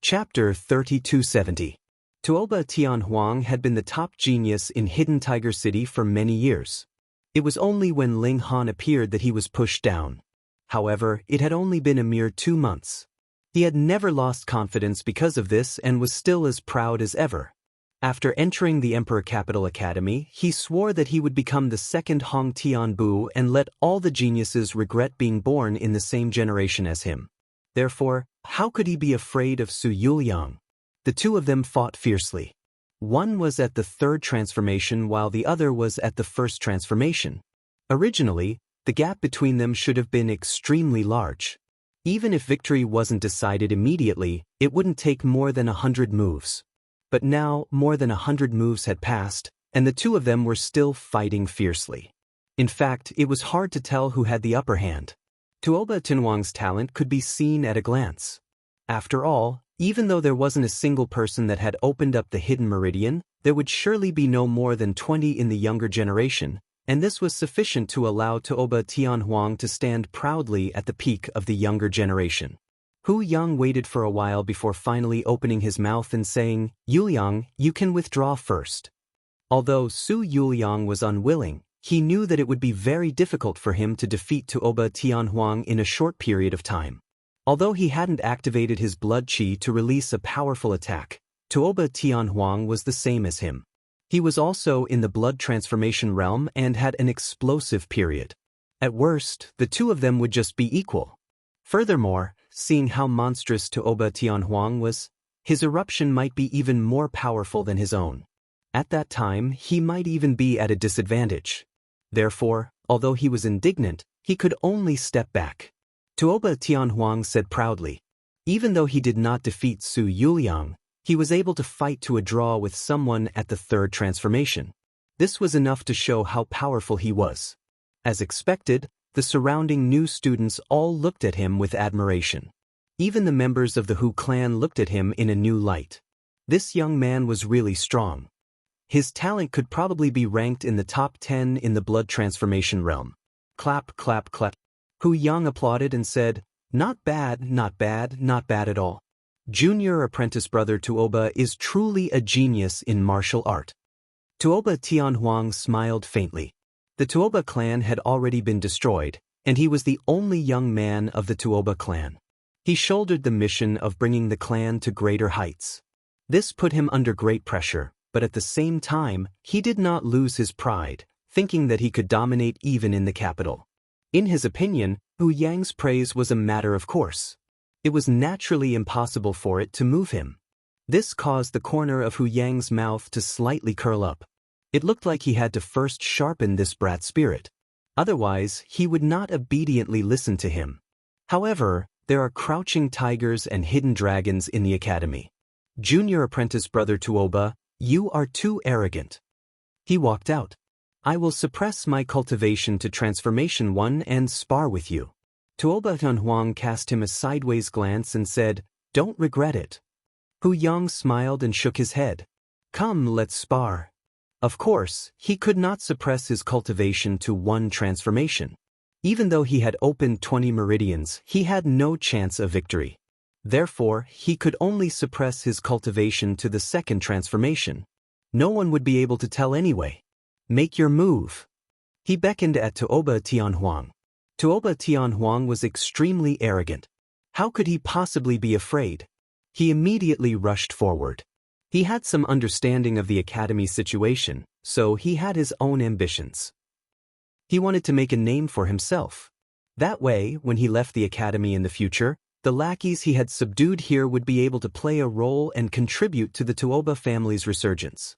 Chapter 3270. Tuoba Tianhuang had been the top genius in Hidden Tiger City for many years. It was only when Ling Han appeared that he was pushed down. However, it had only been a mere 2 months. He had never lost confidence because of this and was still as proud as ever. After entering the Emperor Capital Academy, he swore that he would become the second Hong Tianbu and let all the geniuses regret being born in the same generation as him. Therefore, how could he be afraid of Su Yuliang? The two of them fought fiercely. One was at the third transformation while the other was at the first transformation. Originally, the gap between them should have been extremely large. Even if victory wasn't decided immediately, it wouldn't take more than 100 moves. But now, more than 100 moves had passed, and the two of them were still fighting fiercely. In fact, it was hard to tell who had the upper hand. Tuoba Tianhuang's talent could be seen at a glance. After all, even though there wasn't a single person that had opened up the hidden meridian, there would surely be no more than 20 in the younger generation, and this was sufficient to allow Tuoba Tianhuang to stand proudly at the peak of the younger generation. Hu Yang waited for a while before finally opening his mouth and saying, "Yuliang, you can withdraw first." Although Su Yuliang was unwilling, he knew that it would be very difficult for him to defeat Tuoba Tianhuang in a short period of time. Although he hadn't activated his blood qi to release a powerful attack, Tuoba Tianhuang was the same as him. He was also in the blood transformation realm and had an explosive period. At worst, the two of them would just be equal. Furthermore, seeing how monstrous Tuoba Tianhuang was, his eruption might be even more powerful than his own. At that time, he might even be at a disadvantage. Therefore, although he was indignant, he could only step back. Tuoba Tianhuang said proudly. Even though he did not defeat Su Yuliang, he was able to fight to a draw with someone at the third transformation. This was enough to show how powerful he was. As expected, the surrounding new students all looked at him with admiration. Even the members of the Hu clan looked at him in a new light. This young man was really strong. His talent could probably be ranked in the top 10 in the blood transformation realm. Clap, clap, clap. Hu Yang applauded and said, "Not bad, not bad, not bad at all. Junior apprentice brother Tuoba is truly a genius in martial art." Tuoba Tianhuang smiled faintly. The Tuoba clan had already been destroyed, and he was the only young man of the Tuoba clan. He shouldered the mission of bringing the clan to greater heights. This put him under great pressure, but at the same time, he did not lose his pride, thinking that he could dominate even in the capital. In his opinion, Hu Yang's praise was a matter of course. It was naturally impossible for it to move him. This caused the corner of Hu Yang's mouth to slightly curl up. It looked like he had to first sharpen this brat spirit. Otherwise, he would not obediently listen to him. However, there are crouching tigers and hidden dragons in the academy. Junior apprentice brother Tuoba, you are too arrogant. He walked out. I will suppress my cultivation to transformation 1 and spar with you. Tuoba Tianhuang cast him a sideways glance and said, "Don't regret it." Hu Yang smiled and shook his head. "Come, let's spar." Of course, he could not suppress his cultivation to 1 transformation. Even though he had opened 20 meridians, he had no chance of victory. Therefore, he could only suppress his cultivation to the 2nd transformation. No one would be able to tell anyway. Make your move. He beckoned at Tuoba Tianhuang. Tuoba Tianhuang was extremely arrogant. How could he possibly be afraid? He immediately rushed forward. He had some understanding of the academy situation, so he had his own ambitions. He wanted to make a name for himself. That way, when he left the academy in the future, the lackeys he had subdued here would be able to play a role and contribute to the Tuoba family's resurgence.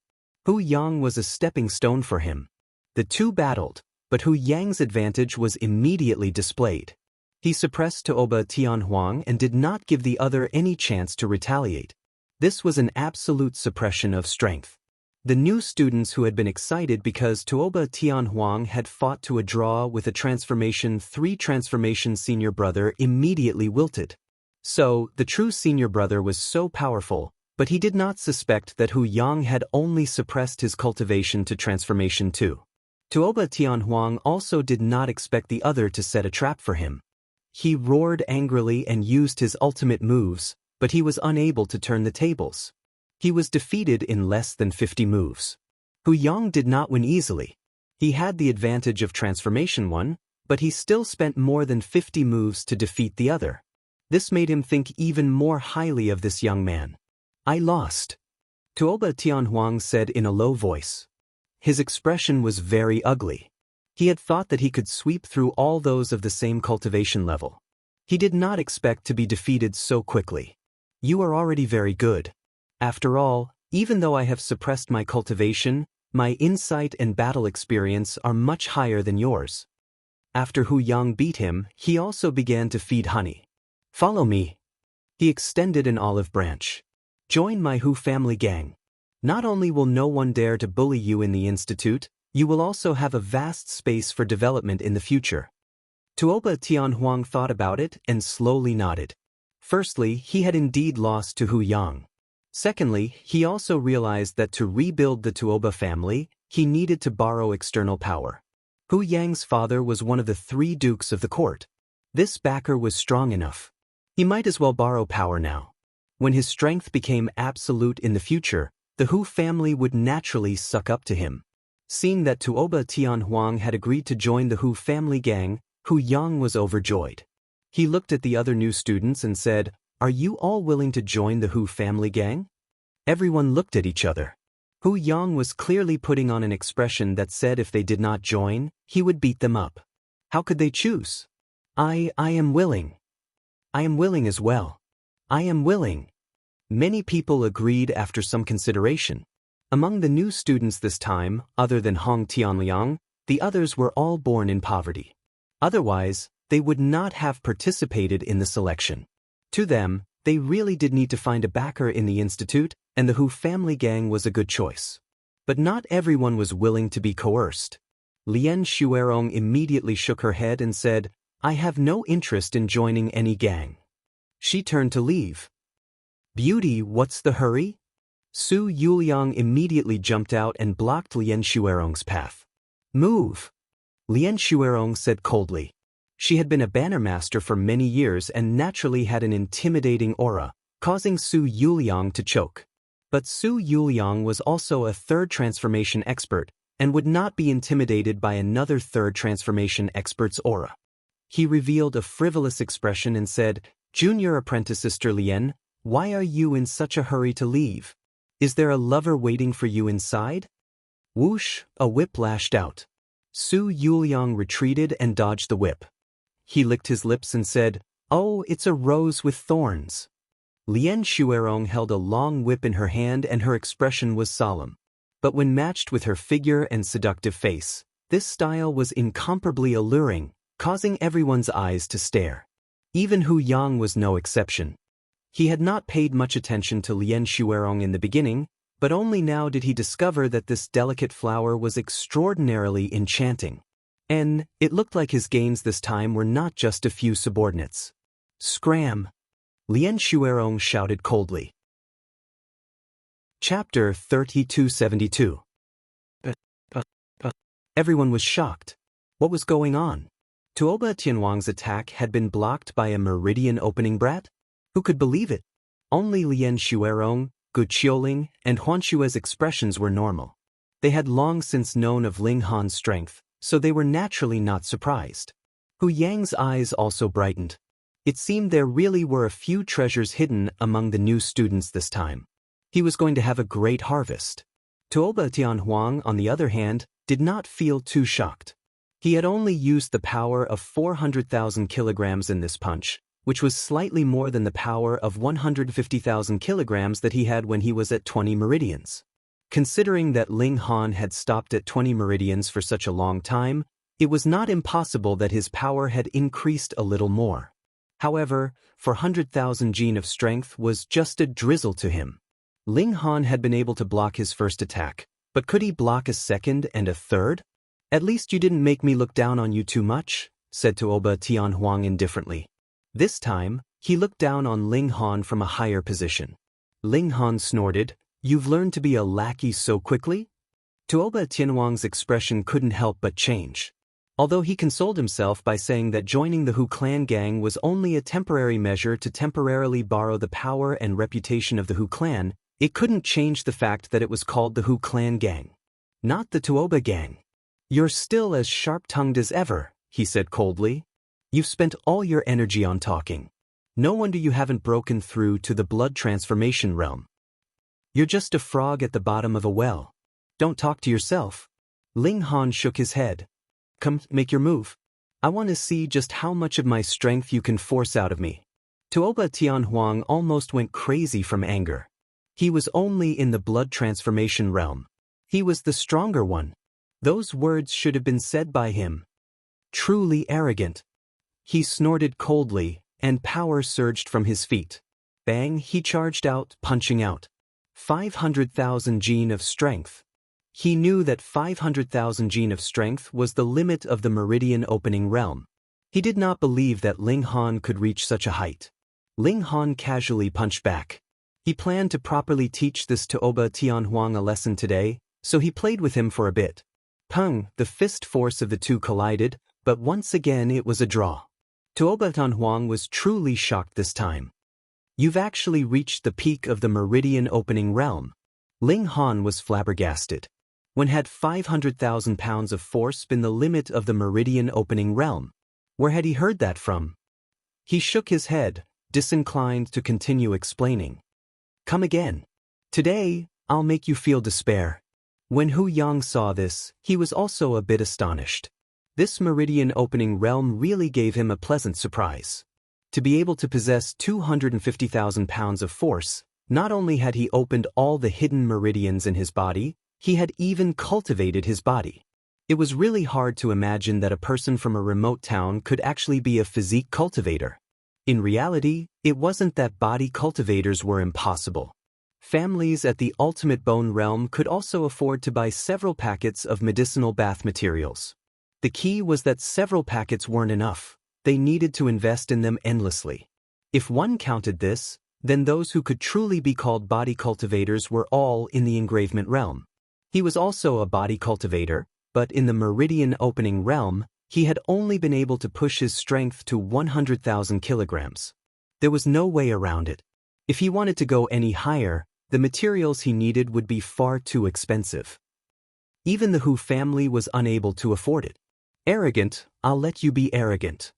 Hu Yang was a stepping stone for him. The two battled, but Hu Yang's advantage was immediately displayed. He suppressed Tuoba Tianhuang and did not give the other any chance to retaliate. This was an absolute suppression of strength. The new students who had been excited because Tuoba Tianhuang had fought to a draw with a transformation 3 transformation senior brother immediately wilted. So, the true senior brother was so powerful, but he did not suspect that Hu Yang had only suppressed his cultivation to transformation 2. Tuoba Tianhuang also did not expect the other to set a trap for him. He roared angrily and used his ultimate moves, but he was unable to turn the tables. He was defeated in less than 50 moves. Hu Yang did not win easily. He had the advantage of Transformation 1, but he still spent more than 50 moves to defeat the other. This made him think even more highly of this young man. I lost, Tuoba Tianhuang said in a low voice. His expression was very ugly. He had thought that he could sweep through all those of the same cultivation level. He did not expect to be defeated so quickly. You are already very good. After all, even though I have suppressed my cultivation, my insight and battle experience are much higher than yours. After Hu Yang beat him, he also began to feed honey. Follow me. He extended an olive branch. Join my Hu family gang. Not only will no one dare to bully you in the institute, you will also have a vast space for development in the future. Tuoba Tianhuang thought about it and slowly nodded. Firstly, he had indeed lost to Hu Yang. Secondly, he also realized that to rebuild the Tuoba family, he needed to borrow external power. Hu Yang's father was one of the 3 dukes of the court. This backer was strong enough. He might as well borrow power now. When his strength became absolute in the future, the Hu family would naturally suck up to him. Seeing that Tuoba Tianhuang had agreed to join the Hu family gang, Hu Yang was overjoyed. He looked at the other new students and said, "Are you all willing to join the Hu family gang?" Everyone looked at each other. Hu Yang was clearly putting on an expression that said if they did not join, he would beat them up. How could they choose? I am willing. I am willing as well. I am willing. Many people agreed after some consideration. Among the new students this time, other than Hong Tianliang, the others were all born in poverty. Otherwise, they would not have participated in the selection. To them, they really did need to find a backer in the institute, and the Hu family gang was a good choice. But not everyone was willing to be coerced. Lian Xuerong immediately shook her head and said, "I have no interest in joining any gang." She turned to leave. "Beauty, what's the hurry?" Su Yuliang immediately jumped out and blocked Lian Xuerong's path. "Move," Lian Xuerong said coldly. She had been a banner master for many years and naturally had an intimidating aura, causing Su Yuliang to choke. But Su Yuliang was also a 3rd transformation expert and would not be intimidated by another 3rd transformation expert's aura. He revealed a frivolous expression and said, "Junior apprentice Sister Lian, why are you in such a hurry to leave? Is there a lover waiting for you inside?" Whoosh, a whip lashed out. Su Yuliang retreated and dodged the whip. He licked his lips and said, "Oh, it's a rose with thorns." Lian Xuerong held a long whip in her hand and her expression was solemn. But when matched with her figure and seductive face, this style was incomparably alluring, causing everyone's eyes to stare. Even Hu Yang was no exception. He had not paid much attention to Lian Xuerong in the beginning, but only now did he discover that this delicate flower was extraordinarily enchanting. And it looked like his gains this time were not just a few subordinates. "Scram!" Lian Xuerong shouted coldly. Chapter 3272. Everyone was shocked. What was going on? Tuoba Tianhuang's attack had been blocked by a meridian opening brat? Who could believe it? Only Lian Xuerong, Gu Qiuling, and Huan Xue's expressions were normal. They had long since known of Ling Han's strength, so they were naturally not surprised. Hu Yang's eyes also brightened. It seemed there really were a few treasures hidden among the new students this time. He was going to have a great harvest. Tuoba Tianhuang, on the other hand, did not feel too shocked. He had only used the power of 400,000 kilograms in this punch, which was slightly more than the power of 150,000 kilograms that he had when he was at 20 meridians. Considering that Ling Han had stopped at 20 meridians for such a long time, it was not impossible that his power had increased a little more. However, 400,000 gene of strength was just a drizzle to him. Ling Han had been able to block his first attack, but could he block a second and a third? "At least you didn't make me look down on you too much," said Tuoba Tianhuang indifferently. This time, he looked down on Ling Han from a higher position. Ling Han snorted, "You've learned to be a lackey so quickly?" Tuoba Tianhuang's expression couldn't help but change. Although he consoled himself by saying that joining the Hu clan gang was only a temporary measure to temporarily borrow the power and reputation of the Hu clan, it couldn't change the fact that it was called the Hu clan gang, not the Tuoba gang. "You're still as sharp-tongued as ever," he said coldly. "You've spent all your energy on talking. No wonder you haven't broken through to the blood transformation realm. You're just a frog at the bottom of a well. Don't talk to yourself." Ling Han shook his head. "Come, make your move. I want to see just how much of my strength you can force out of me." Tuoba Tianhuang almost went crazy from anger. He was only in the blood transformation realm. He was the stronger one. Those words should have been said by him. Truly arrogant. He snorted coldly, and power surged from his feet. Bang, he charged out, punching out. 500,000 gene of strength. He knew that 500,000 gene of strength was the limit of the meridian opening realm. He did not believe that Ling Han could reach such a height. Ling Han casually punched back. He planned to properly teach this Tuoba Tianhuang a lesson today, so he played with him for a bit. Pung, the fist force of the two collided, but once again it was a draw. Tuoba Tianhuang was truly shocked this time. "You've actually reached the peak of the meridian opening realm." Ling Han was flabbergasted. When had 500,000 pounds of force been the limit of the meridian opening realm? Where had he heard that from? He shook his head, disinclined to continue explaining. "Come again. Today, I'll make you feel despair." When Hu Yang saw this, he was also a bit astonished. This meridian opening realm really gave him a pleasant surprise. To be able to possess 250,000 pounds of force, not only had he opened all the hidden meridians in his body, he had even cultivated his body. It was really hard to imagine that a person from a remote town could actually be a physique cultivator. In reality, it wasn't that body cultivators were impossible. Families at the ultimate bone realm could also afford to buy several packets of medicinal bath materials. The key was that several packets weren't enough. They needed to invest in them endlessly. If one counted this, then those who could truly be called body cultivators were all in the engravement realm. He was also a body cultivator, but in the meridian opening realm, he had only been able to push his strength to 100,000 kilograms. There was no way around it. If he wanted to go any higher, the materials he needed would be far too expensive. Even the Hu family was unable to afford it. "Arrogant, I'll let you be arrogant."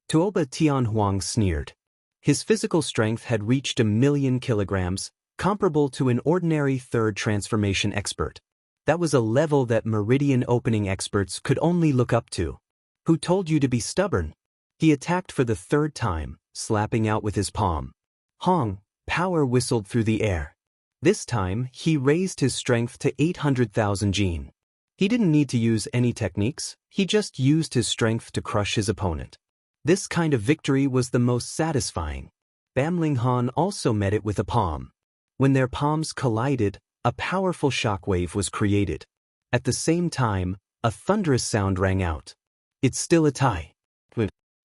Tuoba Tianhuang sneered. His physical strength had reached 1,000,000 kilograms, comparable to an ordinary third transformation expert. That was a level that meridian opening experts could only look up to. "Who told you to be stubborn?" He attacked for the third time, slapping out with his palm. Hong, power whistled through the air. This time, he raised his strength to 800,000 gene. He didn't need to use any techniques, he just used his strength to crush his opponent. This kind of victory was the most satisfying. Bam Ling Han also met it with a palm. When their palms collided, a powerful shockwave was created. At the same time, a thunderous sound rang out. "It's still a tie."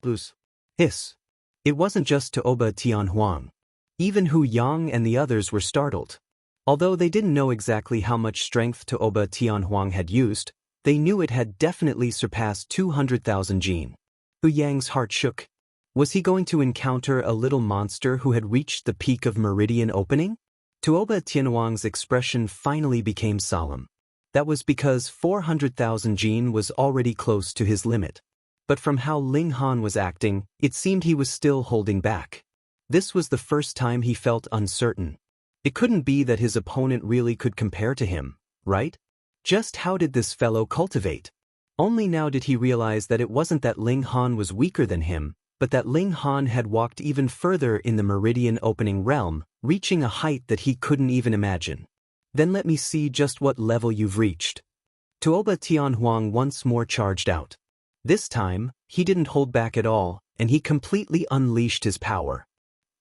Blues. Hiss. It wasn't just Tuoba Tianhuang. Even Hu Yang and the others were startled. Although they didn't know exactly how much strength Tuoba Tianhuang had used, they knew it had definitely surpassed 200,000 gene. Hu Yang's heart shook. Was he going to encounter a little monster who had reached the peak of meridian opening? Tuoba Tianhuang's expression finally became solemn. That was because 400,000 gene was already close to his limit. But from how Ling Han was acting, it seemed he was still holding back. This was the first time he felt uncertain. It couldn't be that his opponent really could compare to him, right? Just how did this fellow cultivate? Only now did he realize that it wasn't that Ling Han was weaker than him, but that Ling Han had walked even further in the meridian opening realm, reaching a height that he couldn't even imagine. "Then let me see just what level you've reached." Tuoba Tianhuang once more charged out. This time, he didn't hold back at all, and he completely unleashed his power.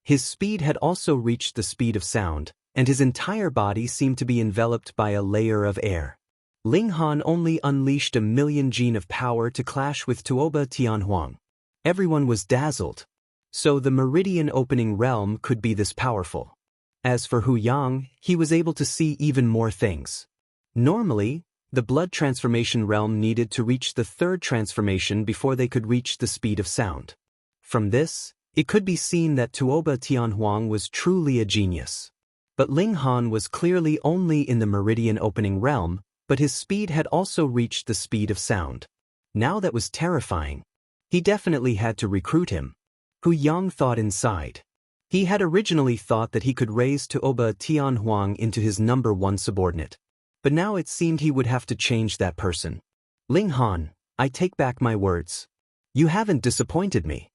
His speed had also reached the speed of sound, and his entire body seemed to be enveloped by a layer of air. Ling Han only unleashed 1,000,000 gene of power to clash with Tuoba Tianhuang. Everyone was dazzled. So the meridian opening realm could be this powerful. As for Hu Yang, he was able to see even more things. Normally, The blood transformation realm needed to reach the third transformation before they could reach the speed of sound. From this, it could be seen that Tuoba Tianhuang was truly a genius. But Ling Han was clearly only in the meridian opening realm, but his speed had also reached the speed of sound. Now that was terrifying. He definitely had to recruit him. Hu Yang thought inside. He had originally thought that he could raise Tuoba Tianhuang into his number one subordinate. But now it seemed he would have to change that person. Ling Han, I take back my words. You haven't disappointed me.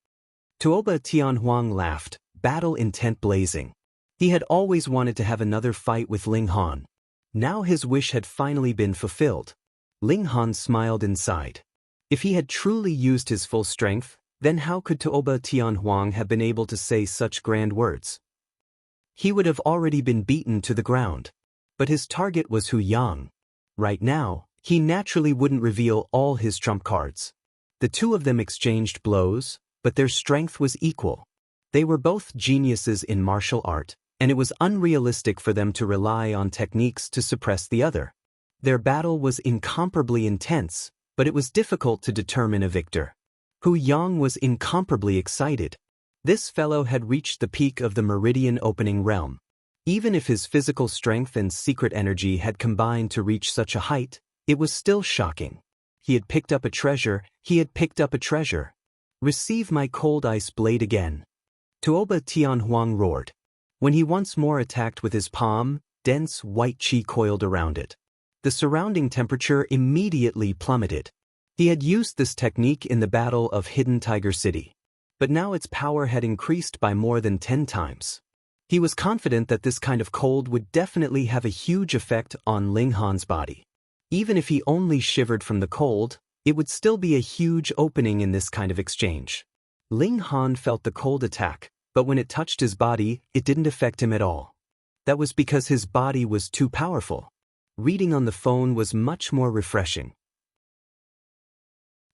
Tuoba Tianhuang laughed, battle intent blazing. He had always wanted to have another fight with Ling Han. Now his wish had finally been fulfilled. Ling Han smiled inside. If he had truly used his full strength, then how could Tuoba Tianhuang have been able to say such grand words? He would have already been beaten to the ground. But his target was Hu Yang. Right now, he naturally wouldn't reveal all his trump cards. The two of them exchanged blows, but their strength was equal. They were both geniuses in martial art, and it was unrealistic for them to rely on techniques to suppress the other. Their battle was incomparably intense, but it was difficult to determine a victor. Hu Yang was incomparably excited. This fellow had reached the peak of the meridian opening realm. Even if his physical strength and secret energy had combined to reach such a height, it was still shocking. He had picked up a treasure, Receive my cold ice blade again. Tuoba Tianhuang roared. When he once more attacked with his palm, dense white qi coiled around it. The surrounding temperature immediately plummeted. He had used this technique in the Battle of Hidden Tiger City. But now its power had increased by more than 10 times. He was confident that this kind of cold would definitely have a huge effect on Ling Han's body. Even if he only shivered from the cold, it would still be a huge opening in this kind of exchange. Ling Han felt the cold attack, but when it touched his body, it didn't affect him at all. That was because his body was too powerful. Reading on the phone was much more refreshing.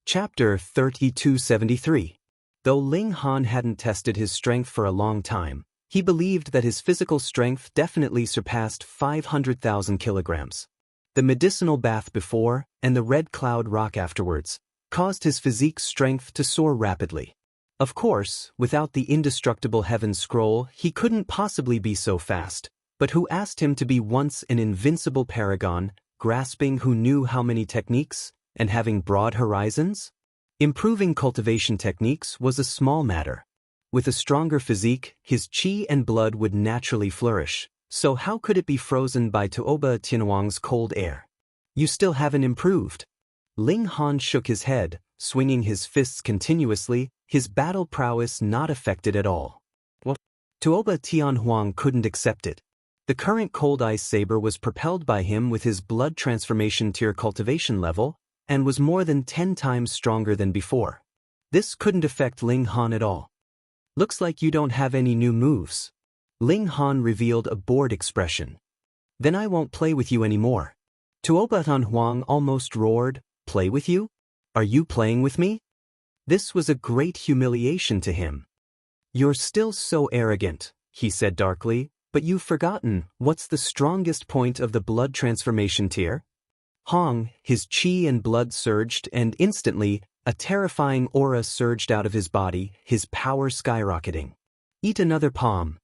Chapter 3273. Though Ling Han hadn't tested his strength for a long time, he believed that his physical strength definitely surpassed 500,000 kilograms. The medicinal bath before, and the red cloud rock afterwards, caused his physique strength to soar rapidly. Of course, without the indestructible heaven scroll, he couldn't possibly be so fast, but who asked him to be once an invincible paragon, grasping who knew how many techniques, and having broad horizons? Improving cultivation techniques was a small matter. With a stronger physique, his qi and blood would naturally flourish, so how could it be frozen by Tuoba Tianhuang's cold air? You still haven't improved. Ling Han shook his head, swinging his fists continuously, his battle prowess not affected at all. What? Tuoba Tianhuang couldn't accept it. The current cold ice saber was propelled by him with his blood transformation tier cultivation level, and was more than 10 times stronger than before. This couldn't affect Ling Han at all. Looks like you don't have any new moves. Ling Han revealed a bored expression. Then I won't play with you anymore. Tuoba Tianhuang almost roared, play with you? Are you playing with me? This was a great humiliation to him. You're still so arrogant, he said darkly, but you've forgotten what's the strongest point of the blood transformation tier? Hong, his qi and blood surged, and instantly, a terrifying aura surged out of his body, his power skyrocketing. Eat another palm.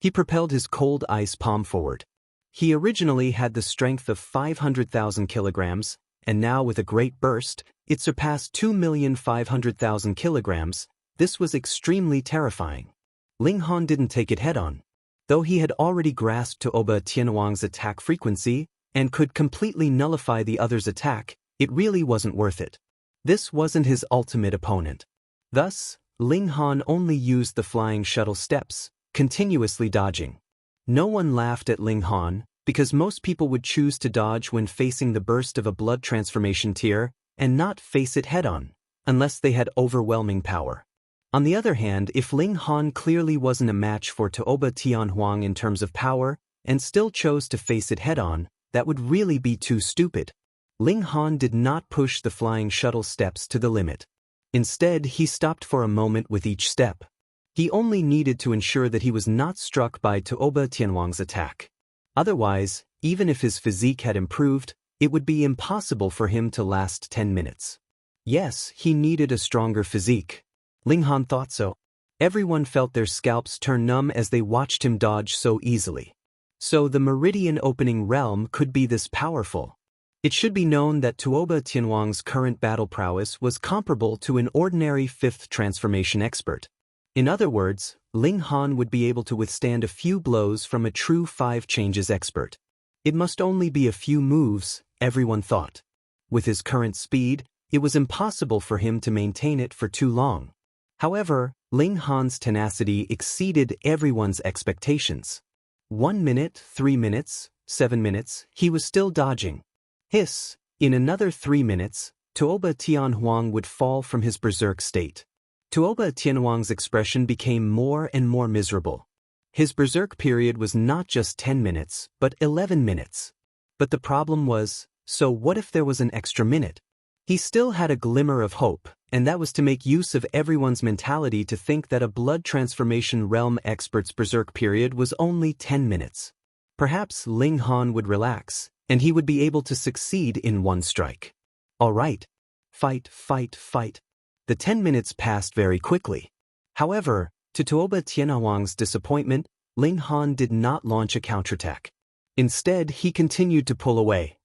He propelled his cold ice palm forward. He originally had the strength of 500,000 kilograms, and now with a great burst, it surpassed 2,500,000 kilograms. This was extremely terrifying. Ling Han didn't take it head-on. Though he had already grasped Tuoba Tianhuang's attack frequency, and could completely nullify the other's attack, it really wasn't worth it. This wasn't his ultimate opponent. Thus, Ling Han only used the flying shuttle steps, continuously dodging. No one laughed at Ling Han, because most people would choose to dodge when facing the burst of a blood transformation tier, and not face it head-on, unless they had overwhelming power. On the other hand, if Ling Han clearly wasn't a match for Tuoba Tianhuang in terms of power, and still chose to face it head-on, that would really be too stupid. Ling Han did not push the flying shuttle steps to the limit. Instead, he stopped for a moment with each step. He only needed to ensure that he was not struck by Tuoba Tianhuang's attack. Otherwise, even if his physique had improved, It would be impossible for him to last 10 minutes. Yes, he needed a stronger physique. Ling Han thought so. Everyone felt their scalps turn numb as they watched him dodge so easily. So the Meridian Opening Realm could be this powerful. It should be known that Tuoba Tianhuang's current battle prowess was comparable to an ordinary 5th transformation expert. In other words, Ling Han would be able to withstand a few blows from a true 5 changes expert. It must only be a few moves, everyone thought. With his current speed, it was impossible for him to maintain it for too long. However, Ling Han's tenacity exceeded everyone's expectations. 1 minute, 3 minutes, 7 minutes, he was still dodging. Hiss, in another 3 minutes, Tuoba Tianhuang would fall from his berserk state. Tuoba Tianhuang's expression became more and more miserable. His berserk period was not just 10 minutes, but 11 minutes. But the problem was, so what if there was an extra minute? He still had a glimmer of hope, and that was to make use of everyone's mentality to think that a blood transformation realm expert's berserk period was only 10 minutes. Perhaps Ling Han would relax, and he would be able to succeed in one strike. All right. Fight, fight, fight. The 10 minutes passed very quickly. However, to Tuoba Tianhuang's disappointment, Ling Han did not launch a counterattack. Instead, he continued to pull away.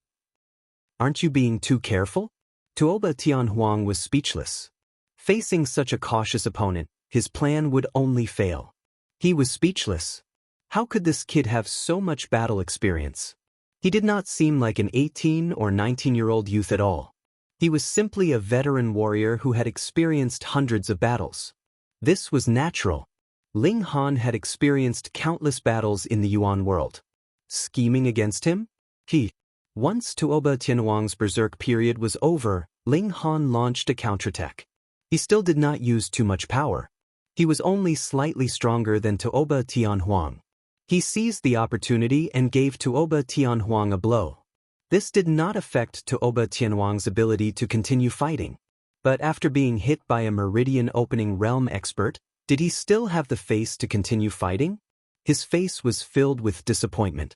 Aren't you being too careful? Tuoba Tianhuang was speechless. Facing such a cautious opponent, his plan would only fail. He was speechless. How could this kid have so much battle experience? He did not seem like an 18 or 19-year-old youth at all. He was simply a veteran warrior who had experienced hundreds of battles. This was natural. Ling Han had experienced countless battles in the Yuan world. Scheming against him? Once Tuoba Tianhuang's berserk period was over, Ling Han launched a counterattack. He still did not use too much power. He was only slightly stronger than Tuoba Tianhuang. He seized the opportunity and gave Tuoba Tianhuang a blow. This did not affect Tuoba Tianhuang's ability to continue fighting. But after being hit by a Meridian Opening Realm expert, did he still have the face to continue fighting? His face was filled with disappointment.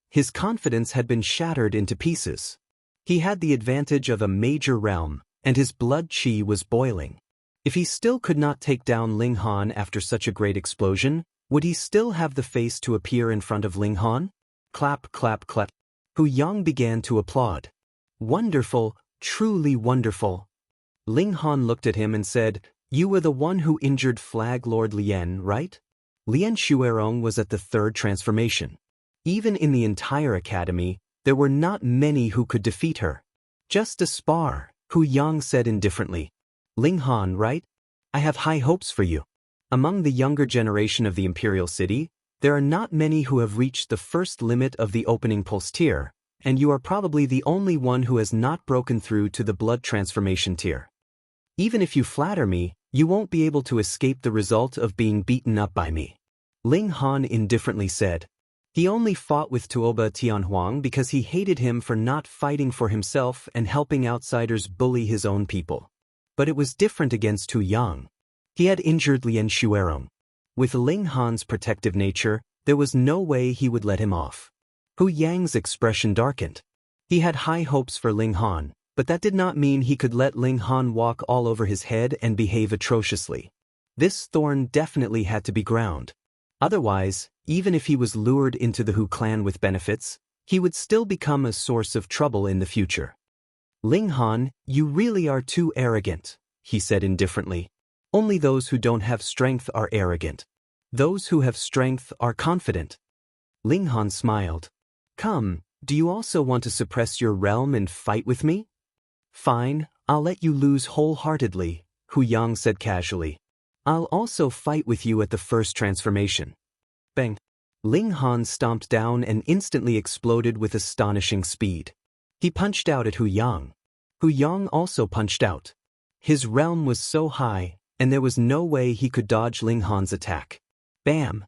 His confidence had been shattered into pieces. He had the advantage of a major realm, and his blood qi was boiling. If he still could not take down Ling Han after such a great explosion, would he still have the face to appear in front of Ling Han? Clap, clap, clap. Hu Yang began to applaud. Wonderful, truly wonderful. Ling Han looked at him and said, "You were the one who injured Flag Lord Lien, right?" Lien Xuerong was at the 3rd transformation. Even in the entire academy, there were not many who could defeat her. Just a spar, Hu Yang said indifferently. Ling Han, right? I have high hopes for you. Among the younger generation of the Imperial City, there are not many who have reached the first limit of the opening pulse tier, and you are probably the only one who has not broken through to the blood transformation tier. Even if you flatter me, you won't be able to escape the result of being beaten up by me. Ling Han indifferently said. He only fought with Tuoba Tianhuang because he hated him for not fighting for himself and helping outsiders bully his own people. But it was different against Hu Yang. He had injured Lien Xuerong. With Ling Han's protective nature, there was no way he would let him off. Hu Yang's expression darkened. He had high hopes for Ling Han, but that did not mean he could let Ling Han walk all over his head and behave atrociously. This thorn definitely had to be ground. Otherwise, even if he was lured into the Hu clan with benefits, he would still become a source of trouble in the future. Ling Han, you really are too arrogant, he said indifferently. Only those who don't have strength are arrogant. Those who have strength are confident. Ling Han smiled. Come, do you also want to suppress your realm and fight with me? Fine, I'll let you lose wholeheartedly, Hu Yang said casually. I'll also fight with you at the 1st transformation. Bang! Ling Han stomped down and instantly exploded with astonishing speed. He punched out at Hu Yang. Hu Yang also punched out. His realm was so high, and there was no way he could dodge Ling Han's attack. Bam!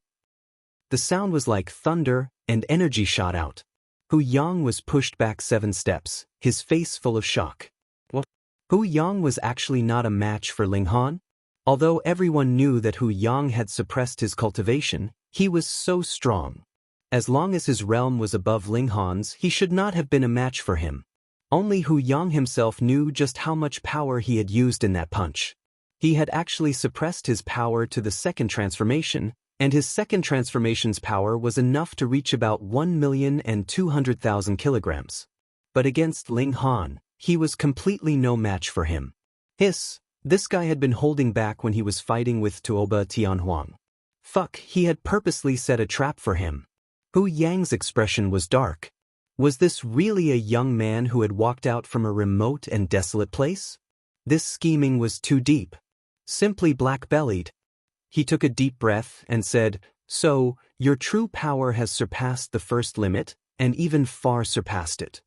The sound was like thunder, and energy shot out. Hu Yang was pushed back 7 steps, his face full of shock. What? Hu Yang was actually not a match for Ling Han? Although everyone knew that Hu Yang had suppressed his cultivation, he was so strong. As long as his realm was above Ling Han's, he should not have been a match for him. Only Hu Yang himself knew just how much power he had used in that punch. He had actually suppressed his power to the second transformation, and his second transformation's power was enough to reach about 1,200,000 kilograms. But against Ling Han, he was completely no match for him. This guy had been holding back when he was fighting with Tuoba Tianhuang. Fuck, he had purposely set a trap for him. Hu Yang's expression was dark. Was this really a young man who had walked out from a remote and desolate place? This scheming was too deep. Simply black-bellied. He took a deep breath and said, "So, your true power has surpassed the first limit, and even far surpassed it."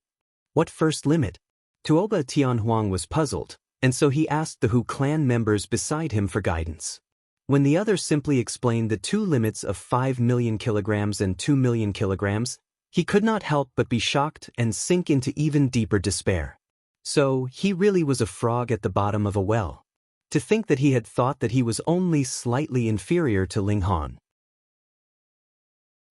What first limit? Tuoba Tianhuang was puzzled, and so he asked the Hu clan members beside him for guidance. When the other simply explained the two limits of 5 million kilograms and 2 million kilograms, he could not help but be shocked and sink into even deeper despair. So, he really was a frog at the bottom of a well. To think that he had thought that he was only slightly inferior to Ling Han.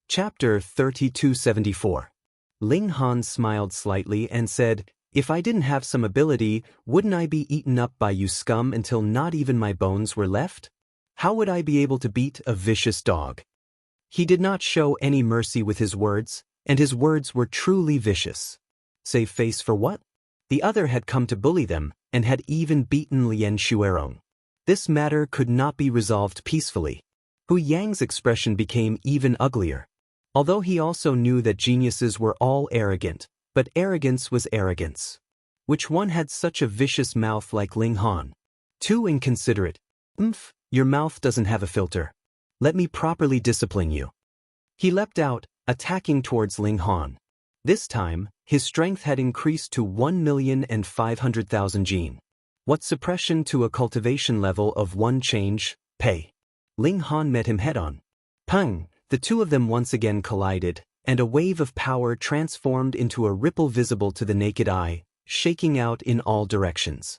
Chapter 3274. Ling Han smiled slightly and said, "If I didn't have some ability, wouldn't I be eaten up by you scum until not even my bones were left? How would I be able to beat a vicious dog?" He did not show any mercy with his words, and his words were truly vicious. Save face for what? The other had come to bully them, and had even beaten Lien Shuerong. This matter could not be resolved peacefully. Hu Yang's expression became even uglier. Although he also knew that geniuses were all arrogant, but arrogance was arrogance. Which one had such a vicious mouth like Ling Han? Too inconsiderate. Your mouth doesn't have a filter. Let me properly discipline you. He leapt out, attacking towards Ling Han. This time, his strength had increased to 1,500,000 jin. What suppression to a cultivation level of 1 change, pay. Ling Han met him head-on. Pang! The two of them once again collided, and a wave of power transformed into a ripple visible to the naked eye, shaking out in all directions.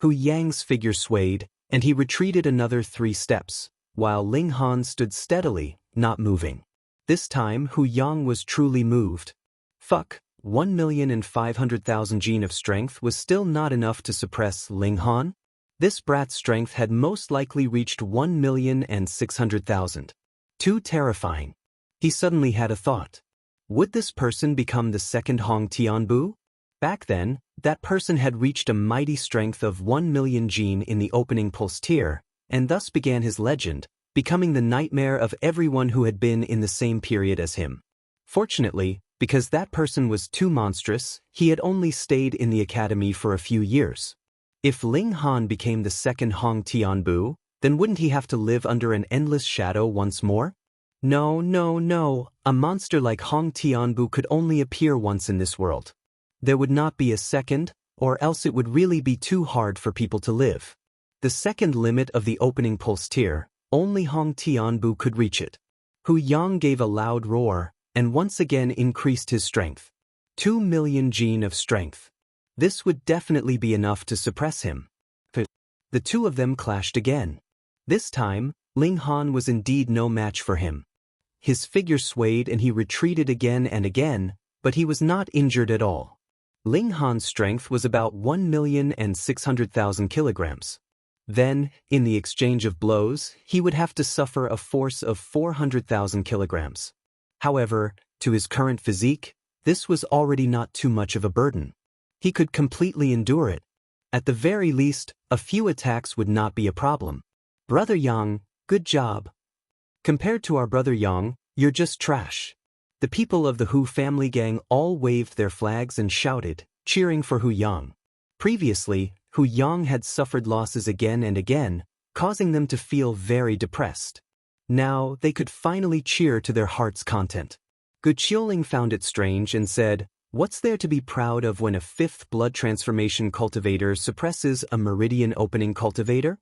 Hu Yang's figure swayed, and he retreated another 3 steps, while Ling Han stood steadily, not moving. This time Hu Yang was truly moved. Fuck, 1,500,000 jin of strength was still not enough to suppress Ling Han? This brat's strength had most likely reached 1,600,000. Too terrifying. He suddenly had a thought. Would this person become the second Hong Tianbu? Back then, that person had reached a mighty strength of 1 million jin in the opening pulse tier, and thus began his legend, becoming the nightmare of everyone who had been in the same period as him. Fortunately, because that person was too monstrous, he had only stayed in the academy for a few years. If Ling Han became the second Hong Tianbu, then wouldn't he have to live under an endless shadow once more? No. A monster like Hong Tianbu could only appear once in this world. There would not be a second, or else it would really be too hard for people to live. The second limit of the opening pulse tier, only Hong Tianbu could reach it. Hu Yang gave a loud roar, and once again increased his strength. 2 million jin of strength. This would definitely be enough to suppress him. The two of them clashed again. This time, Ling Han was indeed no match for him. His figure swayed and he retreated again and again, but he was not injured at all. Ling Han's strength was about 1,600,000 kilograms. Then, in the exchange of blows, he would have to suffer a force of 400,000 kilograms. However, to his current physique, this was already not too much of a burden. He could completely endure it. At the very least, a few attacks would not be a problem. Brother Yang, good job. Compared to our brother Yang, you're just trash. The people of the Hu family gang all waved their flags and shouted, cheering for Hu Yang. Previously, Hu Yang had suffered losses again and again, causing them to feel very depressed. Now, they could finally cheer to their heart's content. Guqioling found it strange and said, "What's there to be proud of when a 5th blood transformation cultivator suppresses a meridian opening cultivator?"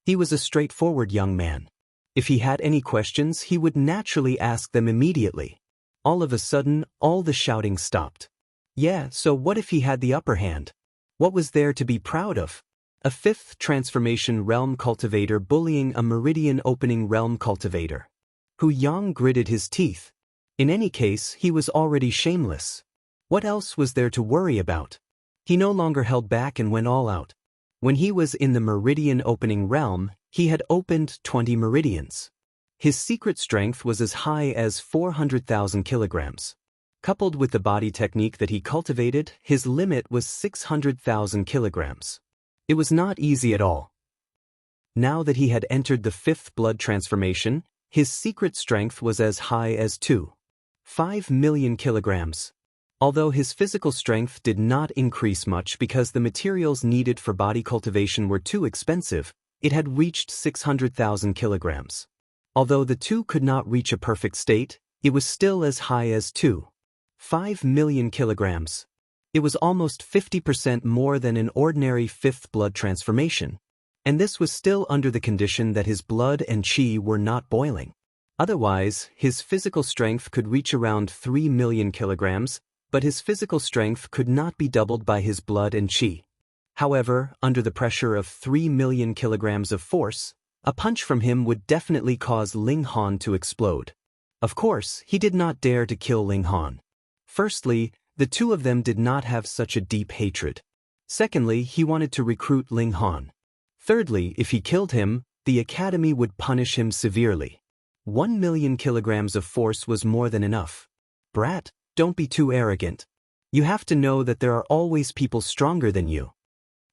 He was a straightforward young man. If he had any questions, he would naturally ask them immediately. All of a sudden, all the shouting stopped. Yeah, so what if he had the upper hand? What was there to be proud of? A 5th transformation realm cultivator bullying a meridian opening realm cultivator. Hu Yang gritted his teeth. In any case, he was already shameless. What else was there to worry about? He no longer held back and went all out. When he was in the meridian opening realm, he had opened 20 meridians. His secret strength was as high as 400,000 kilograms. Coupled with the body technique that he cultivated, his limit was 600,000 kilograms. It was not easy at all. Now that he had entered the 5th blood transformation, his secret strength was as high as 2.5 million kilograms. Although his physical strength did not increase much because the materials needed for body cultivation were too expensive, it had reached 600,000 kilograms. Although the two could not reach a perfect state, it was still as high as 2.5 million kilograms. It was almost 50% more than an ordinary 5th blood transformation. And this was still under the condition that his blood and chi were not boiling. Otherwise, his physical strength could reach around 3 million kilograms, but his physical strength could not be doubled by his blood and chi. However, under the pressure of 3 million kilograms of force, a punch from him would definitely cause Ling Han to explode. Of course, he did not dare to kill Ling Han. Firstly, the two of them did not have such a deep hatred. Secondly, he wanted to recruit Ling Han. Thirdly, if he killed him, the Academy would punish him severely. 1 million kilograms of force was more than enough. Brat, don't be too arrogant. You have to know that there are always people stronger than you.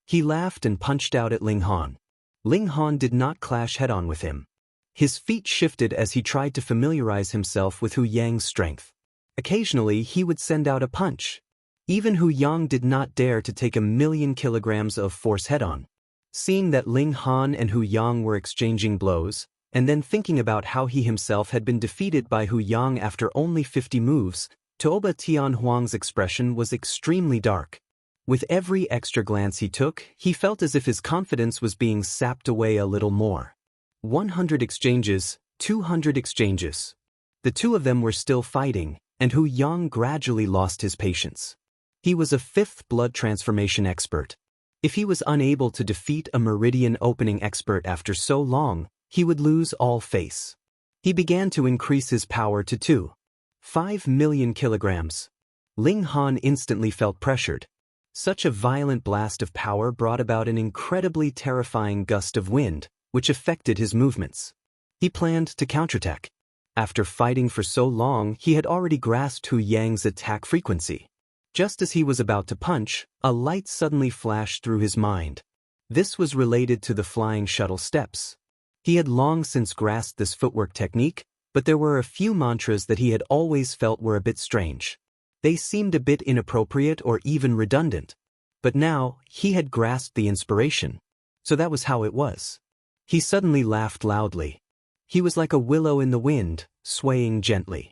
He laughed and punched out at Ling Han. Ling Han did not clash head-on with him. His feet shifted as he tried to familiarize himself with Hu Yang's strength. Occasionally, he would send out a punch. Even Hu Yang did not dare to take 1 million kilograms of force head-on. Seeing that Ling Han and Hu Yang were exchanging blows, and then thinking about how he himself had been defeated by Hu Yang after only 50 moves, Tuoba Tianhuang's expression was extremely dark. With every extra glance he took, he felt as if his confidence was being sapped away a little more. 100 exchanges, 200 exchanges. The two of them were still fighting, and Hu Yang gradually lost his patience. He was a 5th blood transformation expert. If he was unable to defeat a meridian opening expert after so long, he would lose all face. He began to increase his power to 2.5 million kilograms. Ling Han instantly felt pressured. Such a violent blast of power brought about an incredibly terrifying gust of wind, which affected his movements. He planned to counterattack. After fighting for so long, he had already grasped Hu Yang's attack frequency. Just as he was about to punch, a light suddenly flashed through his mind. This was related to the flying shuttle steps. He had long since grasped this footwork technique, but there were a few mantras that he had always felt were a bit strange. They seemed a bit inappropriate or even redundant. But now, he had grasped the inspiration. So that was how it was. He suddenly laughed loudly. He was like a willow in the wind, swaying gently.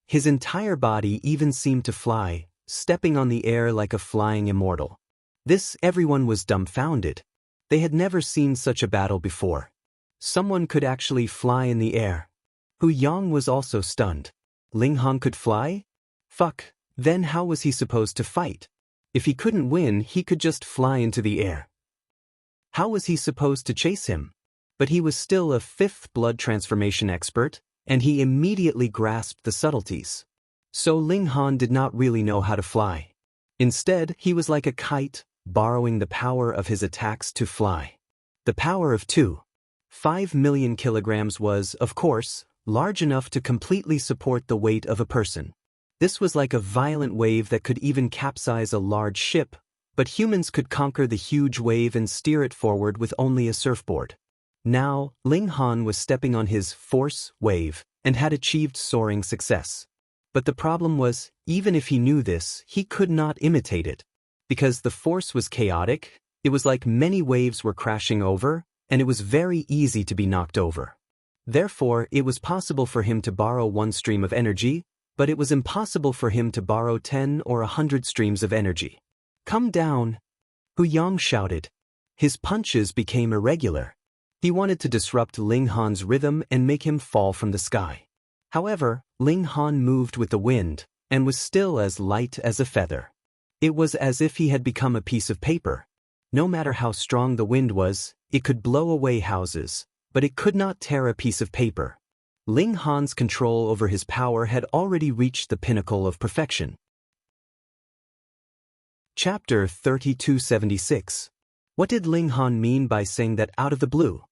His entire body even seemed to fly, stepping on the air like a flying immortal. Everyone was dumbfounded. They had never seen such a battle before. Someone could actually fly in the air. Hu Yang was also stunned. Ling Han could fly? Fuck, then how was he supposed to fight? If he couldn't win, he could just fly into the air. How was he supposed to chase him? But he was still a 5th blood transformation expert, and he immediately grasped the subtleties. So Ling Han did not really know how to fly. Instead, he was like a kite, borrowing the power of his attacks to fly. The power of 2.5 million kilograms was, of course, large enough to completely support the weight of a person. This was like a violent wave that could even capsize a large ship, but humans could conquer the huge wave and steer it forward with only a surfboard. Now, Ling Han was stepping on his force wave and had achieved soaring success. But the problem was, even if he knew this, he could not imitate it. Because the force was chaotic, it was like many waves were crashing over, and it was very easy to be knocked over. Therefore, it was possible for him to borrow one stream of energy, but it was impossible for him to borrow 10 or 100 streams of energy. Come down! Hu Yang shouted. His punches became irregular. He wanted to disrupt Ling Han's rhythm and make him fall from the sky. However, Ling Han moved with the wind, and was still as light as a feather. It was as if he had become a piece of paper. No matter how strong the wind was, it could blow away houses, but it could not tear a piece of paper. Ling Han's control over his power had already reached the pinnacle of perfection. Chapter 3276. What did Ling Han mean by saying that out of the blue?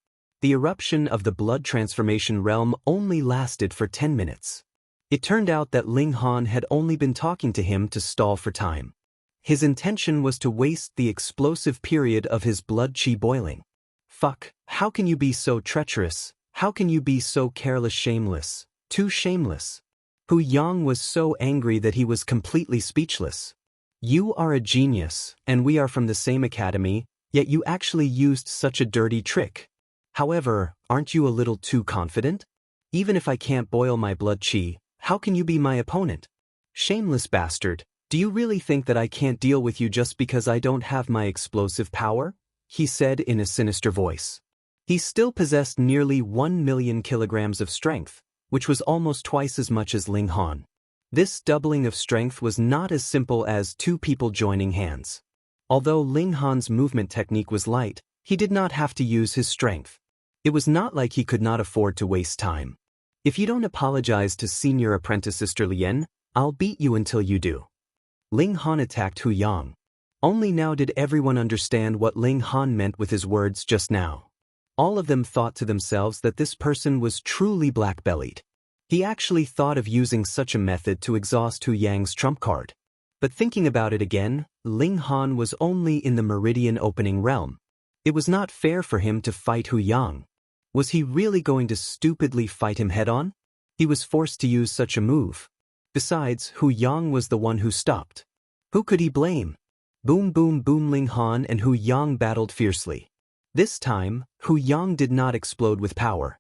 The eruption of the blood transformation realm only lasted for 10 minutes. It turned out that Ling Han had only been talking to him to stall for time. His intention was to waste the explosive period of his blood chi boiling. Fuck, how can you be so treacherous? How can you be so careless, shameless? Too shameless. Hu Yang was so angry that he was completely speechless. You are a genius, and we are from the same academy, yet you actually used such a dirty trick. However, aren't you a little too confident? Even if I can't boil my blood chi, how can you be my opponent? Shameless bastard, do you really think that I can't deal with you just because I don't have my explosive power? He said in a sinister voice. He still possessed nearly 1 million kilograms of strength, which was almost twice as much as Ling Han. This doubling of strength was not as simple as two people joining hands. Although Ling Han's movement technique was light, he did not have to use his strength. It was not like he could not afford to waste time. If you don't apologize to senior apprentice Sister Lien, I'll beat you until you do. Ling Han attacked Hu Yang. Only now did everyone understand what Ling Han meant with his words just now. All of them thought to themselves that this person was truly black-bellied. He actually thought of using such a method to exhaust Hu Yang's trump card. But thinking about it again, Ling Han was only in the Meridian opening realm. It was not fair for him to fight Hu Yang. Was he really going to stupidly fight him head-on? He was forced to use such a move. Besides, Hu Yang was the one who stopped. Who could he blame? Boom boom boom. Ling Han and Hu Yang battled fiercely. This time, Hu Yang did not explode with power.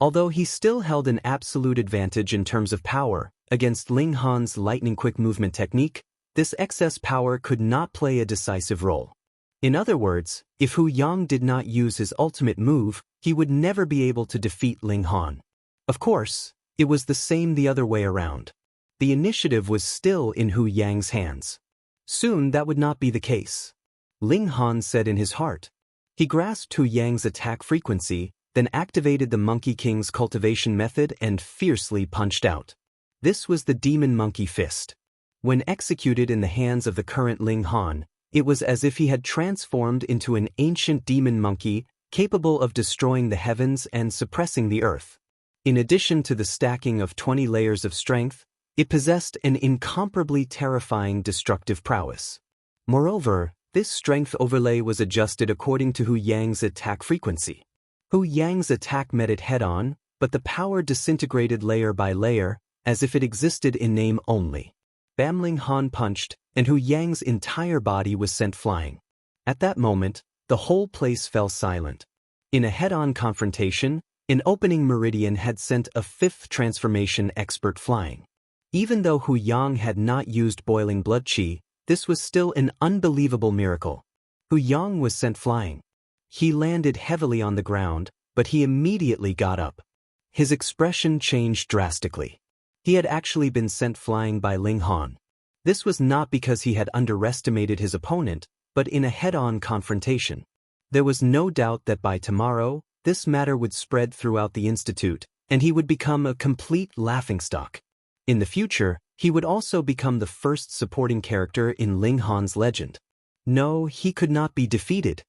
Although he still held an absolute advantage in terms of power, against Ling Han's lightning-quick movement technique, this excess power could not play a decisive role. In other words, if Hu Yang did not use his ultimate move, he would never be able to defeat Ling Han. Of course, it was the same the other way around. The initiative was still in Hu Yang's hands. Soon that would not be the case. Ling Han said in his heart. He grasped Hu Yang's attack frequency, then activated the Monkey King's cultivation method and fiercely punched out. This was the Demon Monkey Fist. When executed in the hands of the current Ling Han, it was as if he had transformed into an ancient demon monkey capable of destroying the heavens and suppressing the earth. In addition to the stacking of 20 layers of strength, it possessed an incomparably terrifying destructive prowess. Moreover, this strength overlay was adjusted according to Hu Yang's attack frequency. Hu Yang's attack met it head-on, but the power disintegrated layer by layer, as if it existed in name only. Bam! Ling Han punched, and Hu Yang's entire body was sent flying. At that moment, the whole place fell silent. In a head-on confrontation, an opening meridian had sent a fifth transformation expert flying. Even though Hu Yang had not used boiling blood chi, this was still an unbelievable miracle. Hu Yang was sent flying. He landed heavily on the ground, but he immediately got up. His expression changed drastically. He had actually been sent flying by Ling Han. This was not because he had underestimated his opponent, but in a head-on confrontation. There was no doubt that by tomorrow, this matter would spread throughout the institute, and he would become a complete laughingstock. In the future, he would also become the first supporting character in Ling Han's legend. No, he could not be defeated.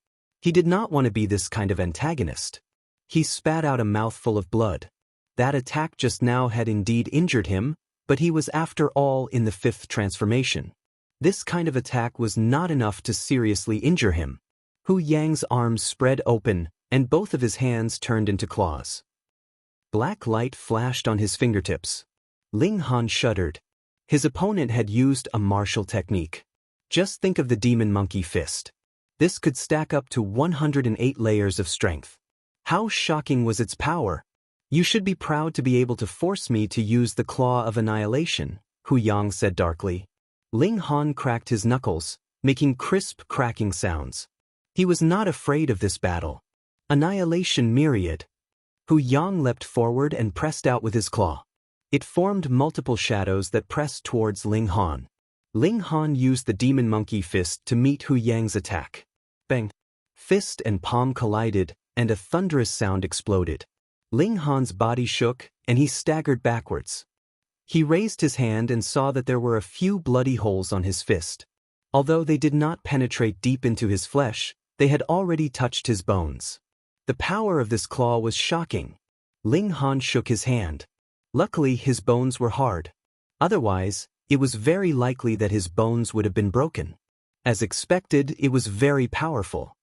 He did not want to be this kind of antagonist. He spat out a mouthful of blood. That attack just now had indeed injured him, but he was after all in the fifth transformation. This kind of attack was not enough to seriously injure him. Hu Yang's arms spread open, and both of his hands turned into claws. Black light flashed on his fingertips. Ling Han shuddered. His opponent had used a martial technique. Just think of the Demon Monkey Fist. This could stack up to 108 layers of strength. How shocking was its power! You should be proud to be able to force me to use the Claw of Annihilation, Hu Yang said darkly. Ling Han cracked his knuckles, making crisp cracking sounds. He was not afraid of this battle. Annihilation Myriad. Hu Yang leapt forward and pressed out with his claw. It formed multiple shadows that pressed towards Ling Han. Ling Han used the Demon Monkey Fist to meet Hu Yang's attack. Bang! Fist and palm collided, and a thunderous sound exploded. Ling Han's body shook, and he staggered backwards. He raised his hand and saw that there were a few bloody holes on his fist. Although they did not penetrate deep into his flesh, they had already touched his bones. The power of this claw was shocking. Ling Han shook his hand. Luckily, his bones were hard. Otherwise, it was very likely that his bones would have been broken. As expected, it was very powerful.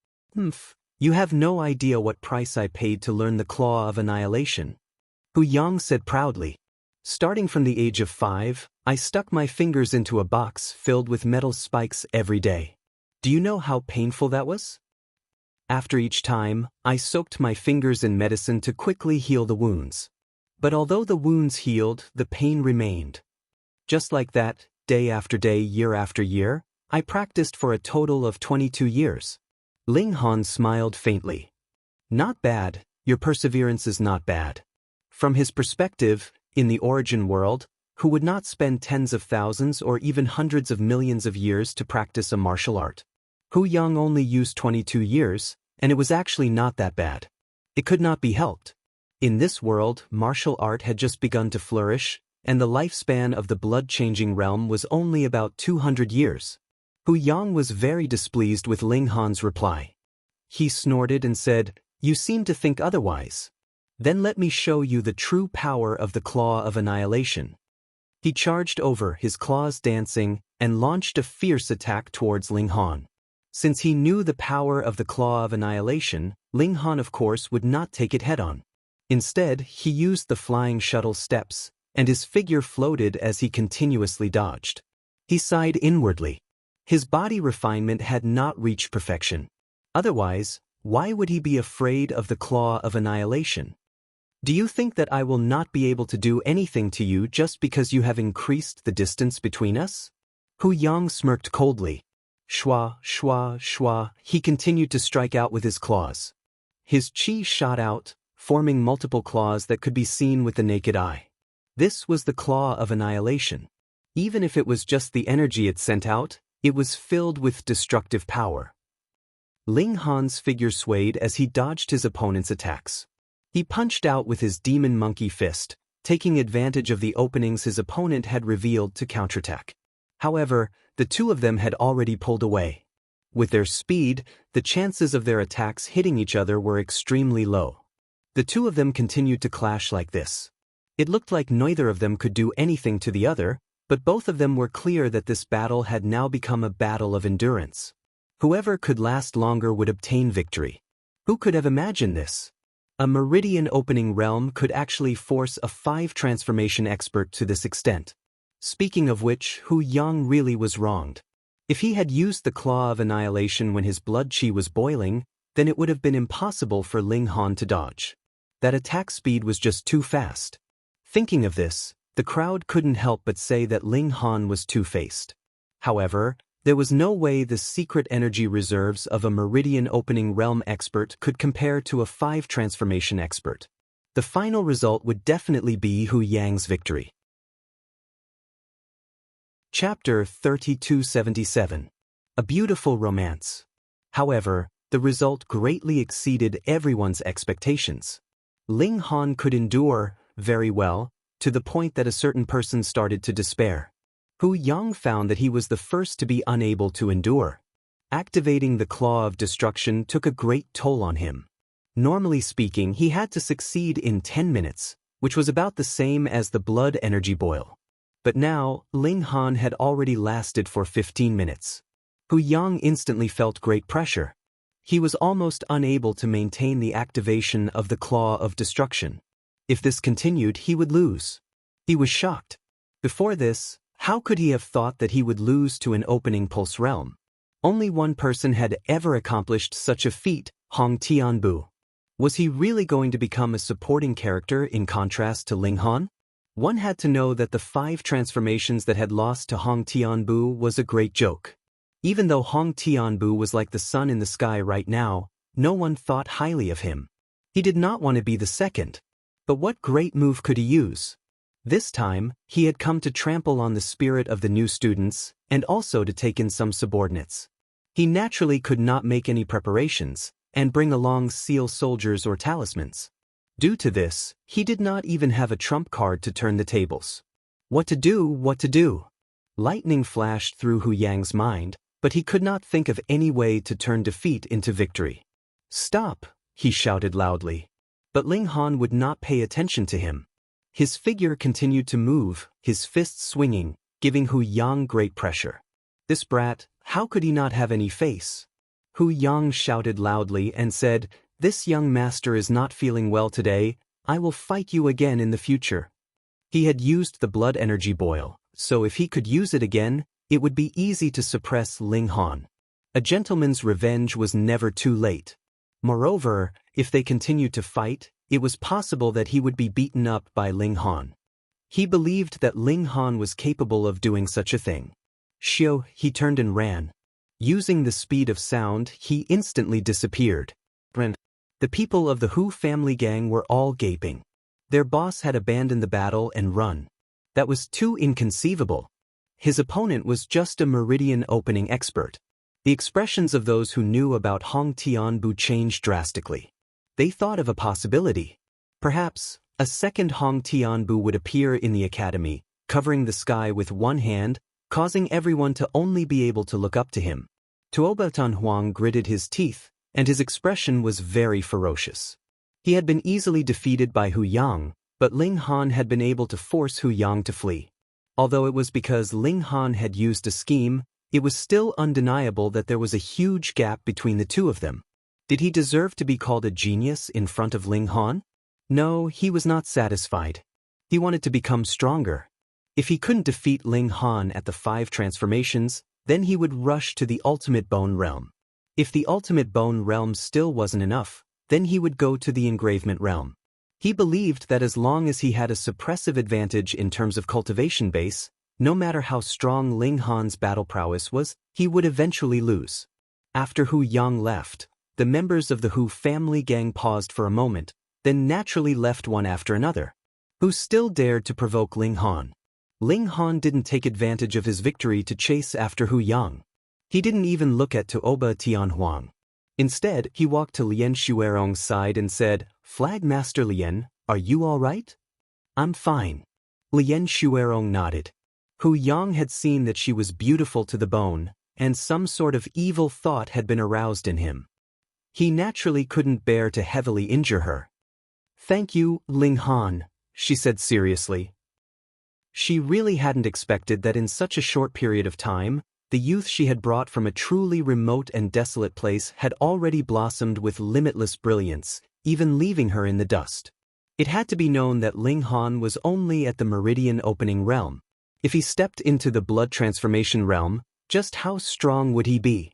You have no idea what price I paid to learn the Claw of Annihilation. Hu Yang said proudly. Starting from the age of 5, I stuck my fingers into a box filled with metal spikes every day. Do you know how painful that was? After each time, I soaked my fingers in medicine to quickly heal the wounds. But although the wounds healed, the pain remained. Just like that, day after day, year after year, I practiced for a total of 22 years. Ling Han smiled faintly. Not bad, your perseverance is not bad. From his perspective, in the origin world, who would not spend tens of thousands or even hundreds of millions of years to practice a martial art? Hu Yang only used 22 years, and it was actually not that bad. It could not be helped. In this world, martial art had just begun to flourish, and the lifespan of the blood-changing realm was only about 200 years. Hu Yang was very displeased with Ling Han's reply. He snorted and said, "You seem to think otherwise. Then let me show you the true power of the Claw of Annihilation." He charged over, his claws dancing, and launched a fierce attack towards Ling Han. Since he knew the power of the Claw of Annihilation, Ling Han of course would not take it head-on. Instead, he used the flying shuttle steps, and his figure floated as he continuously dodged. He sighed inwardly. His body refinement had not reached perfection. Otherwise, why would he be afraid of the Claw of Annihilation? Do you think that I will not be able to do anything to you just because you have increased the distance between us? Hu Yang smirked coldly. Shwa, shwa, shwa, he continued to strike out with his claws. His chi shot out, forming multiple claws that could be seen with the naked eye. This was the Claw of Annihilation. Even if it was just the energy it sent out, it was filled with destructive power. Ling Han's figure swayed as he dodged his opponent's attacks. He punched out with his demon monkey fist, taking advantage of the openings his opponent had revealed to counterattack. However, the two of them had already pulled away. With their speed, the chances of their attacks hitting each other were extremely low. The two of them continued to clash like this. It looked like neither of them could do anything to the other, but both of them were clear that this battle had now become a battle of endurance. Whoever could last longer would obtain victory. Who could have imagined this? A meridian opening realm could actually force a 5 transformation expert to this extent. Speaking of which, Hu Yang really was wronged. If he had used the Claw of Annihilation when his blood chi was boiling, then it would have been impossible for Ling Han to dodge. That attack speed was just too fast. Thinking of this, the crowd couldn't help but say that Ling Han was two-faced. However, there was no way the secret energy reserves of a meridian opening realm expert could compare to a 5 transformation expert. The final result would definitely be Hu Yang's victory. Chapter 3277. A Beautiful Romance. However, the result greatly exceeded everyone's expectations. Ling Han could endure, very well, to the point that a certain person started to despair. Hu Yang found that he was the first to be unable to endure. Activating the Claw of Destruction took a great toll on him. Normally speaking, he had to succeed in 10 minutes, which was about the same as the blood energy boil. But now, Ling Han had already lasted for 15 minutes. Hu Yang instantly felt great pressure. He was almost unable to maintain the activation of the Claw of Destruction. If this continued, he would lose. He was shocked. Before this, how could he have thought that he would lose to an opening pulse realm? Only one person had ever accomplished such a feat, Hong Tianbu. Was he really going to become a supporting character in contrast to Ling Han? One had to know that the 5 transformations that had lost to Hong Tianbu was a great joke. Even though Hong Tianbu was like the sun in the sky right now, no one thought highly of him. He did not want to be the second. But what great move could he use? This time, he had come to trample on the spirit of the new students, and also to take in some subordinates. He naturally could not make any preparations, and bring along seal soldiers or talismans. Due to this, he did not even have a trump card to turn the tables. What to do, what to do? Lightning flashed through Hu Yang's mind, but he could not think of any way to turn defeat into victory. "Stop!" he shouted loudly. But Ling Han would not pay attention to him. His figure continued to move, his fists swinging, giving Hu Yang great pressure. This brat, how could he not have any face? Hu Yang shouted loudly and said, "This young master is not feeling well today. I will fight you again in the future." He had used the blood energy boil, so if he could use it again, it would be easy to suppress Ling Han. A gentleman's revenge was never too late. Moreover, if they continued to fight, it was possible that he would be beaten up by Ling Han. He believed that Ling Han was capable of doing such a thing. Shio, he turned and ran. Using the speed of sound, he instantly disappeared. The people of the Hu family gang were all gaping. Their boss had abandoned the battle and run. That was too inconceivable. His opponent was just a meridian opening expert. The expressions of those who knew about Hong Tianbu changed drastically. They thought of a possibility. Perhaps, a second Hong Tianbu would appear in the academy, covering the sky with one hand, causing everyone to only be able to look up to him. Tuoba Huang gritted his teeth, and his expression was very ferocious. He had been easily defeated by Hu Yang, but Ling Han had been able to force Hu Yang to flee. Although it was because Ling Han had used a scheme, it was still undeniable that there was a huge gap between the two of them. Did he deserve to be called a genius in front of Ling Han? No, he was not satisfied. He wanted to become stronger. If he couldn't defeat Ling Han at the 5 transformations, then he would rush to the ultimate bone realm. If the ultimate bone realm still wasn't enough, then he would go to the engravement realm. He believed that as long as he had a suppressive advantage in terms of cultivation base, no matter how strong Ling Han's battle prowess was, he would eventually lose. After Hu Yang left, the members of the Hu family gang paused for a moment, then naturally left one after another. Who still dared to provoke Ling Han? Ling Han didn't take advantage of his victory to chase after Hu Yang. He didn't even look at Tuoba Tianhuang. Instead, he walked to Lien Shuerong's side and said, "Flag Master Lien, are you all right?" "I'm fine." Lien Shuerong nodded. Hu Yang had seen that she was beautiful to the bone, and some sort of evil thought had been aroused in him. He naturally couldn't bear to heavily injure her. "Thank you, Ling Han," she said seriously. She really hadn't expected that in such a short period of time, the youth she had brought from a truly remote and desolate place had already blossomed with limitless brilliance, even leaving her in the dust. It had to be known that Ling Han was only at the meridian opening realm. If he stepped into the blood transformation realm, just how strong would he be?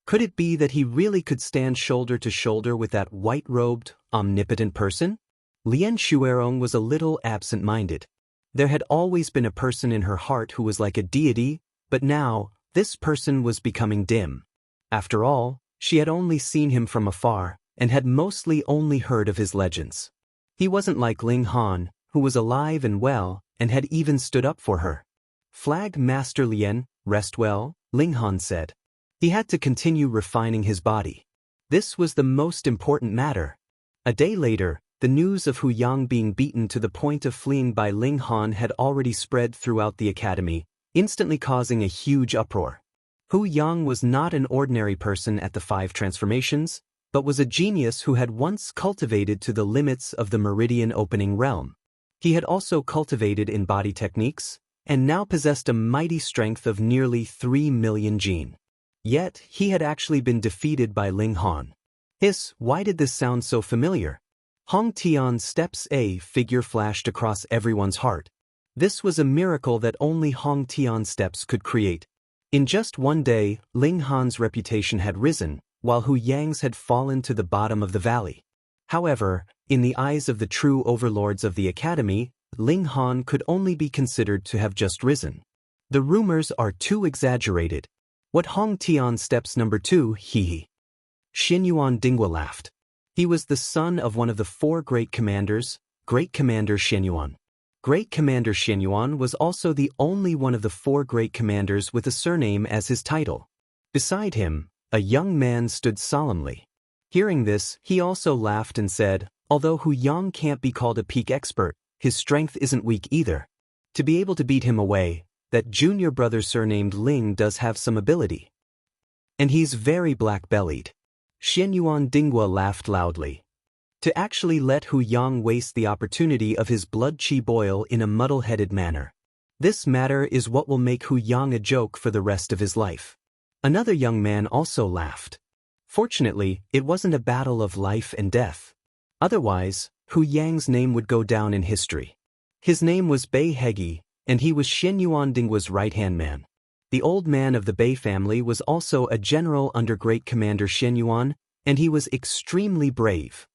Could it be that he really could stand shoulder to shoulder with that white-robed, omnipotent person? Lien Shuerong was a little absent-minded. There had always been a person in her heart who was like a deity, but now, this person was becoming dim. After all, she had only seen him from afar, and had mostly only heard of his legends. He wasn't like Ling Han, who was alive and well, and had even stood up for her. "Flag Master Lien, rest well," Ling Han said. He had to continue refining his body. This was the most important matter. A day later, the news of Hu Yang being beaten to the point of fleeing by Ling Han had already spread throughout the academy, instantly causing a huge uproar. Hu Yang was not an ordinary person at the 5 transformations, but was a genius who had once cultivated to the limits of the meridian opening realm. He had also cultivated in body techniques, and now possessed a mighty strength of nearly 3 million jin. Yet, he had actually been defeated by Ling Han. Why did this sound so familiar? Hong Tian's steps a figure flashed across everyone's heart. This was a miracle that only Hong Tian's steps could create. In just one day, Ling Han's reputation had risen, while Hu Yang's had fallen to the bottom of the valley. However, in the eyes of the true overlords of the academy, Ling Han could only be considered to have just risen. The rumors are too exaggerated. What Hong Tian steps number 2, hee. Xinyuan Dingwa laughed. He was the son of one of the 4 great commanders, Great Commander Xinyuan. Great Commander Xinyuan was also the only one of the 4 great commanders with a surname as his title. Beside him, a young man stood solemnly. Hearing this, he also laughed and said, "Although Hu Yang can't be called a peak expert, his strength isn't weak either. To be able to beat him away, that junior brother surnamed Ling does have some ability." And he's very black-bellied. Xianyuan Dingwa laughed loudly. To actually let Hu Yang waste the opportunity of his blood qi boil in a muddle-headed manner. This matter is what will make Hu Yang a joke for the rest of his life. Another young man also laughed. Fortunately, it wasn't a battle of life and death. Otherwise, Hu Yang's name would go down in history. His name was Bei Hegi, and he was Xianyuan Dingwa's right-hand man. The old man of the Bei family was also a general under Great Commander Xianyuan, and he was extremely brave.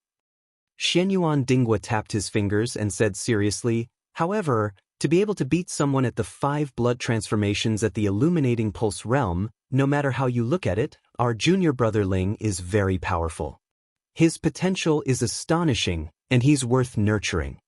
Xianyuan Dingwa tapped his fingers and said seriously, however, to be able to beat someone at the 5 blood transformations at the illuminating pulse realm, no matter how you look at it, our junior brother Ling is very powerful. His potential is astonishing, and he's worth nurturing.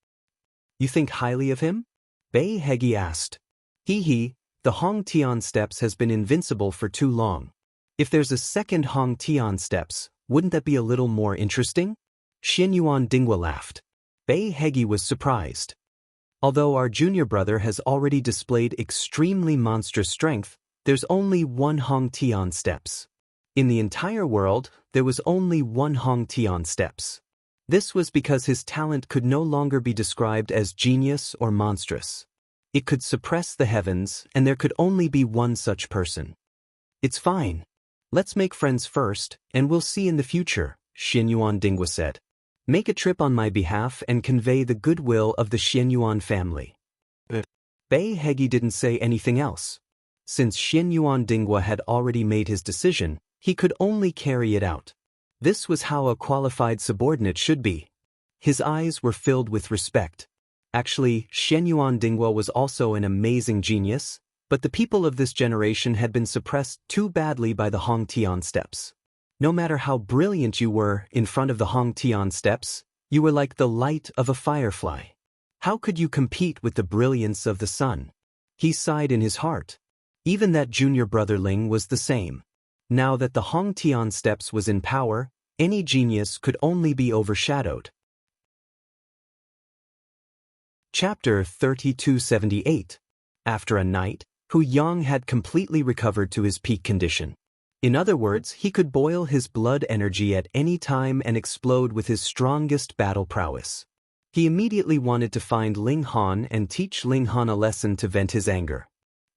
You think highly of him? Bei Hegi asked. He, the Hong Tian steps has been invincible for too long. If there's a second Hong Tian steps, wouldn't that be a little more interesting? Xianyuan Dingwa laughed. Bei Hegi was surprised. Although our junior brother has already displayed extremely monstrous strength, there's only one Hong Tian steps. In the entire world, there was only one Hong Tian steps. This was because his talent could no longer be described as genius or monstrous. It could suppress the heavens, and there could only be one such person. It's fine. Let's make friends first, and we'll see in the future, Xianyuan Dingwa said. Make a trip on my behalf and convey the goodwill of the Xianyuan family. Bei Hegi didn't say anything else. Since Xianyuan Dingwa had already made his decision, he could only carry it out. This was how a qualified subordinate should be. His eyes were filled with respect. Actually, Xianyuan Dingwa was also an amazing genius, but the people of this generation had been suppressed too badly by the Hong Tian steps. No matter how brilliant you were in front of the Hong Tian steps, you were like the light of a firefly. How could you compete with the brilliance of the sun? He sighed in his heart. Even that junior brother Ling was the same. Now that the Hong Tian steps was in power, any genius could only be overshadowed. Chapter 3278. After a night, Hu Yang had completely recovered to his peak condition. In other words, he could boil his blood energy at any time and explode with his strongest battle prowess. He immediately wanted to find Ling Han and teach Ling Han a lesson to vent his anger.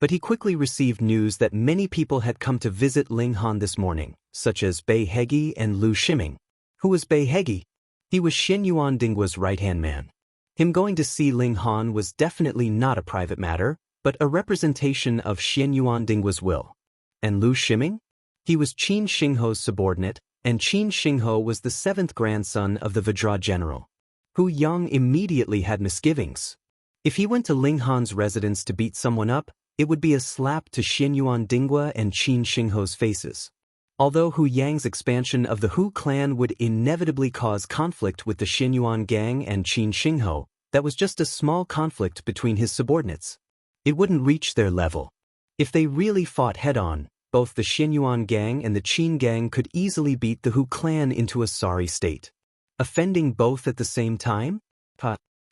But he quickly received news that many people had come to visit Ling Han this morning, such as Bei Hegi and Lu Shiming. Who was Bei Hegi? He was Xianyuan Dingwa's right-hand man. Him going to see Ling Han was definitely not a private matter, but a representation of Xianyuan Dingwa's will. And Lu Shiming? He was Qin Shingho's subordinate, and Qin Shingho was the 7th grandson of the Vajra general. Hu Yang immediately had misgivings. If he went to Ling Han's residence to beat someone up, it would be a slap to Xianyuan Dingwa and Qin Shingho's faces. Although Hu Yang's expansion of the Hu clan would inevitably cause conflict with the Xianyuan gang and Qin Shingho, that was just a small conflict between his subordinates. It wouldn't reach their level. If they really fought head-on, both the Xianyuan gang and the Qin gang could easily beat the Hu clan into a sorry state. Offending both at the same time?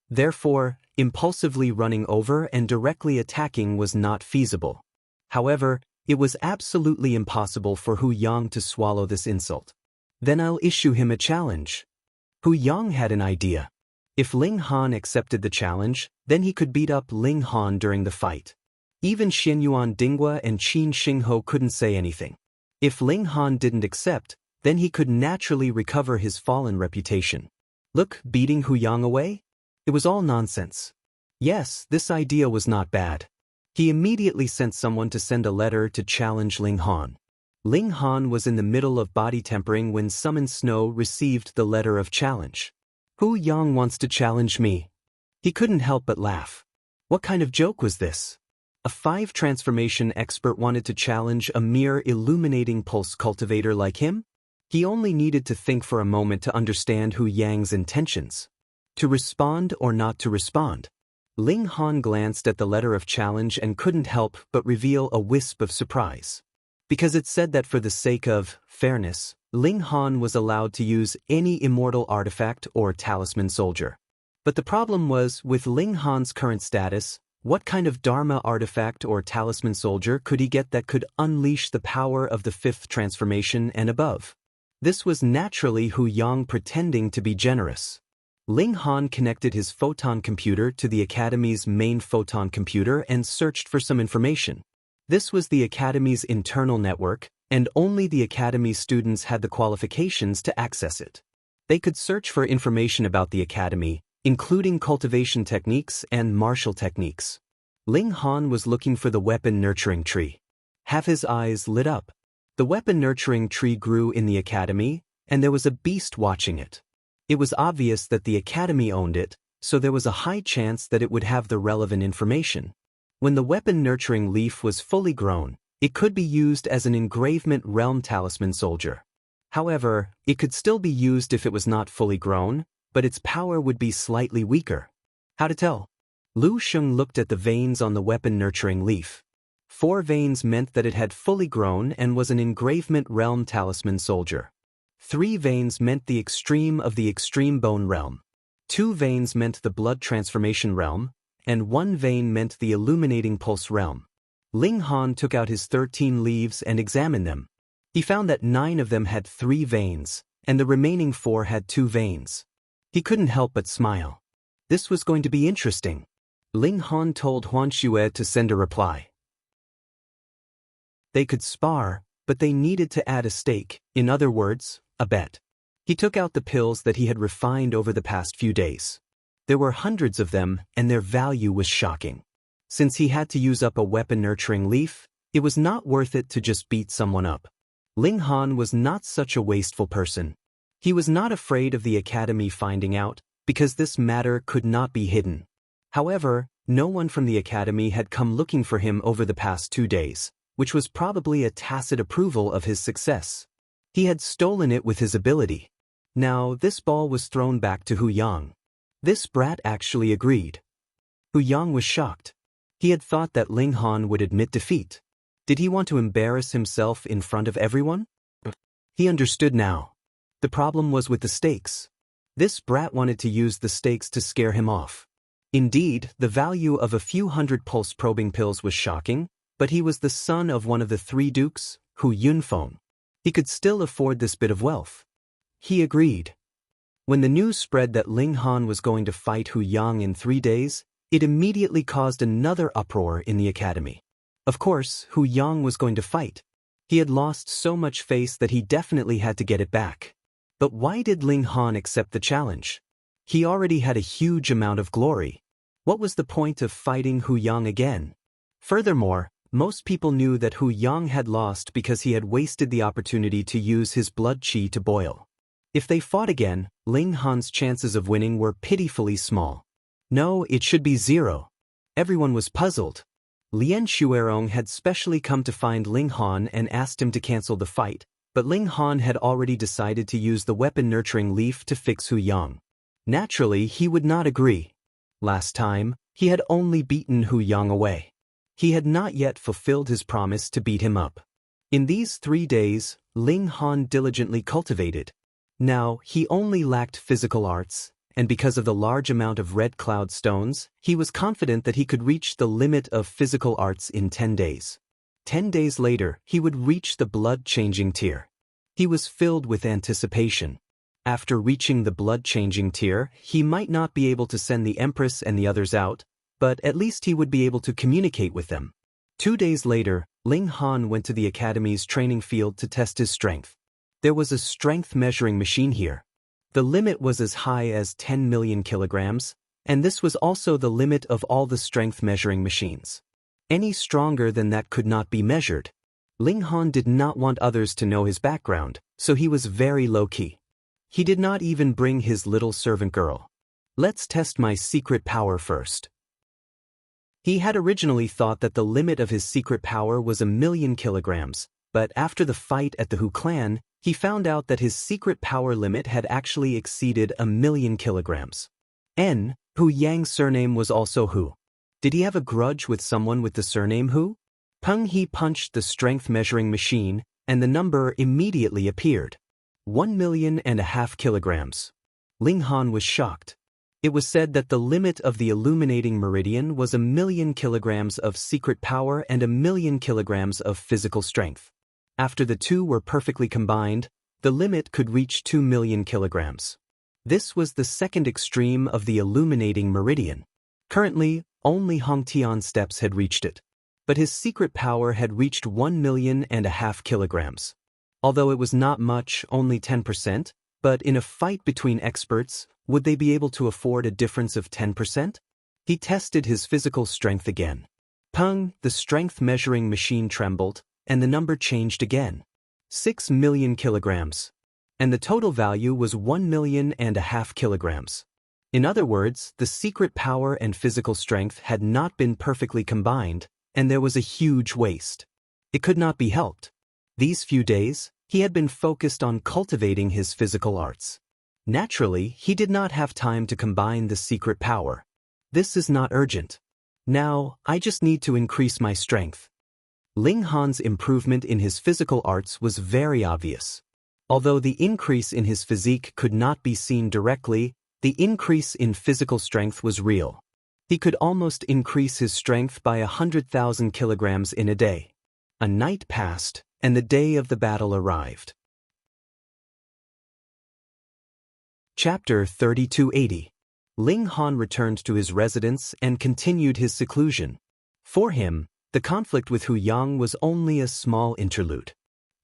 Therefore, impulsively running over and directly attacking was not feasible. However, it was absolutely impossible for Hu Yang to swallow this insult. Then I'll issue him a challenge. Hu Yang had an idea. If Ling Han accepted the challenge, then he could beat up Ling Han during the fight. Even Xianyuan Dingwa and Qin Shingho couldn't say anything. If Ling Han didn't accept, then he could naturally recover his fallen reputation. Look, beating Hu Yang away? It was all nonsense. Yes, this idea was not bad. He immediately sent someone to send a letter to challenge Ling Han. Ling Han was in the middle of body tempering when Summon Snow received the letter of challenge. Hu Yang wants to challenge me. He couldn't help but laugh. What kind of joke was this? A 5 transformation expert wanted to challenge a mere illuminating pulse cultivator like him? He only needed to think for a moment to understand Hu Yang's intentions. To respond or not to respond? Ling Han glanced at the letter of challenge and couldn't help but reveal a wisp of surprise. Because it said that for the sake of fairness, Ling Han was allowed to use any immortal artifact or talisman soldier. But the problem was, with Ling Han's current status, What kind of Dharma artifact or talisman soldier could he get that could unleash the power of the fifth transformation and above? This was naturally Hu Yang pretending to be generous. Ling Han connected his photon computer to the Academy's main photon computer and searched for some information. This was the Academy's internal network, and only the Academy students had the qualifications to access it. They could search for information about the Academy, including cultivation techniques and martial techniques. Ling Han was looking for the weapon nurturing tree. Half his eyes lit up. The weapon nurturing tree grew in the Academy, and there was a beast watching it. It was obvious that the Academy owned it, so there was a high chance that it would have the relevant information. When the weapon nurturing leaf was fully grown, it could be used as an engravement realm talisman soldier. However, it could still be used if it was not fully grown, but its power would be slightly weaker. How to tell? Lu Sheng looked at the veins on the weapon nurturing leaf. 4 veins meant that it had fully grown and was an engravement realm talisman soldier. 3 veins meant the extreme of the extreme bone realm. 2 veins meant the blood transformation realm, and 1 vein meant the illuminating pulse realm. Ling Han took out his 13 leaves and examined them. He found that 9 of them had 3 veins, and the remaining 4 had 2 veins. He couldn't help but smile. This was going to be interesting. Ling Han told Huan Xue to send a reply. They could spar, but they needed to add a stake, in other words, a bet. He took out the pills that he had refined over the past few days. There were hundreds of them, and their value was shocking. Since he had to use up a weapon-nurturing leaf, it was not worth it to just beat someone up. Ling Han was not such a wasteful person. He was not afraid of the Academy finding out, because this matter could not be hidden. However, no one from the Academy had come looking for him over the past 2 days, which was probably a tacit approval of his success. He had stolen it with his ability. Now, this ball was thrown back to Hu Yang. This brat actually agreed. Hu Yang was shocked. He had thought that Ling Han would admit defeat. Did he want to embarrass himself in front of everyone? He understood now. The problem was with the stakes. This brat wanted to use the stakes to scare him off. Indeed, the value of a few hundred pulse-probing pills was shocking, but he was the son of one of the 3 dukes, Hu Yunfeng. He could still afford this bit of wealth. He agreed. When the news spread that Ling Han was going to fight Hu Yang in 3 days, it immediately caused another uproar in the Academy. Of course, Hu Yang was going to fight. He had lost so much face that he definitely had to get it back. But why did Ling Han accept the challenge? He already had a huge amount of glory. What was the point of fighting Hu Yang again? Furthermore, most people knew that Hu Yang had lost because he had wasted the opportunity to use his blood qi to boil. If they fought again, Ling Han's chances of winning were pitifully small. No, it should be 0. Everyone was puzzled. Lian Xuerong had specially come to find Ling Han and asked him to cancel the fight, but Ling Han had already decided to use the weapon-nurturing leaf to fix Hu Yang. Naturally, he would not agree. Last time, he had only beaten Hu Yang away. He had not yet fulfilled his promise to beat him up. In these 3 days, Ling Han diligently cultivated. Now, he only lacked physical arts, and because of the large amount of red cloud stones, he was confident that he could reach the limit of physical arts in 10 days. 10 days later, he would reach the blood-changing tier. He was filled with anticipation. After reaching the blood-changing tier, he might not be able to send the Empress and the others out, but at least he would be able to communicate with them. 2 days later, Ling Han went to the Academy's training field to test his strength. There was a strength measuring machine here. The limit was as high as 10 million kilograms, and this was also the limit of all the strength measuring machines. Any stronger than that could not be measured. Ling Han did not want others to know his background, so he was very low-key. He did not even bring his little servant girl. Let's test my secret power first. He had originally thought that the limit of his secret power was 1,000,000 kilograms, but after the fight at the Hu clan, he found out that his secret power limit had actually exceeded 1,000,000 kilograms. Hu Yang's surname was also Hu. Did he have a grudge with someone with the surname Hu? Peng He punched the strength measuring machine, and the number immediately appeared. 1,500,000 kilograms. Ling Han was shocked. It was said that the limit of the illuminating meridian was 1,000,000 kilograms of secret power and 1,000,000 kilograms of physical strength. After the two were perfectly combined, the limit could reach 2,000,000 kilograms. This was the second extreme of the illuminating meridian. Currently, only Hong Tian's steps had reached it. But his secret power had reached 1,500,000 kilograms. Although it was not much, only 10%, but in a fight between experts, would they be able to afford a difference of 10%? He tested his physical strength again. Pung, the strength measuring machine trembled, and the number changed again. 6,000,000 kilograms. And the total value was 1,500,000 kilograms. In other words, the secret power and physical strength had not been perfectly combined, and there was a huge waste. It could not be helped. These few days, he had been focused on cultivating his physical arts. Naturally, he did not have time to combine the secret power. This is not urgent. Now, I just need to increase my strength. Ling Han's improvement in his physical arts was very obvious. Although the increase in his physique could not be seen directly, the increase in physical strength was real. He could almost increase his strength by 100,000 kilograms in a day. A night passed, and the day of the battle arrived. Chapter 3280. Ling Han returned to his residence and continued his seclusion. For him, the conflict with Hu Yang was only a small interlude.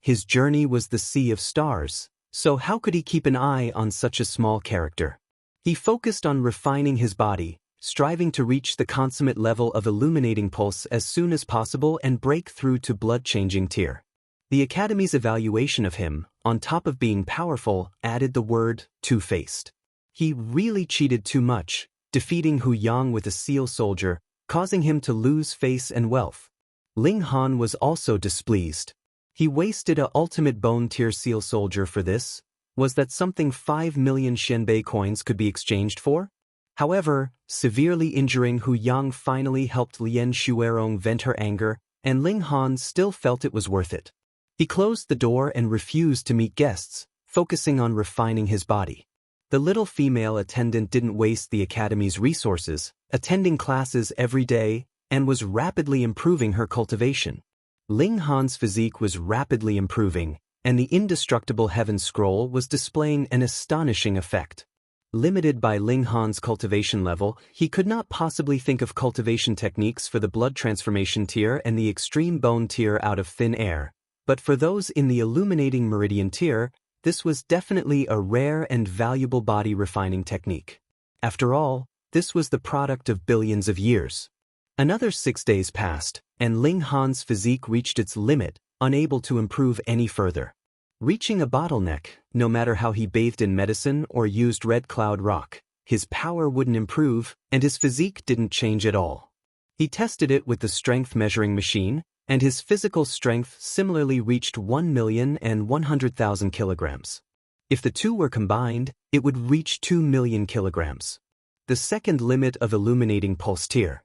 His journey was the sea of stars, so how could he keep an eye on such a small character? He focused on refining his body, striving to reach the consummate level of illuminating pulse as soon as possible and break through to blood-changing tier. The Academy's evaluation of him, on top of being powerful, added the word two-faced. He really cheated too much, defeating Hu Yang with a seal soldier, causing him to lose face and wealth. Ling Han was also displeased. He wasted a ultimate bone tier seal soldier for this. Was that something 5,000,000 Shenbei coins could be exchanged for? However, severely injuring Hu Yang finally helped Lien Shuerong vent her anger, and Ling Han still felt it was worth it. He closed the door and refused to meet guests, focusing on refining his body. The little female attendant didn't waste the Academy's resources, attending classes every day, and was rapidly improving her cultivation. Ling Han's physique was rapidly improving, and the indestructible Heaven Scroll was displaying an astonishing effect. Limited by Ling Han's cultivation level, he could not possibly think of cultivation techniques for the blood transformation tier and the extreme bone tier out of thin air. But for those in the illuminating meridian tier, this was definitely a rare and valuable body refining technique. After all, this was the product of billions of years. Another 6 days passed, and Ling Han's physique reached its limit, unable to improve any further. Reaching a bottleneck, no matter how he bathed in medicine or used Red Cloud Rock, his power wouldn't improve, and his physique didn't change at all. He tested it with the strength measuring machine, and his physical strength similarly reached 1,100,000 kilograms. If the two were combined, it would reach 2,000,000 kilograms. The second limit of illuminating pulse tier.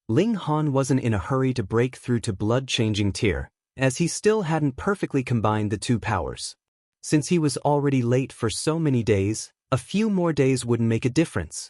Ling Han wasn't in a hurry to break through to blood-changing tier, as he still hadn't perfectly combined the two powers. Since he was already late for so many days, a few more days wouldn't make a difference.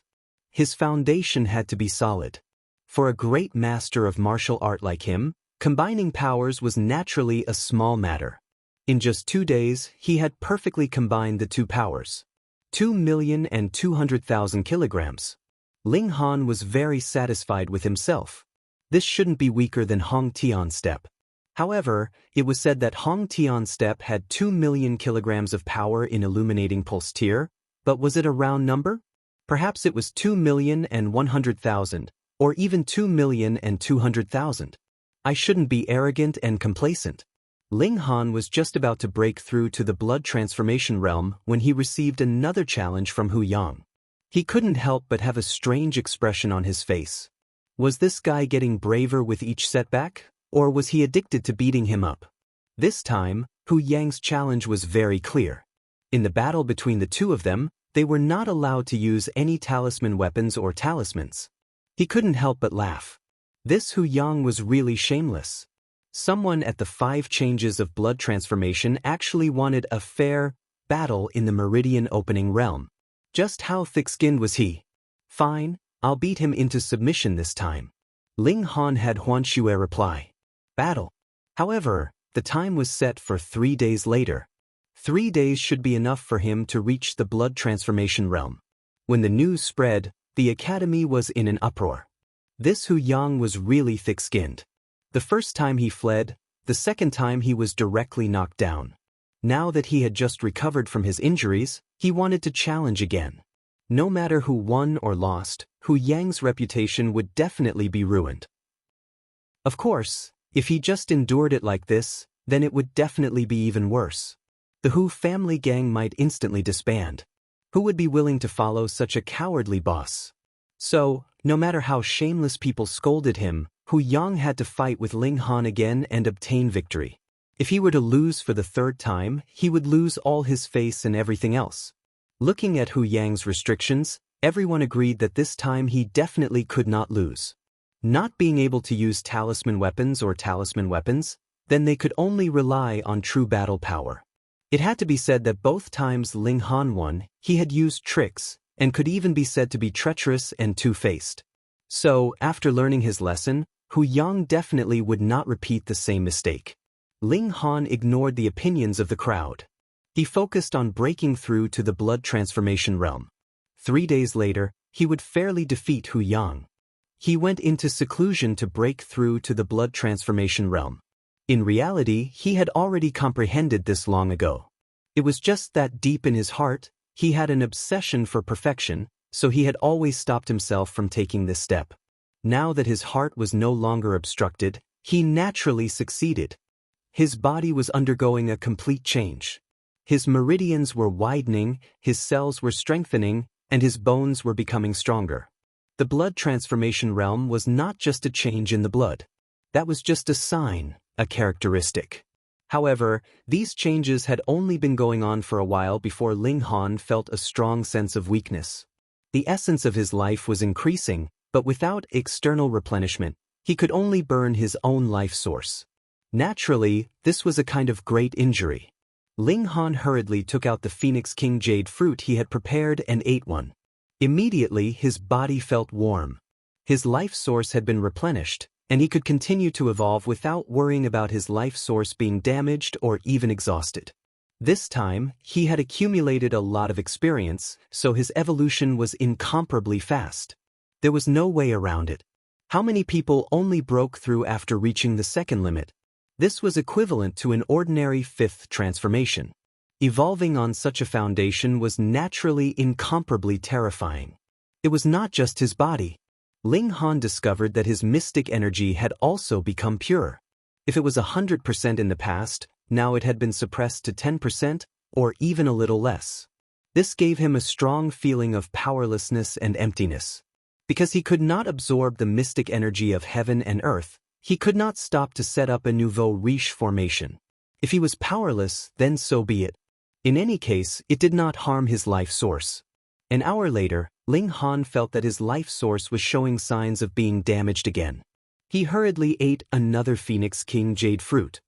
His foundation had to be solid. For a great master of martial art like him, combining powers was naturally a small matter. In just 2 days, he had perfectly combined the two powers. 2,200,000 kilograms. Ling Han was very satisfied with himself. This shouldn't be weaker than Hong Tian's step. However, it was said that Hong Tian's step had 2,000,000 kilograms of power in illuminating pulse tier, but was it a round number? Perhaps it was 2,100,000, or even 2,200,000. I shouldn't be arrogant and complacent. Ling Han was just about to break through to the blood transformation realm when he received another challenge from Hu Yang. He couldn't help but have a strange expression on his face. Was this guy getting braver with each setback, or was he addicted to beating him up? This time, Hu Yang's challenge was very clear. In the battle between the two of them, they were not allowed to use any talisman weapons or talismans. He couldn't help but laugh. This Hu Yang was really shameless. Someone at the 5 changes of blood transformation actually wanted a fair battle in the meridian opening realm. Just how thick-skinned was he? Fine, I'll beat him into submission this time. Ling Han had Huan Xue reply. Battle. However, the time was set for 3 days later. 3 days should be enough for him to reach the blood transformation realm. When the news spread, the academy was in an uproar. This Hu Yang was really thick-skinned. The first time he fled, the second time he was directly knocked down. Now that he had just recovered from his injuries, he wanted to challenge again. No matter who won or lost, Hu Yang's reputation would definitely be ruined. Of course, if he just endured it like this, then it would definitely be even worse. The Hu family gang might instantly disband. Who would be willing to follow such a cowardly boss? So, no matter how shameless people scolded him, Hu Yang had to fight with Ling Han again and obtain victory. If he were to lose for the third time, he would lose all his face and everything else. Looking at Hu Yang's restrictions, everyone agreed that this time he definitely could not lose. Not being able to use talisman weapons, then they could only rely on true battle power. It had to be said that both times Ling Han won, he had used tricks, and could even be said to be treacherous and two-faced. So, after learning his lesson, Hu Yang definitely would not repeat the same mistake. Ling Han ignored the opinions of the crowd. He focused on breaking through to the blood transformation realm. 3 days later, he would fairly defeat Hu Yang. He went into seclusion to break through to the blood transformation realm. In reality, he had already comprehended this long ago. It was just that deep in his heart, he had an obsession for perfection, so he had always stopped himself from taking this step. Now that his heart was no longer obstructed, he naturally succeeded. His body was undergoing a complete change. His meridians were widening, his cells were strengthening, and his bones were becoming stronger. The blood transformation realm was not just a change in the blood. That was just a sign, a characteristic. However, these changes had only been going on for a while before Ling Han felt a strong sense of weakness. The essence of his life was increasing, but without external replenishment, he could only burn his own life source. Naturally, this was a kind of great injury. Ling Han hurriedly took out the Phoenix King Jade fruit he had prepared and ate one. Immediately, his body felt warm. His life source had been replenished, and he could continue to evolve without worrying about his life source being damaged or even exhausted. This time, he had accumulated a lot of experience, so his evolution was incomparably fast. There was no way around it. How many people only broke through after reaching the second limit? This was equivalent to an ordinary fifth transformation. Evolving on such a foundation was naturally incomparably terrifying. It was not just his body. Ling Han discovered that his mystic energy had also become pure. If it was 100% in the past, now it had been suppressed to 10%, or even a little less. This gave him a strong feeling of powerlessness and emptiness. Because he could not absorb the mystic energy of heaven and earth, he could not stop to set up a nouveau riche formation. If he was powerless, then so be it. In any case, it did not harm his life source. An hour later, Ling Han felt that his life source was showing signs of being damaged again. He hurriedly ate another Phoenix King Jade fruit.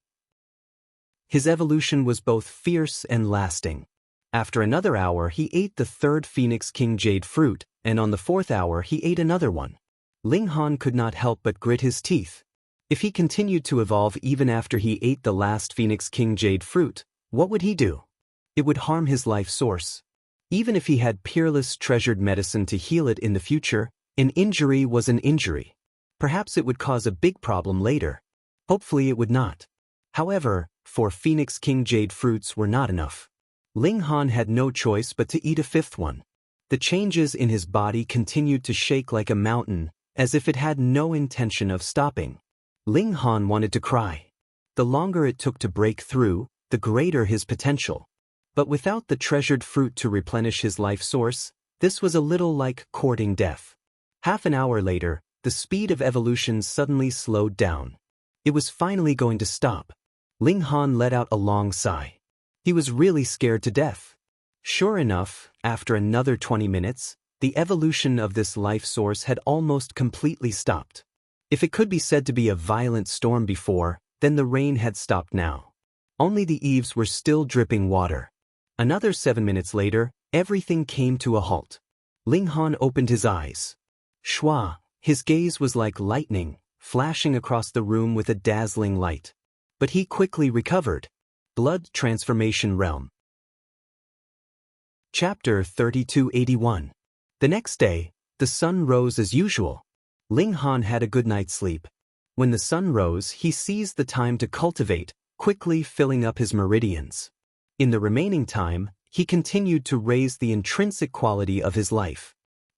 His evolution was both fierce and lasting. After another hour, he ate the third Phoenix King Jade fruit, and on the fourth hour he ate another one. Ling Han could not help but grit his teeth. If he continued to evolve even after he ate the last Phoenix King Jade fruit, what would he do? It would harm his life source. Even if he had peerless treasured medicine to heal it in the future, an injury was an injury. Perhaps it would cause a big problem later. Hopefully it would not. However, 4 Phoenix King Jade fruits were not enough. Ling Han had no choice but to eat a fifth one. The changes in his body continued to shake like a mountain, as if it had no intention of stopping. Ling Han wanted to cry. The longer it took to break through, the greater his potential. But without the treasured fruit to replenish his life source, this was a little like courting death. Half an hour later, the speed of evolution suddenly slowed down. It was finally going to stop. Ling Han let out a long sigh. He was really scared to death. Sure enough, after another 20 minutes, the evolution of this life source had almost completely stopped. If it could be said to be a violent storm before, then the rain had stopped now. Only the eaves were still dripping water. Another 7 minutes later, everything came to a halt. Ling Han opened his eyes. Shua, his gaze was like lightning, flashing across the room with a dazzling light. But he quickly recovered. Blood Transformation Realm. Chapter 3281. The next day, the sun rose as usual. Ling Han had a good night's sleep. When the sun rose, he seized the time to cultivate, quickly filling up his meridians. In the remaining time, he continued to raise the intrinsic quality of his life.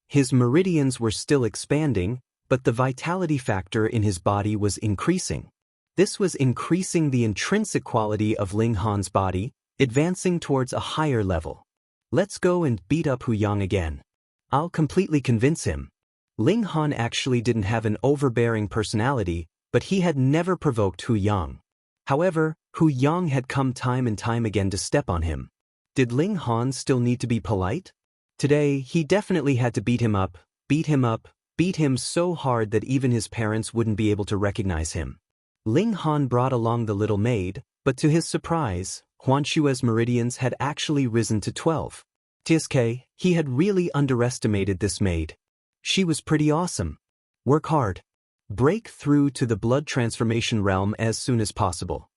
His meridians were still expanding, but the vitality factor in his body was increasing. This was increasing the intrinsic quality of Ling Han's body, advancing towards a higher level. Let's go and beat up Hu Yang again. I'll completely convince him. Ling Han actually didn't have an overbearing personality, but he had never provoked Hu Yang. However, Hu Yang had come time and time again to step on him. Did Ling Han still need to be polite? Today, he definitely had to beat him up, beat him so hard that even his parents wouldn't be able to recognize him. Ling Han brought along the little maid, but to his surprise, Huan Xue's meridians had actually risen to 12. TSK, he had really underestimated this maid. She was pretty awesome. Work hard. Break through to the blood transformation realm as soon as possible.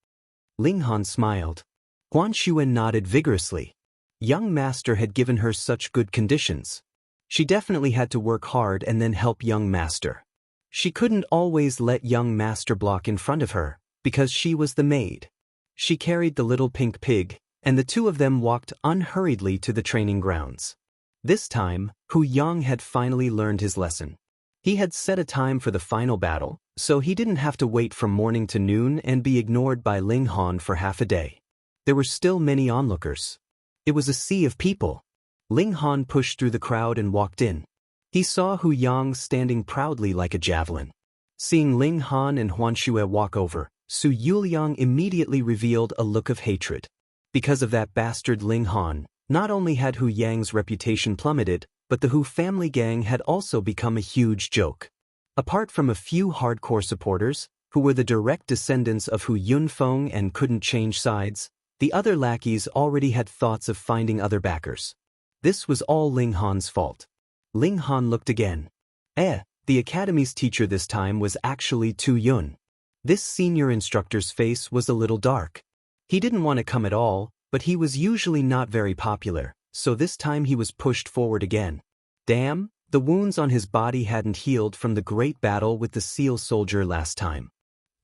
Ling Han smiled. Huan Xue nodded vigorously. Young Master had given her such good conditions. She definitely had to work hard and then help Young Master. She couldn't always let Young Master block in front of her, because she was the maid. She carried the little pink pig, and the two of them walked unhurriedly to the training grounds. This time, Hu Yang had finally learned his lesson. He had set a time for the final battle, so he didn't have to wait from morning to noon and be ignored by Ling Han for half a day. There were still many onlookers. It was a sea of people. Ling Han pushed through the crowd and walked in. He saw Hu Yang standing proudly like a javelin. Seeing Ling Han and Huan Xue walk over, Su Yuliang immediately revealed a look of hatred. Because of that bastard Ling Han, not only had Hu Yang's reputation plummeted, but the Hu family gang had also become a huge joke. Apart from a few hardcore supporters, who were the direct descendants of Hu Yunfeng and couldn't change sides, the other lackeys already had thoughts of finding other backers. This was all Ling Han's fault. Ling Han looked again. The academy's teacher this time was actually Tu Yun. This senior instructor's face was a little dark. He didn't want to come at all, but he was usually not very popular, so this time he was pushed forward again. Damn, the wounds on his body hadn't healed from the great battle with the seal soldier last time.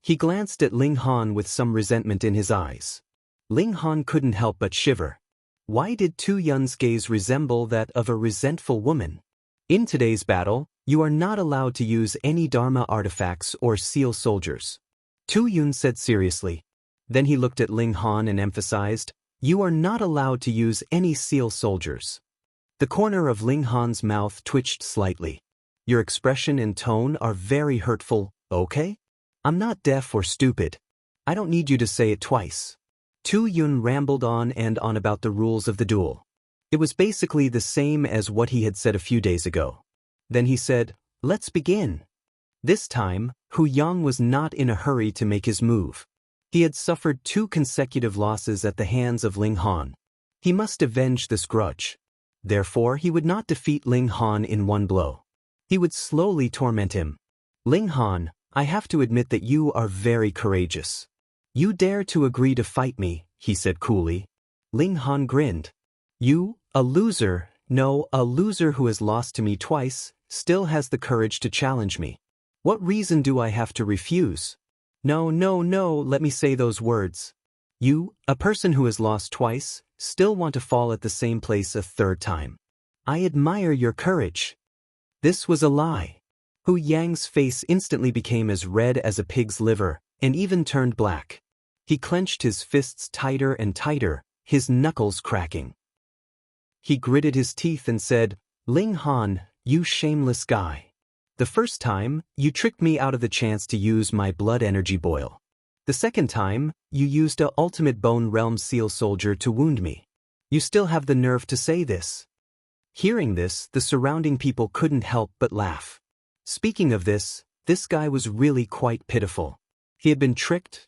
He glanced at Ling Han with some resentment in his eyes. Ling Han couldn't help but shiver. Why did Tu Yun's gaze resemble that of a resentful woman? In today's battle, you are not allowed to use any Dharma artifacts or seal soldiers. Tu Yun said seriously. Then he looked at Ling Han and emphasized, you are not allowed to use any seal soldiers. The corner of Ling Han's mouth twitched slightly. Your expression and tone are very hurtful, okay? I'm not deaf or stupid. I don't need you to say it twice. Tu Yun rambled on and on about the rules of the duel. It was basically the same as what he had said a few days ago. Then he said, let's begin. This time, Hu Yang was not in a hurry to make his move. He had suffered 2 consecutive losses at the hands of Ling Han. He must avenge this grudge. Therefore, he would not defeat Ling Han in one blow. He would slowly torment him. Ling Han, I have to admit that you are very courageous. You dare to agree to fight me, he said coolly. Ling Han grinned. You, a loser, no, a loser who has lost to me twice, still has the courage to challenge me. What reason do I have to refuse? No, let me say those words. You, a person who has lost twice, still want to fall at the same place a 3rd time. I admire your courage. This was a lie. Hu Yang's face instantly became as red as a pig's liver, and even turned black. He clenched his fists tighter and tighter, his knuckles cracking. He gritted his teeth and said, Ling Han, you shameless guy. The first time, you tricked me out of the chance to use my blood energy boil. The second time, you used a ultimate bone realm seal soldier to wound me. You still have the nerve to say this. Hearing this, the surrounding people couldn't help but laugh. Speaking of this guy was really quite pitiful. He had been tricked,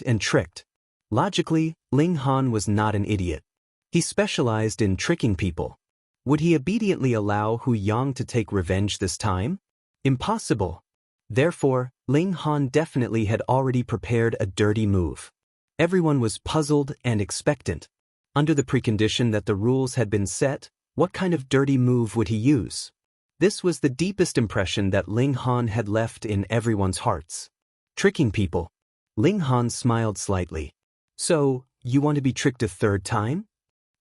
and tricked. Logically, Ling Han was not an idiot. He specialized in tricking people. Would he obediently allow Hu Yang to take revenge this time? Impossible. Therefore, Ling Han definitely had already prepared a dirty move. Everyone was puzzled and expectant. Under the precondition that the rules had been set, what kind of dirty move would he use? This was the deepest impression that Ling Han had left in everyone's hearts. Tricking people. Ling Han smiled slightly. So, you want to be tricked a third time?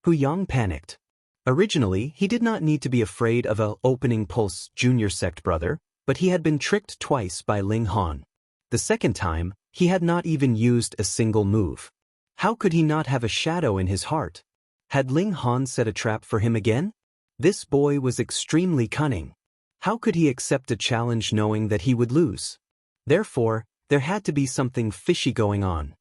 Hu Yang panicked. Originally, he did not need to be afraid of a opening pulse junior sect brother, but he had been tricked twice by Ling Han. The second time, he had not even used a single move. How could he not have a shadow in his heart? Had Ling Han set a trap for him again? This boy was extremely cunning. How could he accept a challenge knowing that he would lose? Therefore, there had to be something fishy going on.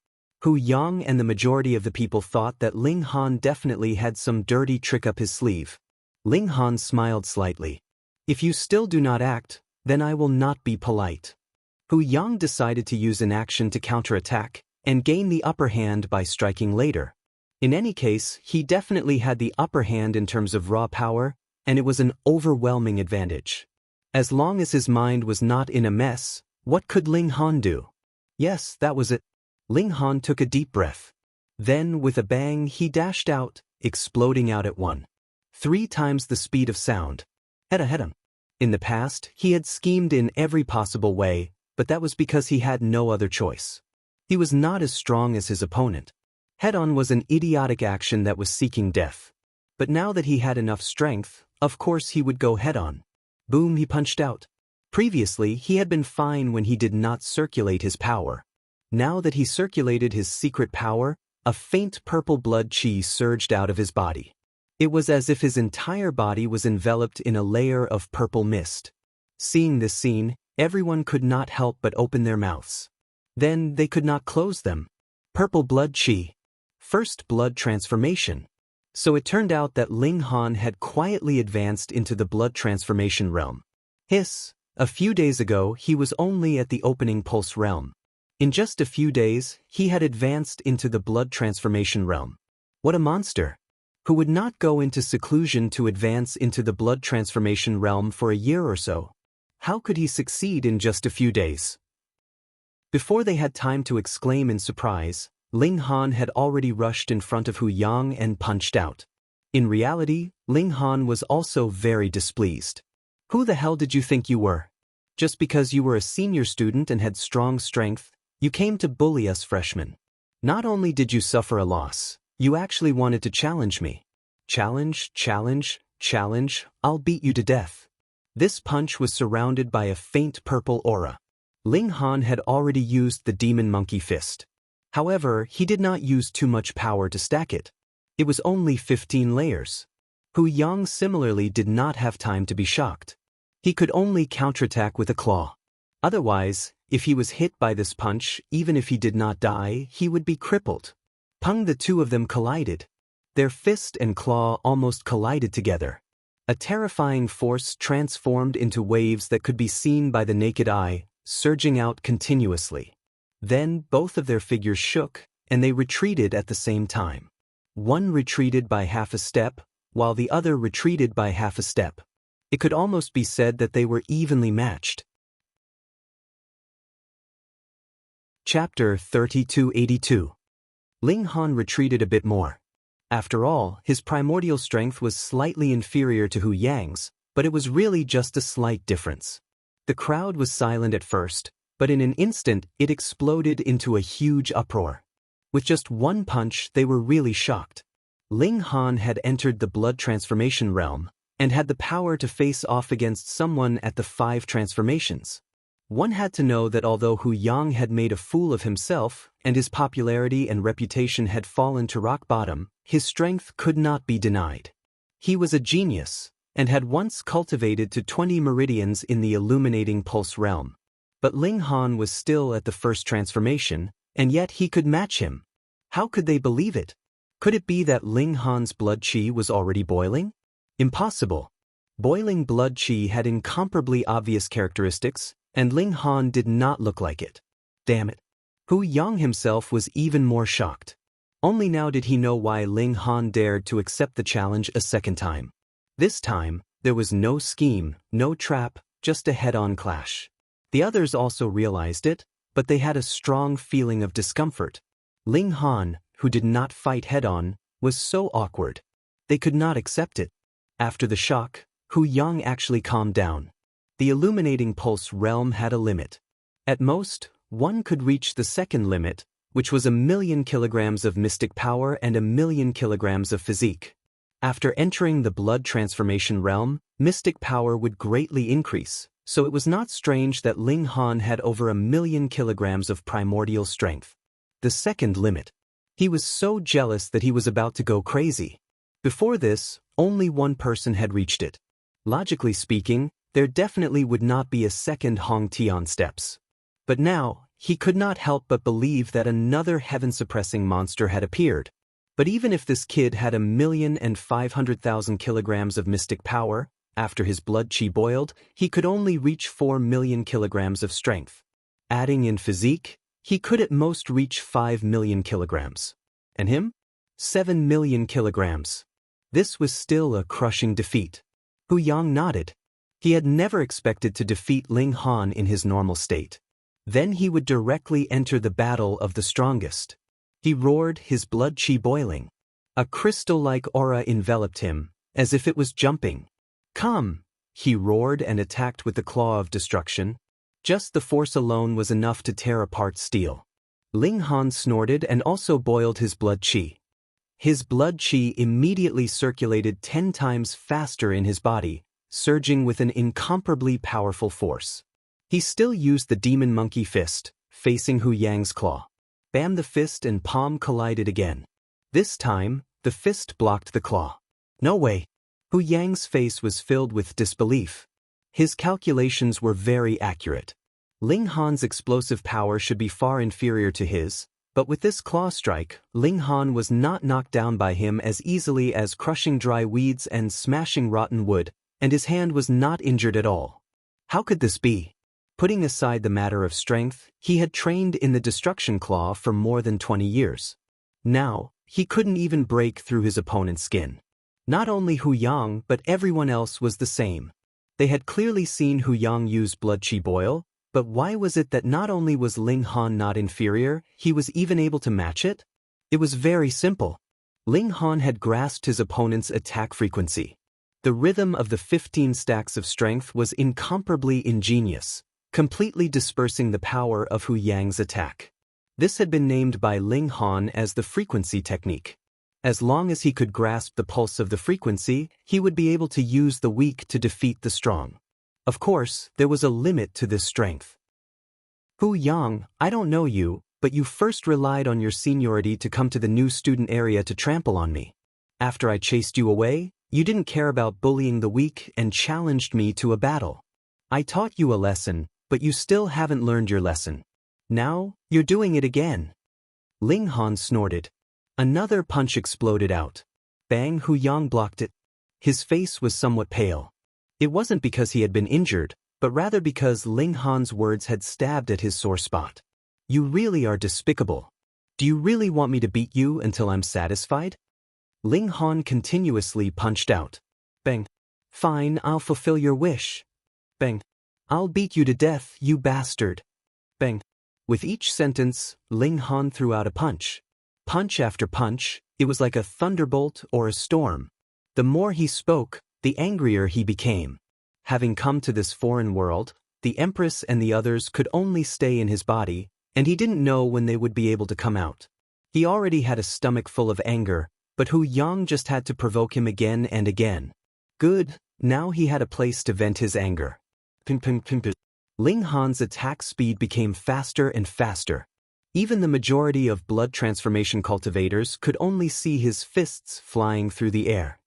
Hu Yang and the majority of the people thought that Ling Han definitely had some dirty trick up his sleeve. Ling Han smiled slightly. If you still do not act, then I will not be polite. Hu Yang decided to use an action to counterattack and gain the upper hand by striking later. In any case, he definitely had the upper hand in terms of raw power, and it was an overwhelming advantage. As long as his mind was not in a mess, what could Ling Han do? Yes, that was it. Ling Han took a deep breath. Then, with a bang, he dashed out, exploding out at 3 times the speed of sound. Heta. In the past, he had schemed in every possible way, but that was because he had no other choice. He was not as strong as his opponent. Head-on was an idiotic action that was seeking death. But now that he had enough strength, of course he would go head-on. Boom, he punched out. Previously, he had been fine when he did not circulate his power. Now that he circulated his secret power, a faint purple blood chi surged out of his body. It was as if his entire body was enveloped in a layer of purple mist. Seeing this scene, everyone could not help but open their mouths. Then they could not close them. Purple blood chi. First blood transformation. So it turned out that Ling Han had quietly advanced into the blood transformation realm. Hiss, a few days ago he was only at the opening pulse realm. In just a few days, he had advanced into the blood transformation realm. What a monster! Who would not go into seclusion to advance into the blood transformation realm for a year or so? How could he succeed in just a few days? Before they had time to exclaim in surprise, Ling Han had already rushed in front of Hu Yang and punched out. In reality, Ling Han was also very displeased. Who the hell did you think you were? Just because you were a senior student and had strong strength, you came to bully us freshmen. Not only did you suffer a loss, you actually wanted to challenge me. Challenge, I'll beat you to death. This punch was surrounded by a faint purple aura. Ling Han had already used the demon monkey fist. However, he did not use too much power to stack it. It was only 15 layers. Hu Yang similarly did not have time to be shocked. He could only counterattack with a claw. Otherwise, if he was hit by this punch, even if he did not die, he would be crippled. Pung, the two of them collided. Their fist and claw almost collided together. A terrifying force transformed into waves that could be seen by the naked eye, surging out continuously. Then both of their figures shook, and they retreated at the same time. One retreated by half a step, while the other retreated by half a step. It could almost be said that they were evenly matched. Chapter 3282. Ling Han retreated a bit more. After all, his primordial strength was slightly inferior to Hu Yang's, but it was really just a slight difference. The crowd was silent at first, but in an instant it exploded into a huge uproar. With just one punch, they were really shocked. Ling Han had entered the blood transformation realm, and had the power to face off against someone at the 5 transformations. One had to know that although Hu Yang had made a fool of himself, and his popularity and reputation had fallen to rock bottom, his strength could not be denied. He was a genius, and had once cultivated to 20 meridians in the illuminating pulse realm. But Ling Han was still at the first transformation, and yet he could match him. How could they believe it? Could it be that Ling Han's blood chi was already boiling? Impossible. Boiling blood chi had incomparably obvious characteristics, and Ling Han did not look like it. Damn it. Hu Yang himself was even more shocked. Only now did he know why Ling Han dared to accept the challenge a second time. This time, there was no scheme, no trap, just a head-on clash. The others also realized it, but they had a strong feeling of discomfort. Ling Han, who did not fight head-on, was so awkward. They could not accept it. After the shock, Hu Yang actually calmed down. The illuminating pulse realm had a limit. At most, one could reach the second limit, which was 1,000,000 kilograms of mystic power and 1,000,000 kilograms of physique. After entering the blood transformation realm, mystic power would greatly increase, so it was not strange that Ling Han had over 1,000,000 kilograms of primordial strength. The second limit. He was so jealous that he was about to go crazy. Before this, only one person had reached it. Logically speaking, there definitely would not be a second Hong Tian steps. But now, he could not help but believe that another heaven-suppressing monster had appeared. But even if this kid had 1,500,000 kilograms of mystic power, after his blood chi boiled, he could only reach 4,000,000 kilograms of strength. Adding in physique, he could at most reach 5,000,000 kilograms. And him? 7,000,000 kilograms. This was still a crushing defeat. Hu Yang nodded. He had never expected to defeat Ling Han in his normal state. Then he would directly enter the battle of the strongest. He roared, his blood chi boiling. A crystal-like aura enveloped him, as if it was jumping. Come! He roared and attacked with the claw of destruction. Just the force alone was enough to tear apart steel. Ling Han snorted and also boiled his blood chi. His blood chi immediately circulated 10 times faster in his body, surging with an incomparably powerful force. He still used the demon monkey fist, facing Hu Yang's claw. Bam! The fist and palm collided again. This time, the fist blocked the claw. No way! Hu Yang's face was filled with disbelief. His calculations were very accurate. Ling Han's explosive power should be far inferior to his, but with this claw strike, Ling Han was not knocked down by him as easily as crushing dry weeds and smashing rotten wood, and his hand was not injured at all. How could this be? Putting aside the matter of strength, he had trained in the destruction claw for more than 20 years. Now, he couldn't even break through his opponent's skin. Not only Hu Yang but everyone else was the same. They had clearly seen Hu Yang use blood chi boil, but why was it that not only was Ling Han not inferior, he was even able to match it? It was very simple. Ling Han had grasped his opponent's attack frequency. The rhythm of the 15 stacks of strength was incomparably ingenious, completely dispersing the power of Hu Yang's attack. This had been named by Ling Han as the frequency technique. As long as he could grasp the pulse of the frequency, he would be able to use the weak to defeat the strong. Of course, there was a limit to this strength. Hu Yang, I don't know you, but you first relied on your seniority to come to the new student area to trample on me. After I chased you away, you didn't care about bullying the weak and challenged me to a battle. I taught you a lesson, but you still haven't learned your lesson. Now, you're doing it again. Ling Han snorted. Another punch exploded out. Bang! Hu Yang blocked it. His face was somewhat pale. It wasn't because he had been injured, but rather because Ling Han's words had stabbed at his sore spot. You really are despicable. Do you really want me to beat you until I'm satisfied? Ling Han continuously punched out. Bang! Fine, I'll fulfill your wish. Bang! I'll beat you to death, you bastard. Bang! With each sentence, Ling Han threw out a punch. Punch after punch, it was like a thunderbolt or a storm. The more he spoke, the angrier he became. Having come to this foreign world, the Empress and the others could only stay in his body, and he didn't know when they would be able to come out. He already had a stomach full of anger, but Hu Yang just had to provoke him again and again. Good, now he had a place to vent his anger. Ling Han's attack speed became faster and faster. Even the majority of blood transformation cultivators could only see his fists flying through the air.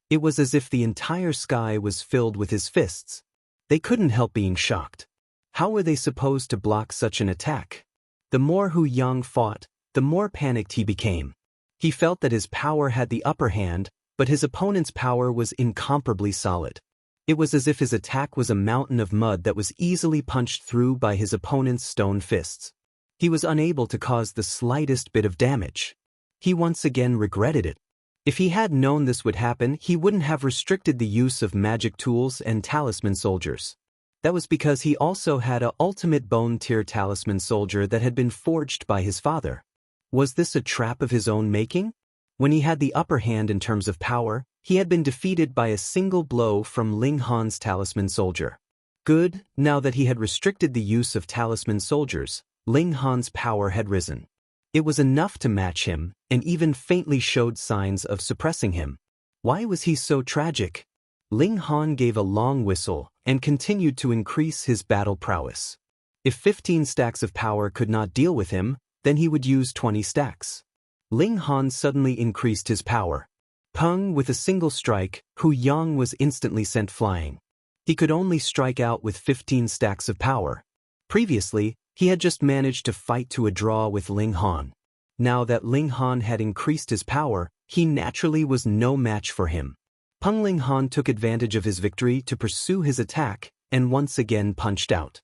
It was as if the entire sky was filled with his fists. They couldn't help being shocked. How were they supposed to block such an attack? The more Hu Yang fought, the more panicked he became. He felt that his power had the upper hand, but his opponent's power was incomparably solid. It was as if his attack was a mountain of mud that was easily punched through by his opponent's stone fists. He was unable to cause the slightest bit of damage. He once again regretted it. If he had known this would happen, he wouldn't have restricted the use of magic tools and talisman soldiers. That was because he also had a ultimate bone tier talisman soldier that had been forged by his father. Was this a trap of his own making? When he had the upper hand in terms of power, he had been defeated by a single blow from Ling Han's talisman soldier. Good, now that he had restricted the use of talisman soldiers, Ling Han's power had risen. It was enough to match him, and even faintly showed signs of suppressing him. Why was he so tragic? Ling Han gave a long whistle and continued to increase his battle prowess. If 15 stacks of power could not deal with him, then he would use 20 stacks. Ling Han suddenly increased his power. Peng, with a single strike, Hu Yang was instantly sent flying. He could only strike out with 15 stacks of power. Previously, he had just managed to fight to a draw with Ling Han. Now that Ling Han had increased his power, he naturally was no match for him. Peng Ling Han took advantage of his victory to pursue his attack and once again punched out.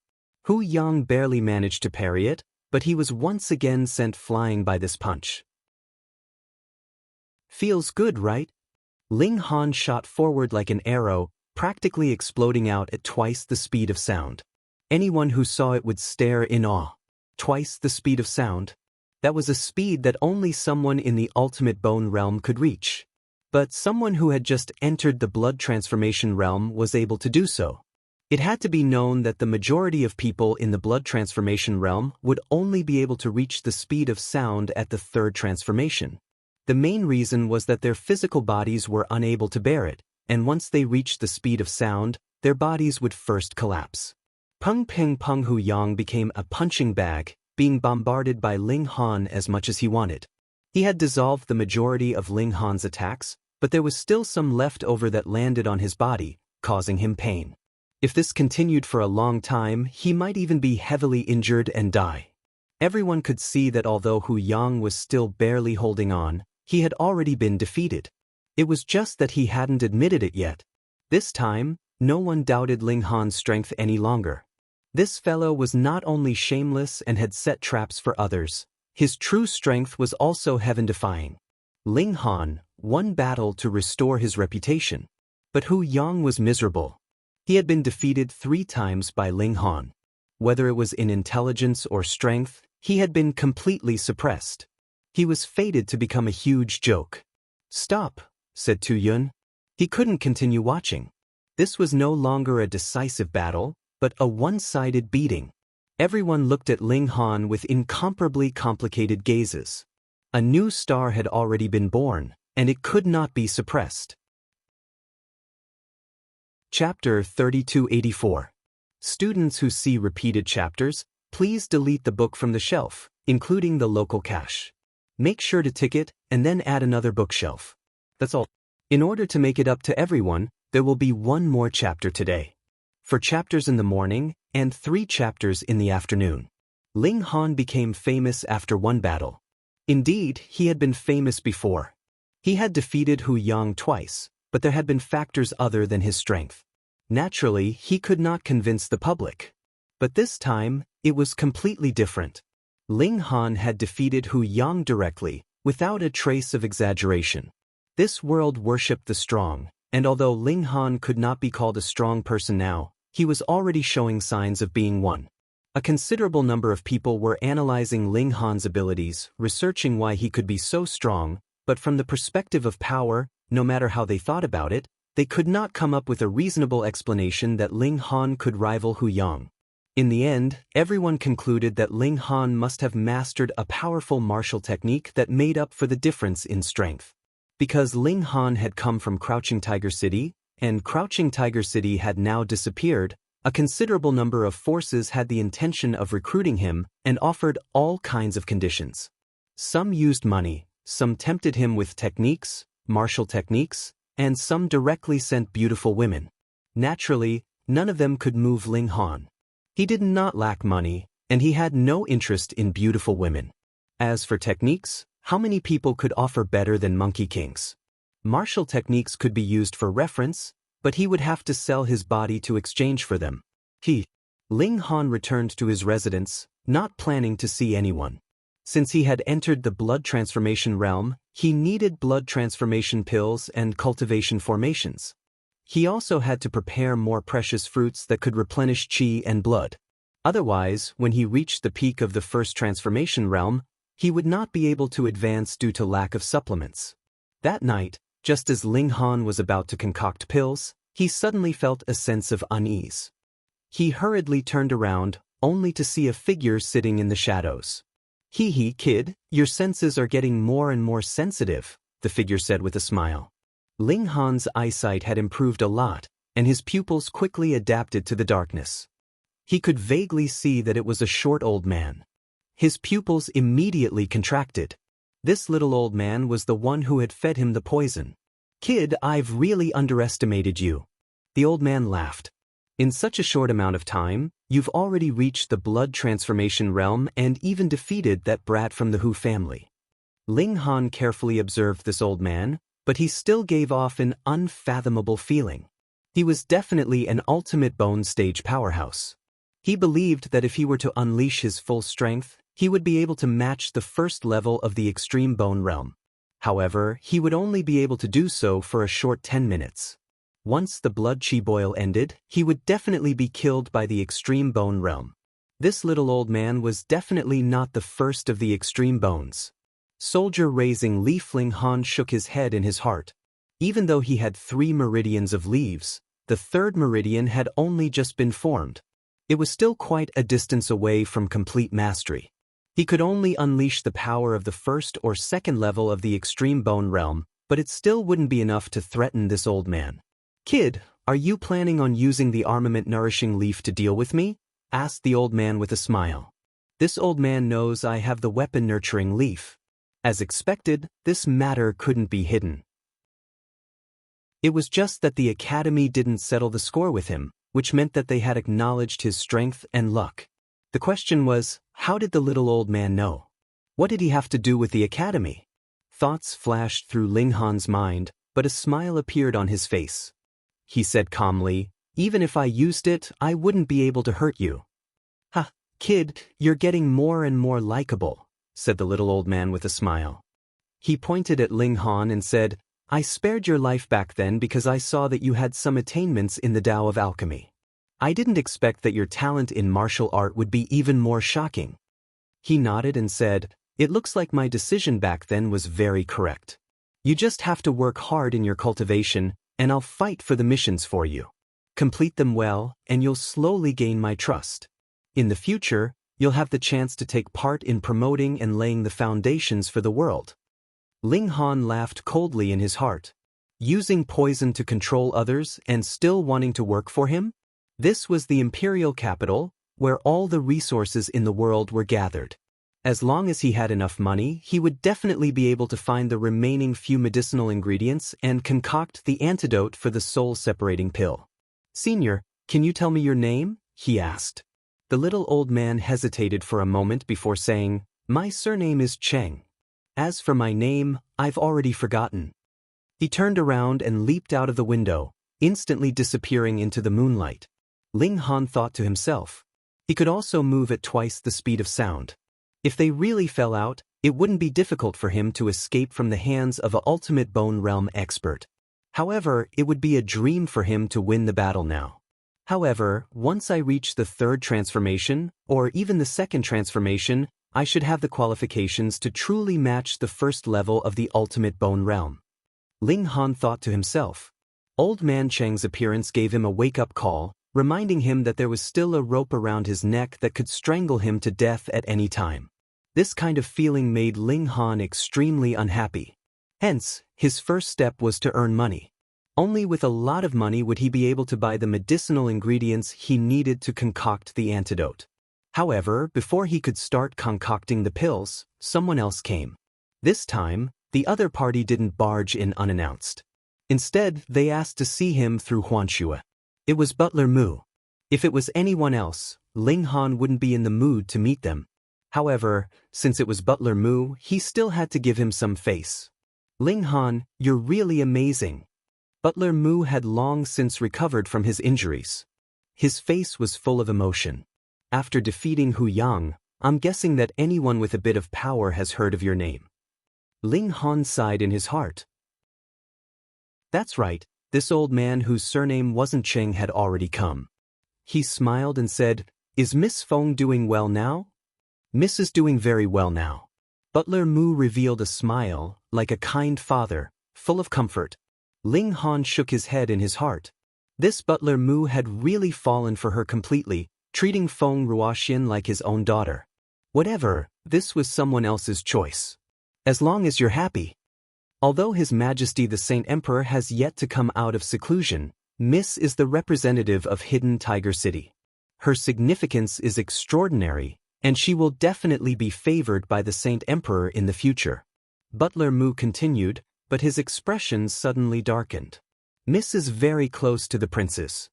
Hu Yang barely managed to parry it, but he was once again sent flying by this punch. Feels good, right? Ling Han shot forward like an arrow, practically exploding out at twice the speed of sound. Anyone who saw it would stare in awe. Twice the speed of sound? That was a speed that only someone in the ultimate bone realm could reach. But someone who had just entered the blood transformation realm was able to do so. It had to be known that the majority of people in the blood transformation realm would only be able to reach the speed of sound at the third transformation. The main reason was that their physical bodies were unable to bear it, and once they reached the speed of sound, their bodies would first collapse. Peng Hu Yang became a punching bag, being bombarded by Ling Han as much as he wanted. He had dissolved the majority of Ling Han's attacks, but there was still some left over that landed on his body, causing him pain. If this continued for a long time, he might even be heavily injured and die. Everyone could see that although Hu Yang was still barely holding on, he had already been defeated. It was just that he hadn't admitted it yet. This time, no one doubted Ling Han's strength any longer. This fellow was not only shameless and had set traps for others, his true strength was also heaven-defying. Ling Han won battle to restore his reputation. But Hu Yang was miserable. He had been defeated 3 times by Ling Han. Whether it was in intelligence or strength, he had been completely suppressed. He was fated to become a huge joke. "Stop," said Tu Yun. He couldn't continue watching. This was no longer a decisive battle, but a one-sided beating. Everyone looked at Ling Han with incomparably complicated gazes. A new star had already been born, and it could not be suppressed. Chapter 3284. Students who see repeated chapters, please delete the book from the shelf, including the local cache. Make sure to tick it, and then add another bookshelf. That's all. In order to make it up to everyone, there will be 1 more chapter today. For chapters in the morning, and 3 chapters in the afternoon. Ling Han became famous after one battle. Indeed, he had been famous before. He had defeated Hu Yang twice, but there had been factors other than his strength. Naturally, he could not convince the public. But this time, it was completely different. Ling Han had defeated Hu Yang directly, without a trace of exaggeration. This world worshipped the strong, and although Ling Han could not be called a strong person now, he was already showing signs of being one. A considerable number of people were analyzing Ling Han's abilities, researching why he could be so strong, but from the perspective of power, no matter how they thought about it, they could not come up with a reasonable explanation that Ling Han could rival Hu Yang. In the end, everyone concluded that Ling Han must have mastered a powerful martial technique that made up for the difference in strength. Because Ling Han had come from Crouching Tiger City, and Crouching Tiger City had now disappeared, a considerable number of forces had the intention of recruiting him and offered all kinds of conditions. Some used money, some tempted him with techniques, martial techniques, and some directly sent beautiful women. Naturally, none of them could move Ling Han. He did not lack money, and he had no interest in beautiful women. As for techniques, how many people could offer better than Monkey King's? Martial techniques could be used for reference, but he would have to sell his body to exchange for them. Ling Han returned to his residence, not planning to see anyone. Since he had entered the blood transformation realm, he needed blood transformation pills and cultivation formations. He also had to prepare more precious fruits that could replenish chi and blood. Otherwise, when he reached the peak of the first transformation realm, he would not be able to advance due to lack of supplements. That night, just as Ling Han was about to concoct pills, he suddenly felt a sense of unease. He hurriedly turned around, only to see a figure sitting in the shadows. "Hee hee, kid, your senses are getting more and more sensitive," the figure said with a smile. Ling Han's eyesight had improved a lot, and his pupils quickly adapted to the darkness. He could vaguely see that it was a short old man. His pupils immediately contracted. This little old man was the one who had fed him the poison. "Kid, I've really underestimated you." The old man laughed. "In such a short amount of time, you've already reached the blood transformation realm and even defeated that brat from the Hu family." Ling Han carefully observed this old man, but he still gave off an unfathomable feeling. He was definitely an ultimate bone stage powerhouse. He believed that if he were to unleash his full strength, he would be able to match the first level of the extreme bone realm. However, he would only be able to do so for a short 10 minutes. Once the blood chi boil ended, he would definitely be killed by the extreme bone realm. This little old man was definitely not the first of the extreme bones. Soldier raising leaf, Ling Han shook his head in his heart. Even though he had 3 meridians of leaves, the third meridian had only just been formed. It was still quite a distance away from complete mastery. He could only unleash the power of the first or second level of the extreme bone realm, but it still wouldn't be enough to threaten this old man. "Kid, are you planning on using the armament-nourishing leaf to deal with me?" asked the old man with a smile. "This old man knows I have the weapon-nurturing leaf." As expected, this matter couldn't be hidden. It was just that the academy didn't settle the score with him, which meant that they had acknowledged his strength and luck. The question was, how did the little old man know? What did he have to do with the academy? Thoughts flashed through Ling Han's mind, but a smile appeared on his face. He said calmly, "Even if I used it, I wouldn't be able to hurt you." "Ha, kid, you're getting more and more likable," said the little old man with a smile. He pointed at Ling Han and said, "I spared your life back then because I saw that you had some attainments in the Tao of Alchemy. I didn't expect that your talent in martial art would be even more shocking." He nodded and said, "It looks like my decision back then was very correct. You just have to work hard in your cultivation, and I'll fight for the missions for you. Complete them well, and you'll slowly gain my trust. In the future, you'll have the chance to take part in promoting and laying the foundations for the world." Ling Han laughed coldly in his heart. Using poison to control others and still wanting to work for him? This was the imperial capital, where all the resources in the world were gathered. As long as he had enough money, he would definitely be able to find the remaining few medicinal ingredients and concoct the antidote for the soul-separating pill. "Senior, can you tell me your name?" he asked. The little old man hesitated for a moment before saying, "My surname is Cheng. As for my name, I've already forgotten." He turned around and leaped out of the window, instantly disappearing into the moonlight. Ling Han thought to himself. He could also move at twice the speed of sound. If they really fell out, it wouldn't be difficult for him to escape from the hands of an ultimate bone realm expert. However, it would be a dream for him to win the battle now. However, once I reach the third transformation, or even the second transformation, I should have the qualifications to truly match the first level of the ultimate bone realm. Ling Han thought to himself. Old Man Cheng's appearance gave him a wake-up call, reminding him that there was still a rope around his neck that could strangle him to death at any time. This kind of feeling made Ling Han extremely unhappy. Hence, his first step was to earn money. Only with a lot of money would he be able to buy the medicinal ingredients he needed to concoct the antidote. However, before he could start concocting the pills, someone else came. This time, the other party didn't barge in unannounced. Instead, they asked to see him through Huanxue. It was Butler Mu. If it was anyone else, Ling Han wouldn't be in the mood to meet them. However, since it was Butler Mu, he still had to give him some face. "Ling Han, you're really amazing." Butler Mu had long since recovered from his injuries. His face was full of emotion. "After defeating Hu Yang, I'm guessing that anyone with a bit of power has heard of your name." Ling Han sighed in his heart. That's right, this old man whose surname wasn't Cheng had already come. He smiled and said, "Is Miss Feng doing well now?" "Miss is doing very well now." Butler Mu revealed a smile, like a kind father, full of comfort. Ling Han shook his head in his heart. This Butler Mu had really fallen for her completely, treating Feng Ruoxian like his own daughter. Whatever, this was someone else's choice. As long as you're happy. Although His Majesty the Saint Emperor has yet to come out of seclusion, Miss is the representative of Hidden Tiger City. Her significance is extraordinary, and she will definitely be favored by the Saint Emperor in the future. Butler Mu continued, but his expression suddenly darkened. Miss is very close to the princess.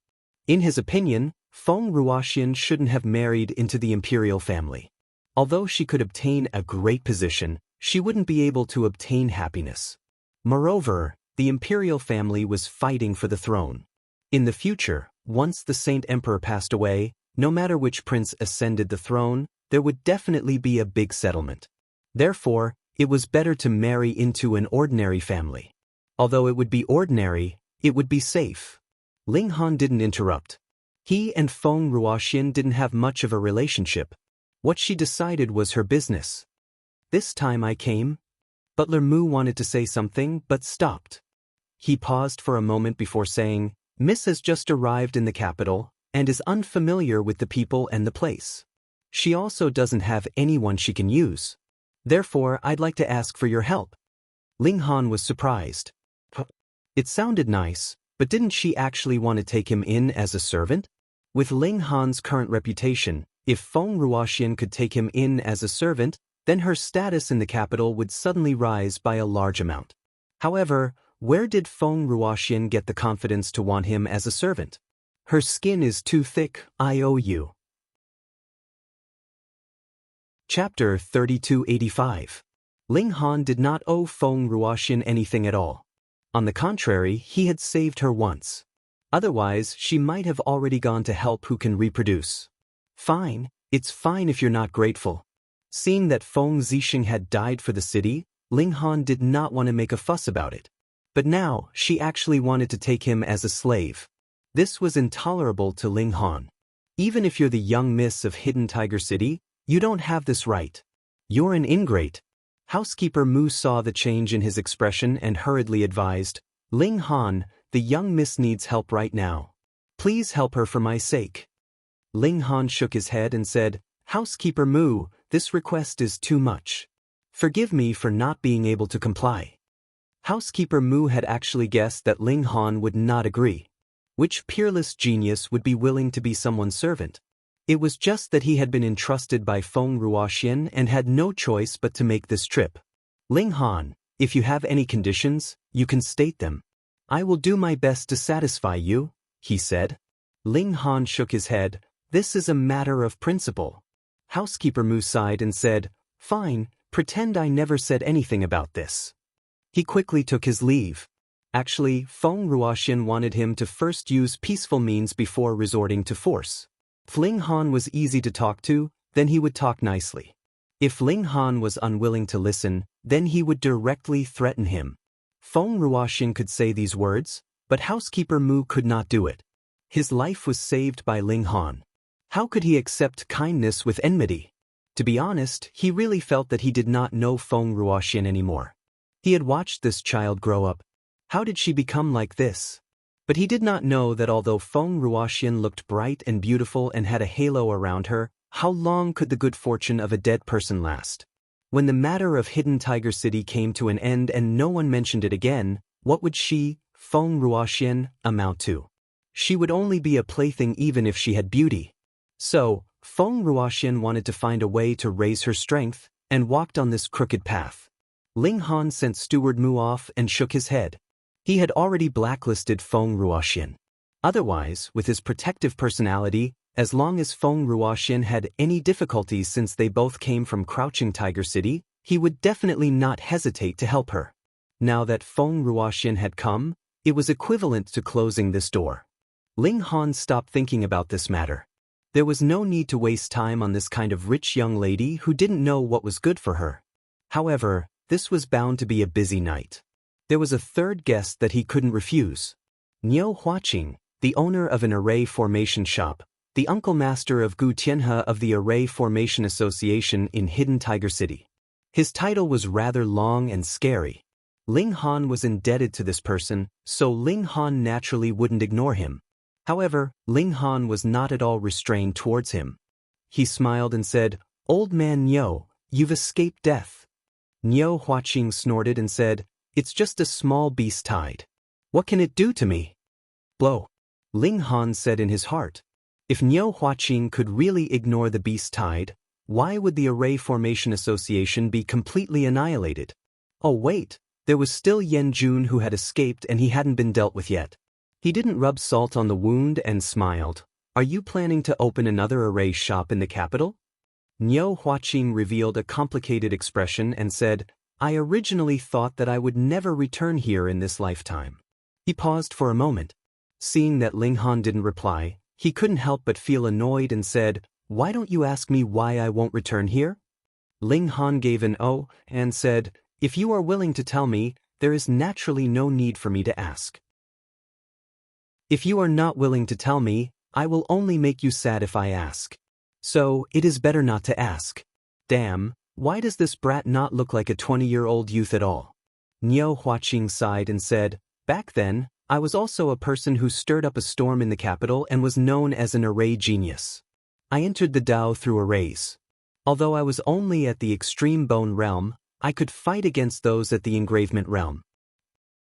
In his opinion, Feng Ruoxian shouldn't have married into the imperial family. Although she could obtain a great position, she wouldn't be able to obtain happiness. Moreover, the imperial family was fighting for the throne. In the future, once the Saint Emperor passed away, no matter which prince ascended the throne, there would definitely be a big settlement. Therefore, it was better to marry into an ordinary family. Although it would be ordinary, it would be safe. Ling Han didn't interrupt. He and Feng Ruoxian didn't have much of a relationship. What she decided was her business. This time I came. Butler Mu wanted to say something but stopped. He paused for a moment before saying, Miss has just arrived in the capital and is unfamiliar with the people and the place. She also doesn't have anyone she can use. Therefore, I'd like to ask for your help. Ling Han was surprised. It sounded nice, but didn't she actually want to take him in as a servant? With Ling Han's current reputation, if Feng Ruoxian could take him in as a servant, then her status in the capital would suddenly rise by a large amount. However, where did Feng Ruoxian get the confidence to want him as a servant? Her skin is too thick, IOU. Chapter 3285. Ling Han did not owe Feng Ruoxian anything at all. On the contrary, he had saved her once. Otherwise, she might have already gone to help who can reproduce. Fine, it's fine if you're not grateful. Seeing that Feng Zixing had died for the city, Ling Han did not want to make a fuss about it. But now, she actually wanted to take him as a slave. This was intolerable to Ling Han. Even if you're the young miss of Hidden Tiger City, you don't have this right. You're an ingrate. Housekeeper Mu saw the change in his expression and hurriedly advised, Ling Han, the young miss needs help right now. Please help her for my sake. Ling Han shook his head and said, Housekeeper Mu, this request is too much. Forgive me for not being able to comply. Housekeeper Mu had actually guessed that Ling Han would not agree. Which peerless genius would be willing to be someone's servant? It was just that he had been entrusted by Feng Ruoxian and had no choice but to make this trip. Ling Han, if you have any conditions, you can state them. I will do my best to satisfy you, he said. Ling Han shook his head. This is a matter of principle. Housekeeper Mu sighed and said, Fine, pretend I never said anything about this. He quickly took his leave. Actually, Feng Ruoxian wanted him to first use peaceful means before resorting to force. If Ling Han was easy to talk to, then he would talk nicely. If Ling Han was unwilling to listen, then he would directly threaten him. Feng Ruoxian could say these words, but Housekeeper Mu could not do it. His life was saved by Ling Han. How could he accept kindness with enmity? To be honest, he really felt that he did not know Feng Ruoxian anymore. He had watched this child grow up. How did she become like this? But he did not know that although Feng Ruoxian looked bright and beautiful and had a halo around her, how long could the good fortune of a dead person last? When the matter of Hidden Tiger City came to an end and no one mentioned it again, what would she, Feng Ruoxian, amount to? She would only be a plaything even if she had beauty. So, Feng Ruoxian wanted to find a way to raise her strength, and walked on this crooked path. Ling Han sent Steward Mu off and shook his head. He had already blacklisted Feng Ruoxian. Otherwise, with his protective personality, as long as Feng Ruoxian had any difficulties since they both came from Crouching Tiger City, he would definitely not hesitate to help her. Now that Feng Ruoxian had come, it was equivalent to closing this door. Ling Han stopped thinking about this matter. There was no need to waste time on this kind of rich young lady who didn't know what was good for her. However, this was bound to be a busy night. There was a third guest that he couldn't refuse. Niu Huaqing, the owner of an array formation shop, the uncle master of Gu Tianhe of the Array Formation Association in Hidden Tiger City. His title was rather long and scary. Ling Han was indebted to this person, so Ling Han naturally wouldn't ignore him. However, Ling Han was not at all restrained towards him. He smiled and said, "Old man Niu, you've escaped death." Niu Huaqing snorted and said, "It's just a small beast tide. What can it do to me?" "Blow." Ling Han said in his heart. If Niu Huaqing could really ignore the beast tide, why would the Array Formation Association be completely annihilated? Oh wait, there was still Yan Jun who had escaped and he hadn't been dealt with yet. He didn't rub salt on the wound and smiled. "Are you planning to open another array shop in the capital?" Niu Huaqing revealed a complicated expression and said, "I originally thought that I would never return here in this lifetime." He paused for a moment. Seeing that Ling Han didn't reply, he couldn't help but feel annoyed and said, "Why don't you ask me why I won't return here?" Ling Han gave an "oh" and said, "If you are willing to tell me, there is naturally no need for me to ask. If you are not willing to tell me, I will only make you sad if I ask. So, it is better not to ask." Damn, why does this brat not look like a 20-year-old youth at all? Niu Huaqing sighed and said, "Back then, I was also a person who stirred up a storm in the capital and was known as an array genius. I entered the Dao through arrays. Although I was only at the extreme bone realm, I could fight against those at the engravement realm.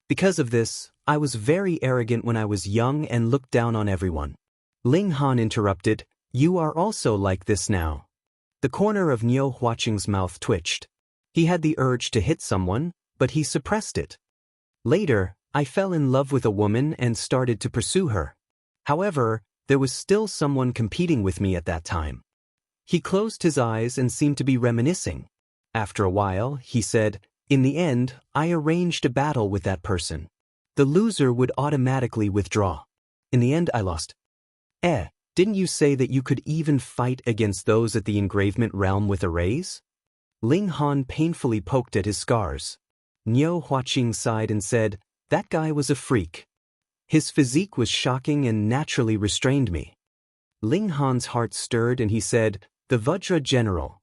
Because of this, I was very arrogant when I was young and looked down on everyone." Ling Han interrupted, "You are also like this now." The corner of Niu Huaqing's mouth twitched. He had the urge to hit someone, but he suppressed it. "Later, I fell in love with a woman and started to pursue her. However, there was still someone competing with me at that time." He closed his eyes and seemed to be reminiscing. After a while, he said, "In the end, I arranged a battle with that person. The loser would automatically withdraw. In the end, I lost." Didn't you say that you could even fight against those at the engravement realm with arrays?" Ling Han painfully poked at his scars. Niu Huaqing sighed and said, "That guy was a freak. His physique was shocking and naturally restrained me." Ling Han's heart stirred and he said, "The Vajra General.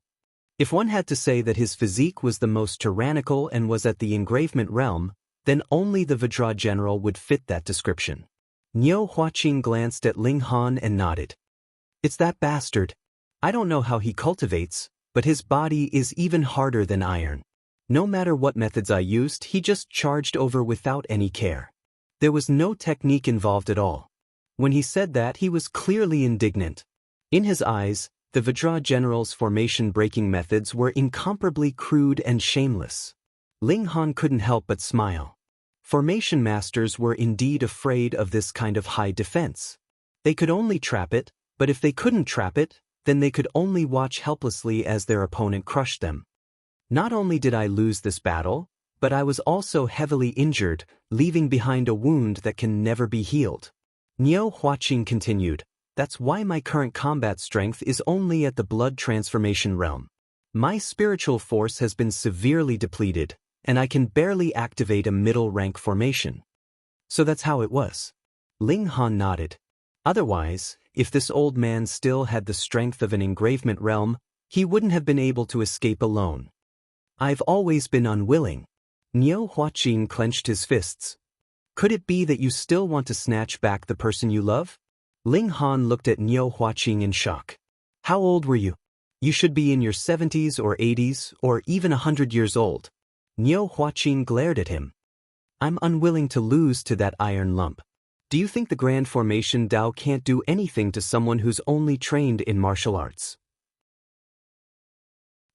If one had to say that his physique was the most tyrannical and was at the engravement realm, then only the Vajra General would fit that description." Niu Huaqing glanced at Ling Han and nodded. "It's that bastard. I don't know how he cultivates, but his body is even harder than iron. No matter what methods I used, he just charged over without any care. There was no technique involved at all." When he said that, he was clearly indignant. In his eyes, the Vajra General's formation-breaking methods were incomparably crude and shameless. Ling Han couldn't help but smile. Formation masters were indeed afraid of this kind of high defense. They could only trap it, but if they couldn't trap it, then they could only watch helplessly as their opponent crushed them. Not only did I lose this battle, but I was also heavily injured, leaving behind a wound that can never be healed. Niu Huaqing continued, "That's why my current combat strength is only at the blood transformation realm. My spiritual force has been severely depleted, and I can barely activate a middle-rank formation." "So that's how it was." Ling Han nodded. "Otherwise, if this old man still had the strength of an engravement realm, he wouldn't have been able to escape alone. I've always been unwilling." Niu Huaqing clenched his fists. "Could it be that you still want to snatch back the person you love?" Ling Han looked at Niu Huaqing in shock. "How old were you? You should be in your 70s or 80s, or even 100 years old." Niu Huaqing glared at him. "I'm unwilling to lose to that iron lump. Do you think the Grand Formation Dao can't do anything to someone who's only trained in martial arts?"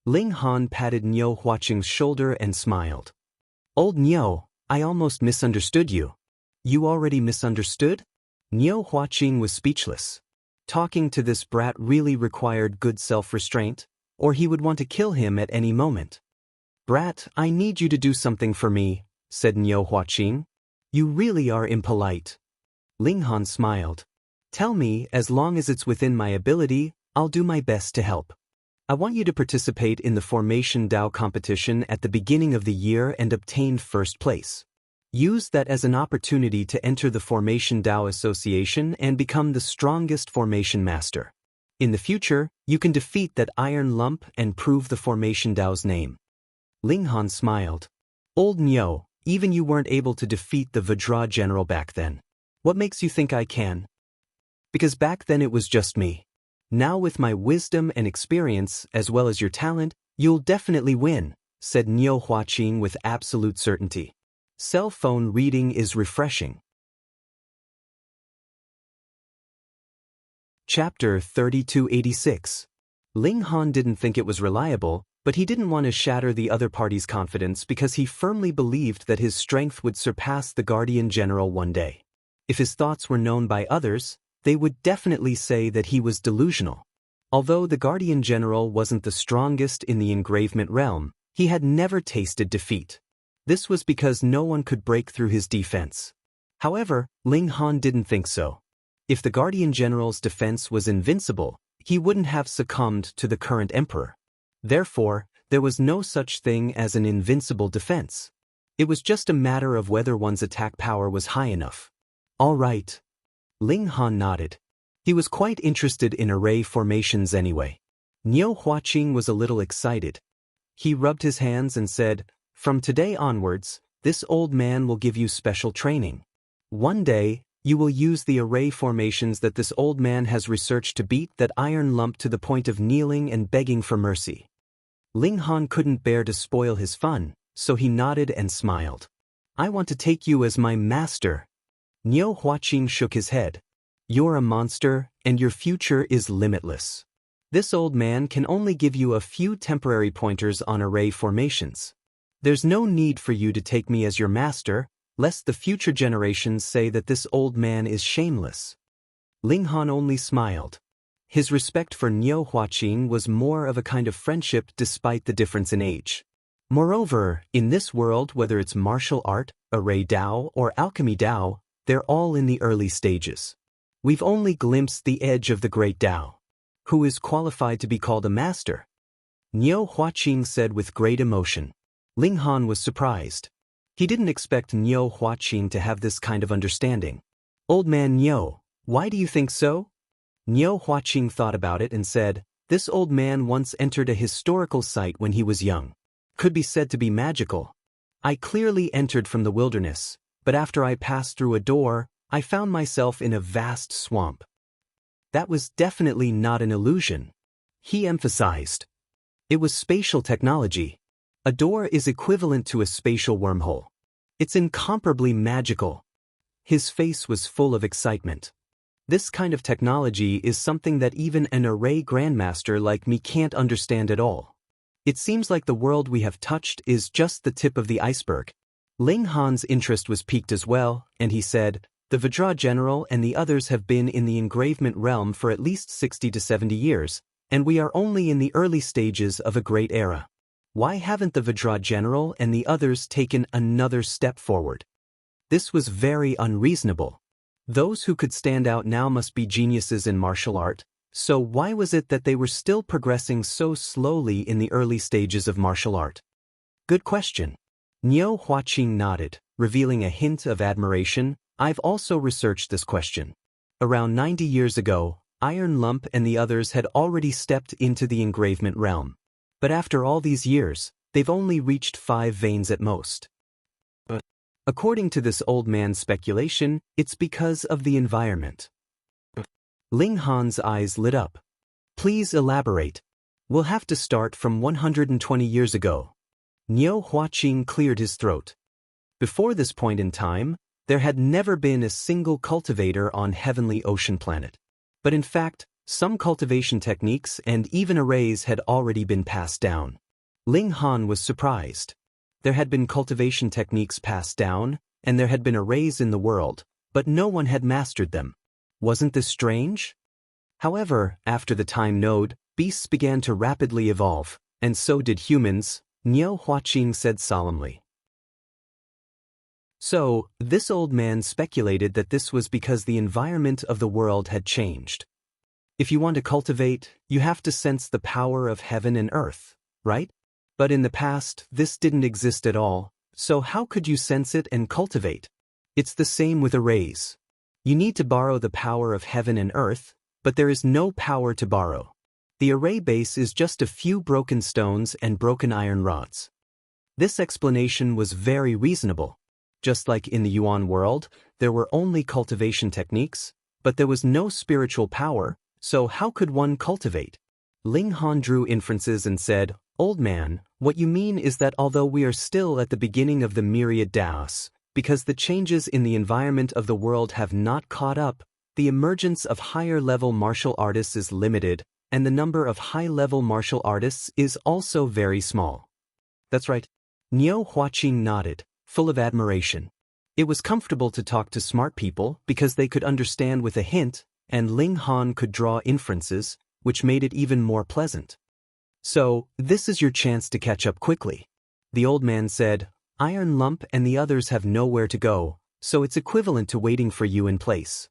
Ling Han patted Niu Huaqing's shoulder and smiled. "Old Niu, I almost misunderstood you." "You already misunderstood?" Niu Huaqing was speechless. Talking to this brat really required good self-restraint, or he would want to kill him at any moment. "Brat, I need you to do something for me," said Niu Huaqing. "You really are impolite." Ling Han smiled. "Tell me, as long as it's within my ability, I'll do my best to help." I want you to participate in the Formation Dao competition at the beginning of the year and obtain first place. Use that as an opportunity to enter the Formation Dao Association and become the strongest formation master. In the future, you can defeat that iron lump and prove the Formation Dao's name. Ling Han smiled. Old Niu, even you weren't able to defeat the Vajra general back then. What makes you think I can? Because back then it was just me. Now with my wisdom and experience, as well as your talent, you'll definitely win, said Niu Huaqing with absolute certainty. Cell phone reading is refreshing. Chapter 3286. Ling Han didn't think it was reliable, but he didn't want to shatter the other party's confidence because he firmly believed that his strength would surpass the Guardian General one day. If his thoughts were known by others, they would definitely say that he was delusional. Although the Guardian General wasn't the strongest in the engravement realm, he had never tasted defeat. This was because no one could break through his defense. However, Ling Han didn't think so. If the Guardian General's defense was invincible, he wouldn't have succumbed to the current emperor. Therefore, there was no such thing as an invincible defense. It was just a matter of whether one's attack power was high enough. All right. Ling Han nodded. He was quite interested in array formations anyway. Niu Huaqing was a little excited. He rubbed his hands and said, "From today onwards, this old man will give you special training. One day, you will use the array formations that this old man has researched to beat that iron lump to the point of kneeling and begging for mercy." Ling Han couldn't bear to spoil his fun, so he nodded and smiled. "I want to take you as my master." Niu Huaqing shook his head. "You're a monster, and your future is limitless. This old man can only give you a few temporary pointers on array formations. There's no need for you to take me as your master, lest the future generations say that this old man is shameless." Ling Han only smiled. His respect for Niu Huaqing was more of a kind of friendship despite the difference in age. Moreover, in this world, whether it's martial art, array Dao, or alchemy Dao, they're all in the early stages. We've only glimpsed the edge of the great Dao. Who is qualified to be called a master? Niu Huaqing said with great emotion. Ling Han was surprised. He didn't expect Niu Huaqing to have this kind of understanding. "Old man Niu, why do you think so?" Niu Huaqing thought about it and said, "This old man once entered a historical site when he was young. Could be said to be magical. I clearly entered from the wilderness, but after I passed through a door, I found myself in a vast swamp. That was definitely not an illusion," he emphasized. It was spatial technology. A door is equivalent to a spatial wormhole. It's incomparably magical. His face was full of excitement. This kind of technology is something that even an array grandmaster like me can't understand at all. It seems like the world we have touched is just the tip of the iceberg. Ling Han's interest was piqued as well, and he said, "The Vajra General and the others have been in the engravement realm for at least 60 to 70 years, and we are only in the early stages of a great era. Why haven't the Vajra General and the others taken another step forward?" This was very unreasonable. Those who could stand out now must be geniuses in martial art, so why was it that they were still progressing so slowly in the early stages of martial art? Good question. Niu Huaqing nodded, revealing a hint of admiration. "I've also researched this question. Around 90 years ago, Iron Lump and the others had already stepped into the engravement realm. But after all these years, they've only reached 5 veins at most. According to this old man's speculation, it's because of the environment." Ling Han's eyes lit up. "Please elaborate." "We'll have to start from 120 years ago." Niu Huaqing cleared his throat. Before this point in time, there had never been a single cultivator on Heavenly Ocean Planet. But in fact, some cultivation techniques and even arrays had already been passed down. Ling Han was surprised. There had been cultivation techniques passed down, and there had been arrays in the world, but no one had mastered them. Wasn't this strange? However, after the time node, beasts began to rapidly evolve, and so did humans, Niu Huaqing said solemnly. So, this old man speculated that this was because the environment of the world had changed. If you want to cultivate, you have to sense the power of heaven and earth, right? But in the past, this didn't exist at all, so how could you sense it and cultivate? It's the same with arrays. You need to borrow the power of heaven and earth, but there is no power to borrow. The array base is just a few broken stones and broken iron rods. This explanation was very reasonable. Just like in the Yuan world, there were only cultivation techniques, but there was no spiritual power, so how could one cultivate? Ling Han drew inferences and said, "Old man, what you mean is that although we are still at the beginning of the myriad Daos, because the changes in the environment of the world have not caught up, the emergence of higher-level martial artists is limited, and the number of high-level martial artists is also very small." That's right. Niu Huaqing nodded, full of admiration. It was comfortable to talk to smart people because they could understand with a hint, and Ling Han could draw inferences, which made it even more pleasant. "So, this is your chance to catch up quickly." The old man said, "Iron Lump and the others have nowhere to go, so it's equivalent to waiting for you in place."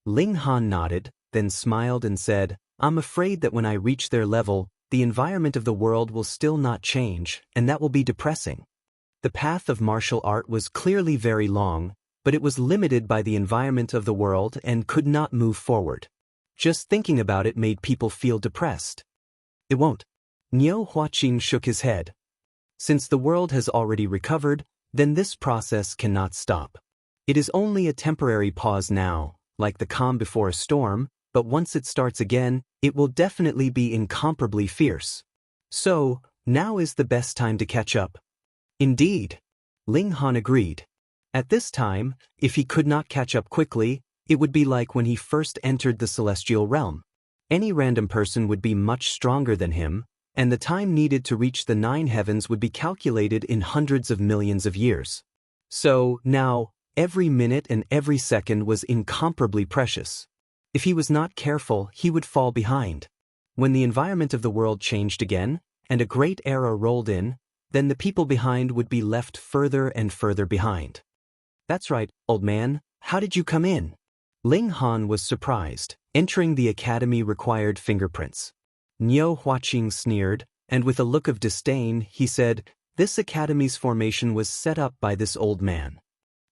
Ling Han nodded, then smiled and said, "I'm afraid that when I reach their level, the environment of the world will still not change, and that will be depressing." The path of martial art was clearly very long, but it was limited by the environment of the world and could not move forward. Just thinking about it made people feel depressed. It won't. Niu Huaqing shook his head. Since the world has already recovered, then this process cannot stop. It is only a temporary pause now, like the calm before a storm, but once it starts again, it will definitely be incomparably fierce. So, now is the best time to catch up. Indeed. Ling Han agreed. At this time, if he could not catch up quickly, it would be like when he first entered the celestial realm. Any random person would be much stronger than him, and the time needed to reach the 9 heavens would be calculated in hundreds of millions of years. So, now, every minute and every second was incomparably precious. If he was not careful, he would fall behind. When the environment of the world changed again, and a great era rolled in, then the people behind would be left further and further behind. "That's right, old man, how did you come in?" Ling Han was surprised. Entering the academy required fingerprints. Niu Huaqing sneered, and with a look of disdain, he said, "This academy's formation was set up by this old man."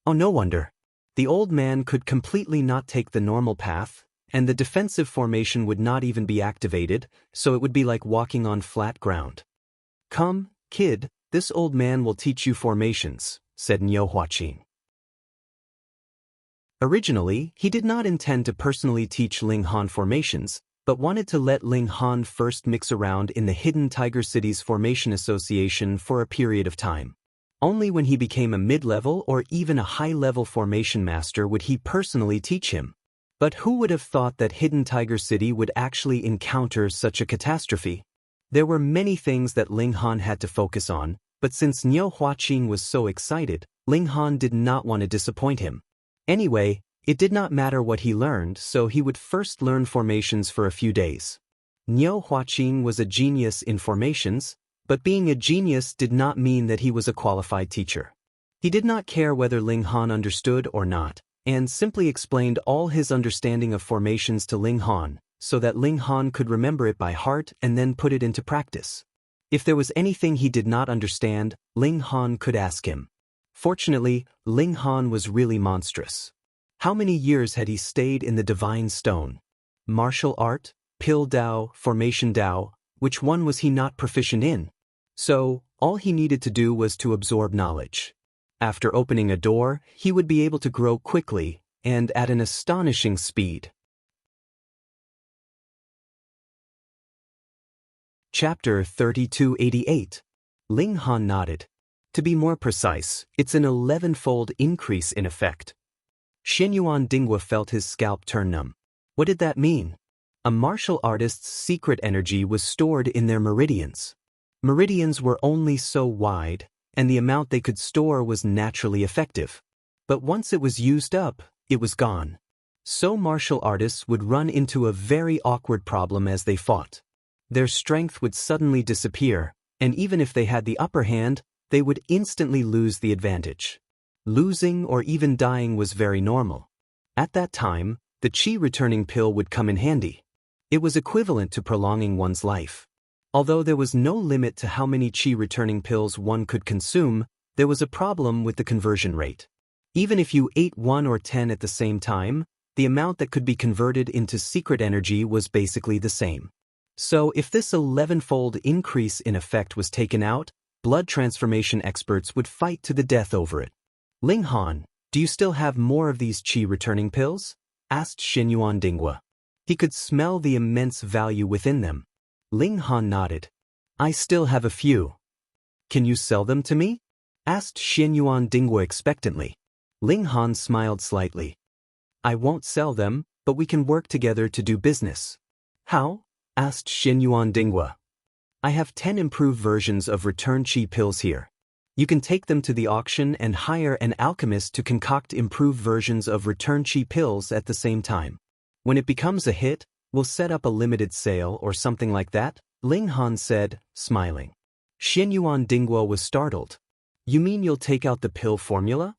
Oh, no wonder. The old man could completely not take the normal path, and the defensive formation would not even be activated, so it would be like walking on flat ground. "Come, kid, this old man will teach you formations," said Niu Huaqing. Originally, he did not intend to personally teach Ling Han formations, but wanted to let Ling Han first mix around in the Hidden Tiger City's Formation Association for a period of time. Only when he became a mid-level or even a high-level formation master would he personally teach him. But who would have thought that Hidden Tiger City would actually encounter such a catastrophe? There were many things that Ling Han had to focus on, but since Niu Huaqing was so excited, Ling Han did not want to disappoint him. Anyway, it did not matter what he learned, so he would first learn formations for a few days. Niu Huaqing was a genius in formations, but being a genius did not mean that he was a qualified teacher. He did not care whether Ling Han understood or not, and simply explained all his understanding of formations to Ling Han, so that Ling Han could remember it by heart and then put it into practice. If there was anything he did not understand, Ling Han could ask him. Fortunately, Ling Han was really monstrous. How many years had he stayed in the Divine Stone? Martial art, Pill Dao, Formation Dao, which one was he not proficient in? So, all he needed to do was to absorb knowledge. After opening a door, he would be able to grow quickly, and at an astonishing speed. Chapter 3288. Ling Han nodded. To be more precise, it's an 11-fold increase in effect. Xinyuan Dinghua felt his scalp turn numb. What did that mean? A martial artist's secret energy was stored in their meridians. Meridians were only so wide, and the amount they could store was naturally effective. But once it was used up, it was gone. So martial artists would run into a very awkward problem as they fought. Their strength would suddenly disappear, and even if they had the upper hand, they would instantly lose the advantage. Losing or even dying was very normal. At that time, the Qi returning pill would come in handy. It was equivalent to prolonging one's life. Although there was no limit to how many qi-returning pills one could consume, there was a problem with the conversion rate. Even if you ate 1 or 10 at the same time, the amount that could be converted into secret energy was basically the same. So if this 11-fold increase in effect was taken out, blood transformation experts would fight to the death over it. Ling Han, do you still have more of these qi-returning pills? Asked Xinyuan Dingwa. He could smell the immense value within them. Ling Han nodded. I still have a few. Can you sell them to me? Asked Xinyuan Dingwa expectantly. Ling Han smiled slightly. I won't sell them, but we can work together to do business. How? Asked Xinyuan Dingwa. I have 10 improved versions of return qi pills here. You can take them to the auction and hire an alchemist to concoct improved versions of return qi pills at the same time. When it becomes a hit, we'll set up a limited sale or something like that, Ling Han said, smiling. Xinyuan Dingwa was startled. You mean you'll take out the pill formula?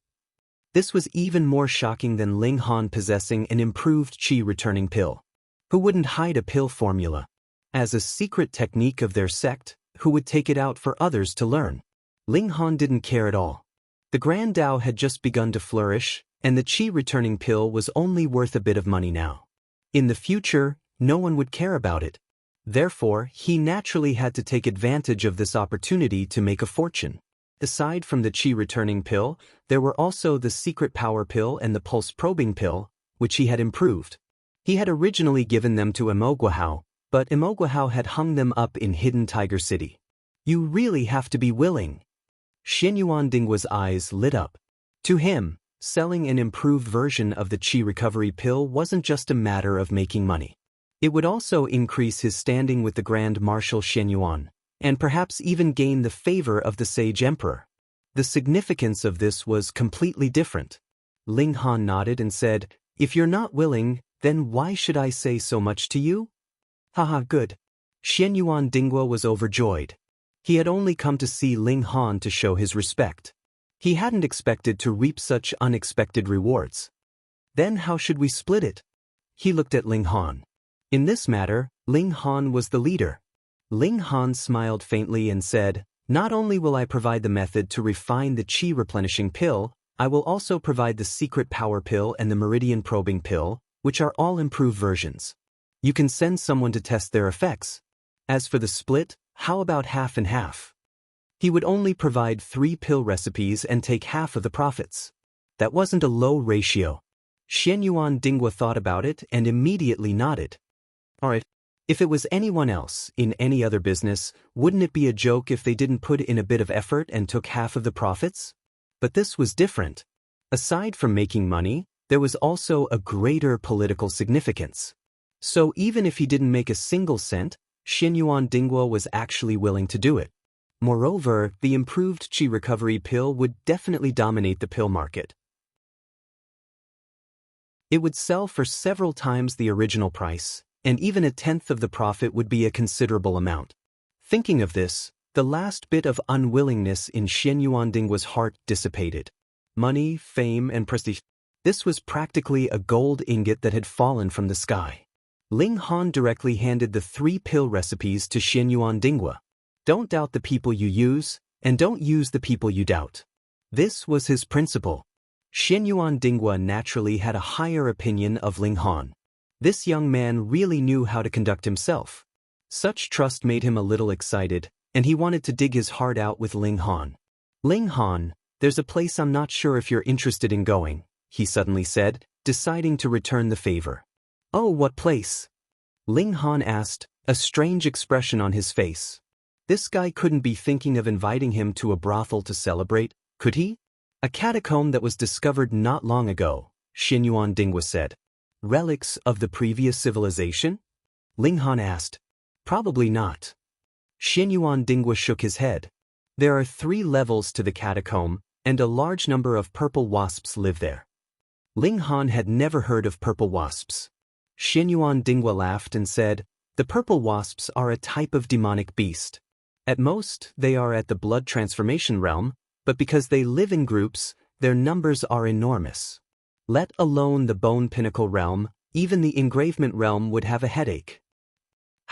This was even more shocking than Ling Han possessing an improved qi-returning pill. Who wouldn't hide a pill formula? As a secret technique of their sect, who would take it out for others to learn? Ling Han didn't care at all. The Grand Tao had just begun to flourish, and the qi-returning pill was only worth a bit of money now. In the future, no one would care about it. Therefore, he naturally had to take advantage of this opportunity to make a fortune. Aside from the qi-returning pill, there were also the secret power pill and the pulse-probing pill, which he had improved. He had originally given them to Emoguahao, but Emoguahao had hung them up in Hidden Tiger City. You really have to be willing. Xinyuan Dingwa's eyes lit up. To him, selling an improved version of the qi recovery pill wasn't just a matter of making money. It would also increase his standing with the Grand Marshal Xinyuan, and perhaps even gain the favor of the Sage Emperor. The significance of this was completely different. Ling Han nodded and said, If you're not willing, then why should I say so much to you? Haha, good. Xinyuan Dingwa was overjoyed. He had only come to see Ling Han to show his respect. He hadn't expected to reap such unexpected rewards. Then how should we split it? He looked at Ling Han. In this matter, Ling Han was the leader. Ling Han smiled faintly and said, Not only will I provide the method to refine the qi replenishing pill, I will also provide the secret power pill and the meridian probing pill, which are all improved versions. You can send someone to test their effects. As for the split, how about half and half? He would only provide 3 pill recipes and take half of the profits. That wasn't a low ratio. Xinyuan Dingwa thought about it and immediately nodded. Alright. If it was anyone else, in any other business, wouldn't it be a joke if they didn't put in a bit of effort and took half of the profits? But this was different. Aside from making money, there was also a greater political significance. So even if he didn't make a single cent, Xinyuan Dingwa was actually willing to do it. Moreover, the improved qi recovery pill would definitely dominate the pill market. It would sell for several times the original price, and even 1/10 of the profit would be a considerable amount. Thinking of this, the last bit of unwillingness in Xinyuan Dingwa's heart dissipated. Money, fame, and prestige. This was practically a gold ingot that had fallen from the sky. Ling Han directly handed the 3 pill recipes to Xinyuan Dingwa. Don't doubt the people you use, and don't use the people you doubt. This was his principle. Xinyuan Dingwa naturally had a higher opinion of Ling Han. This young man really knew how to conduct himself. Such trust made him a little excited, and he wanted to dig his heart out with Ling Han. Ling Han, there's a place I'm not sure if you're interested in going, he suddenly said, deciding to return the favor. Oh, what place? Ling Han asked, a strange expression on his face. This guy couldn't be thinking of inviting him to a brothel to celebrate, could he? A catacomb that was discovered not long ago, Xinyuan Dingwa said. Relics of the previous civilization? Ling Han asked. Probably not. Xinyuan Dingwa shook his head. There are 3 levels to the catacomb, and a large number of purple wasps live there. Ling Han had never heard of purple wasps. Xinyuan Dingwa laughed and said, The purple wasps are a type of demonic beast. At most, they are at the blood transformation realm, but because they live in groups, their numbers are enormous. Let alone the bone pinnacle realm, even the engravement realm would have a headache.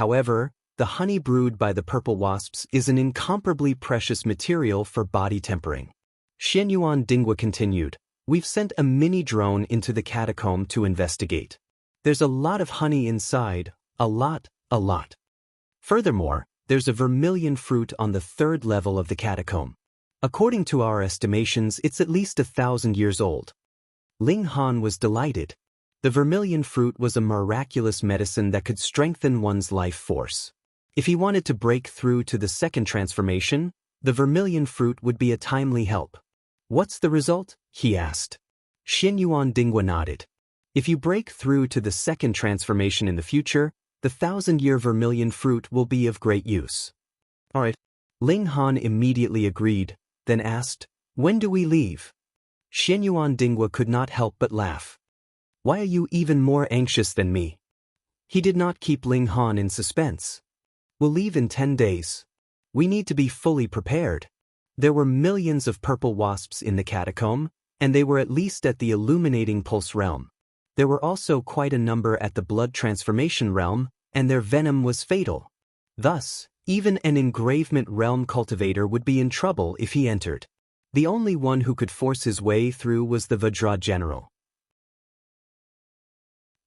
However, the honey brewed by the purple wasps is an incomparably precious material for body tempering. Xianyuan Dingwa continued, "We've sent a mini drone into the catacomb to investigate. There's a lot of honey inside, a lot. Furthermore, there's a vermilion fruit on the 3rd level of the catacomb. According to our estimations, it's at least 1,000 years old." Ling Han was delighted. The vermilion fruit was a miraculous medicine that could strengthen one's life force. If he wanted to break through to the 2nd transformation, the vermilion fruit would be a timely help. "What's the result?" he asked. Xianyuan Dingwa nodded. "If you break through to the 2nd transformation in the future, the 1,000-year vermilion fruit will be of great use." "All right." Ling Han immediately agreed, then asked, "When do we leave?" Xianyuan Dingwa could not help but laugh. "Why are you even more anxious than me?" He did not keep Ling Han in suspense. "We'll leave in 10 days. We need to be fully prepared." There were millions of purple wasps in the catacomb, and they were at least at the illuminating pulse realm. There were also quite a number at the blood transformation realm, and their venom was fatal. Thus, even an engravement realm cultivator would be in trouble if he entered. The only one who could force his way through was the Vajra general.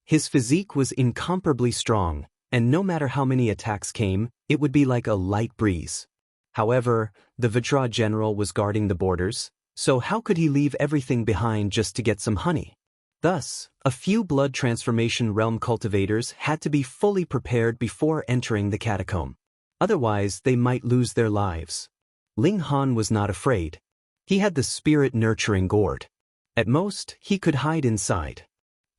His physique was incomparably strong, and no matter how many attacks came, it would be like a light breeze. However, the Vajra general was guarding the borders, so how could he leave everything behind just to get some honey? Thus, a few blood transformation realm cultivators had to be fully prepared before entering the catacomb. Otherwise, they might lose their lives. Ling Han was not afraid. He had the spirit-nurturing gourd. At most, he could hide inside.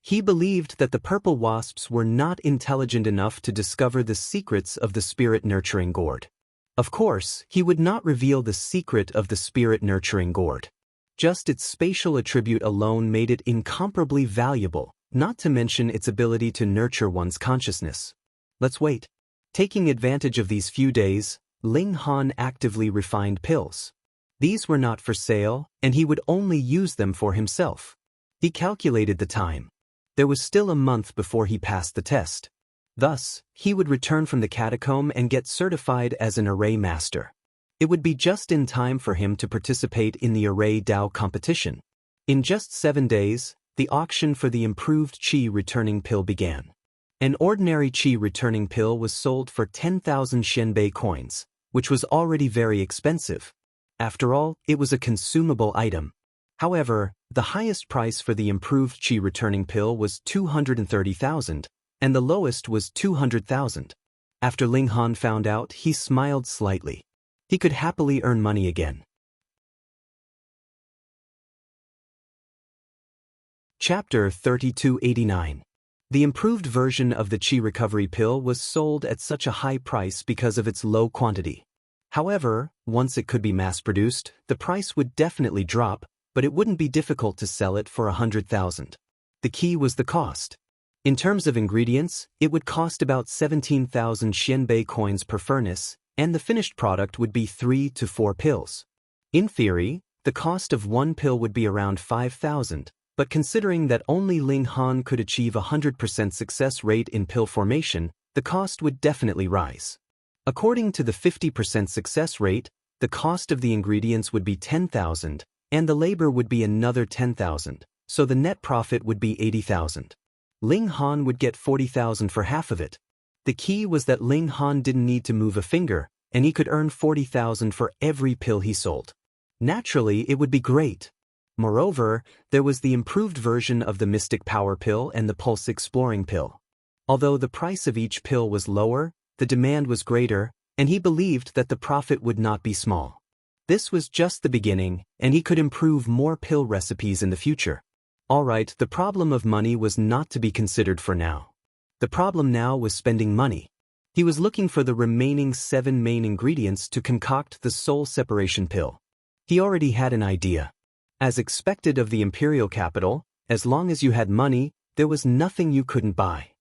He believed that the purple wasps were not intelligent enough to discover the secrets of the spirit-nurturing gourd. Of course, he would not reveal the secret of the spirit-nurturing gourd. Just its spatial attribute alone made it incomparably valuable, not to mention its ability to nurture one's consciousness. Let's wait. Taking advantage of these few days, Ling Han actively refined pills. These were not for sale, and he would only use them for himself. He calculated the time. There was still a month before he passed the test. Thus, he would return from the catacomb and get certified as an array master. It would be just in time for him to participate in the array Dao competition. In just 7 days, the auction for the improved Qi returning pill began. An ordinary Qi returning pill was sold for 10,000 Xianbei coins, which was already very expensive. After all, it was a consumable item. However, the highest price for the improved Qi returning pill was 230,000, and the lowest was 200,000. After Ling Han found out, he smiled slightly. He could happily earn money again. Chapter 3289. The improved version of the Qi recovery pill was sold at such a high price because of its low quantity. However, once it could be mass-produced, the price would definitely drop, but it wouldn't be difficult to sell it for 100,000. The key was the cost. In terms of ingredients, it would cost about 17,000 Xianbei coins per furnace, and the finished product would be 3 to 4 pills. In theory, the cost of one pill would be around 5,000, but considering that only Ling Han could achieve a 100% success rate in pill formation, the cost would definitely rise. According to the 50% success rate, the cost of the ingredients would be 10,000, and the labor would be another 10,000, so the net profit would be 80,000. Ling Han would get 40,000 for half of it. The key was that Ling Han didn't need to move a finger, and he could earn 40,000 for every pill he sold. Naturally, it would be great. Moreover, there was the improved version of the Mystic Power Pill and the Pulse Exploring Pill. Although the price of each pill was lower, the demand was greater, and he believed that the profit would not be small. This was just the beginning, and he could improve more pill recipes in the future. Alright, the problem of money was not to be considered for now. The problem now was spending money. He was looking for the remaining 7 main ingredients to concoct the soul separation pill. He already had an idea. As expected of the imperial capital, as long as you had money, there was nothing you couldn't buy.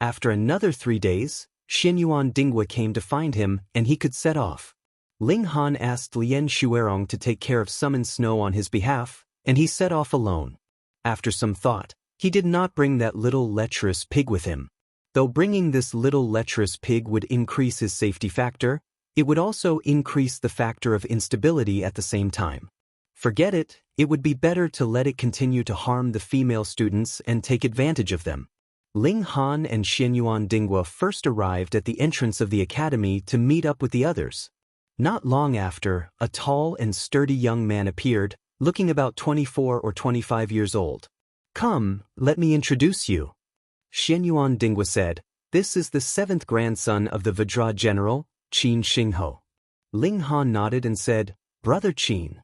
After another 3 days, Xianyuan Dingwa came to find him, and he could set off. Ling Han asked Lien Shuerong to take care of Summon Snow on his behalf, and he set off alone. After some thought, he did not bring that little lecherous pig with him. Though bringing this little lecherous pig would increase his safety factor, it would also increase the factor of instability at the same time. Forget it, it would be better to let it continue to harm the female students and take advantage of them. Ling Han and Xianyuan Dinghua first arrived at the entrance of the academy to meet up with the others. Not long after, a tall and sturdy young man appeared, looking about 24 or 25 years old. "Come, let me introduce you," Xianyuan Dinghua said. "This is the 7th grandson of the Vajra general, Qin Xingho." Ling Han nodded and said, "Brother Qin."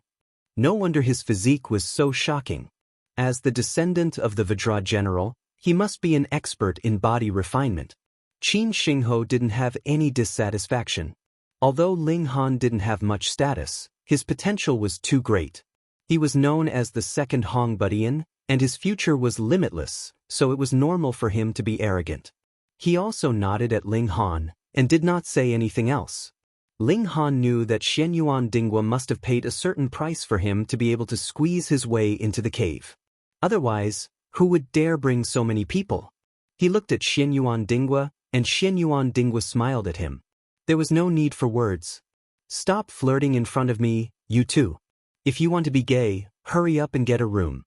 No wonder his physique was so shocking. As the descendant of the Vajra general, he must be an expert in body refinement. Qin Xingho didn't have any dissatisfaction. Although Ling Han didn't have much status, his potential was too great. He was known as the second Hong Budian, and his future was limitless, so it was normal for him to be arrogant. He also nodded at Ling Han, and did not say anything else. Ling Han knew that Xianyuan Dinghua must have paid a certain price for him to be able to squeeze his way into the cave. Otherwise, who would dare bring so many people? He looked at Xianyuan Dinghua, and Xianyuan Dinghua smiled at him. There was no need for words. "Stop flirting in front of me, you two. If you want to be gay, hurry up and get a room."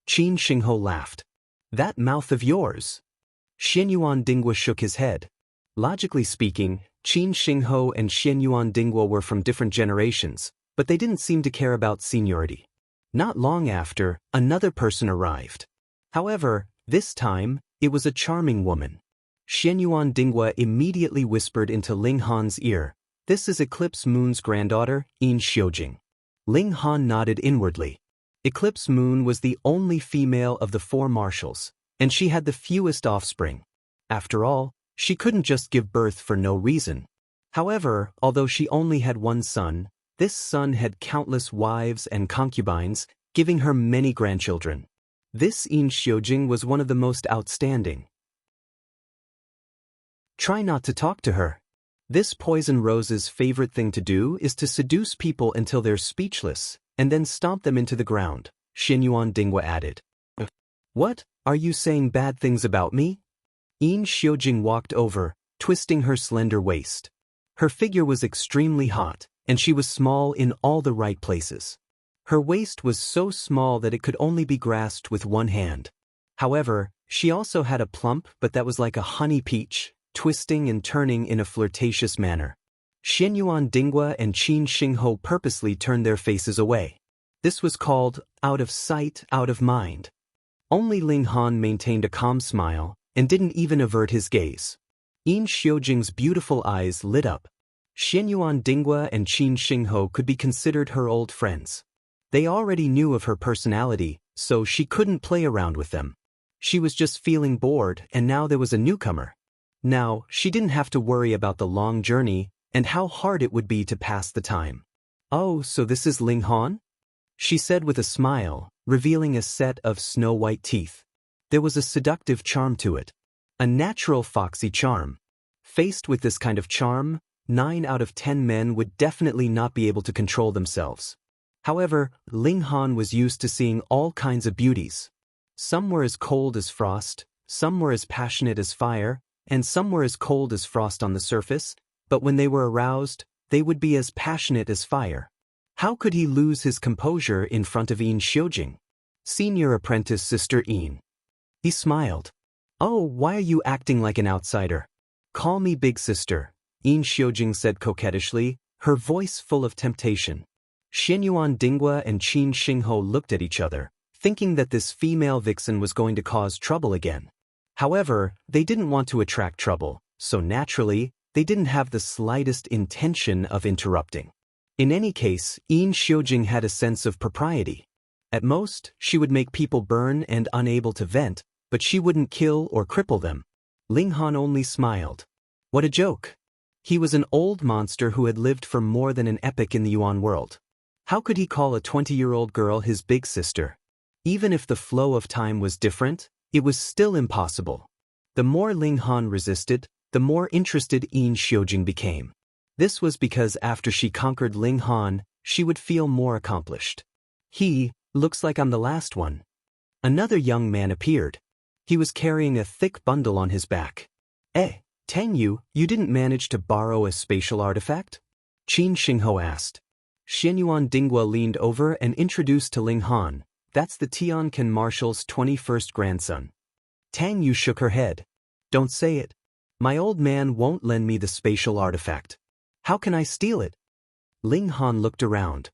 Qin Xingho laughed. "That mouth of yours." Xianyuan Dinghua shook his head. Logically speaking, Qin Xingho and Xianyuan Dinghua were from different generations, but they didn't seem to care about seniority. Not long after, another person arrived. However, this time, it was a charming woman. Xianyuan Dinghua immediately whispered into Ling Han's ear, "This is Eclipse Moon's granddaughter, Yin Xiujing." Ling Han nodded inwardly. Eclipse Moon was the only female of the 4 marshals, and she had the fewest offspring. After all, she couldn't just give birth for no reason. However, although she only had one son, this son had countless wives and concubines, giving her many grandchildren. This Yin Xiujing was one of the most outstanding. Try not to talk to her. This Poison Rose's favorite thing to do is to seduce people until they're speechless, and then stomp them into the ground, Xianyuan Dinghua added. "What, are you saying bad things about me?" Yin Xiujing walked over, twisting her slender waist. Her figure was extremely hot, and she was small in all the right places. Her waist was so small that it could only be grasped with one hand. However, she also had a plump but that was like a honey peach, twisting and turning in a flirtatious manner. Xianyuan Dinghua and Qin Xingho purposely turned their faces away. This was called out of sight, out of mind. Only Ling Han maintained a calm smile, and didn't even avert his gaze. Yin Xiujing's beautiful eyes lit up. Xianyuan Dinghua and Qin Xingho could be considered her old friends. They already knew of her personality, so she couldn't play around with them. She was just feeling bored, and now there was a newcomer. Now, she didn't have to worry about the long journey, and how hard it would be to pass the time. "Oh, so this is Ling Han?" she said with a smile, revealing a set of snow-white teeth. There was a seductive charm to it. A natural foxy charm. Faced with this kind of charm, 9 out of 10 men would definitely not be able to control themselves. However, Ling Han was used to seeing all kinds of beauties. Some were as cold as frost, some were as passionate as fire, and some were as cold as frost on the surface, but when they were aroused, they would be as passionate as fire. How could he lose his composure in front of Yin Xiujing? Senior apprentice Sister Yin. He smiled. "Oh, why are you acting like an outsider? Call me big sister," Yin Xiujing said coquettishly, her voice full of temptation. Xianyuan Dinghua and Qin Xingho looked at each other, thinking that this female vixen was going to cause trouble again. However, they didn't want to attract trouble, so naturally, they didn't have the slightest intention of interrupting. In any case, Yin Xiujing had a sense of propriety. At most, she would make people burn and unable to vent, but she wouldn't kill or cripple them. Ling Han only smiled. What a joke. He was an old monster who had lived for more than an epoch in the Yuan world. How could he call a 20-year-old girl his big sister? Even if the flow of time was different, it was still impossible. The more Ling Han resisted, the more interested Yin Xiujing became. This was because after she conquered Ling Han, she would feel more accomplished. Looks like I'm the last one." Another young man appeared. He was carrying a thick bundle on his back. Tang Yu, you didn't manage to borrow a spatial artifact? Qin Xingho asked. Xianyuan Dinghua leaned over and introduced to Ling Han, that's the Tianqin Marshal's 21st grandson. Tang Yu shook her head. Don't say it. My old man won't lend me the spatial artifact. How can I steal it? Ling Han looked around.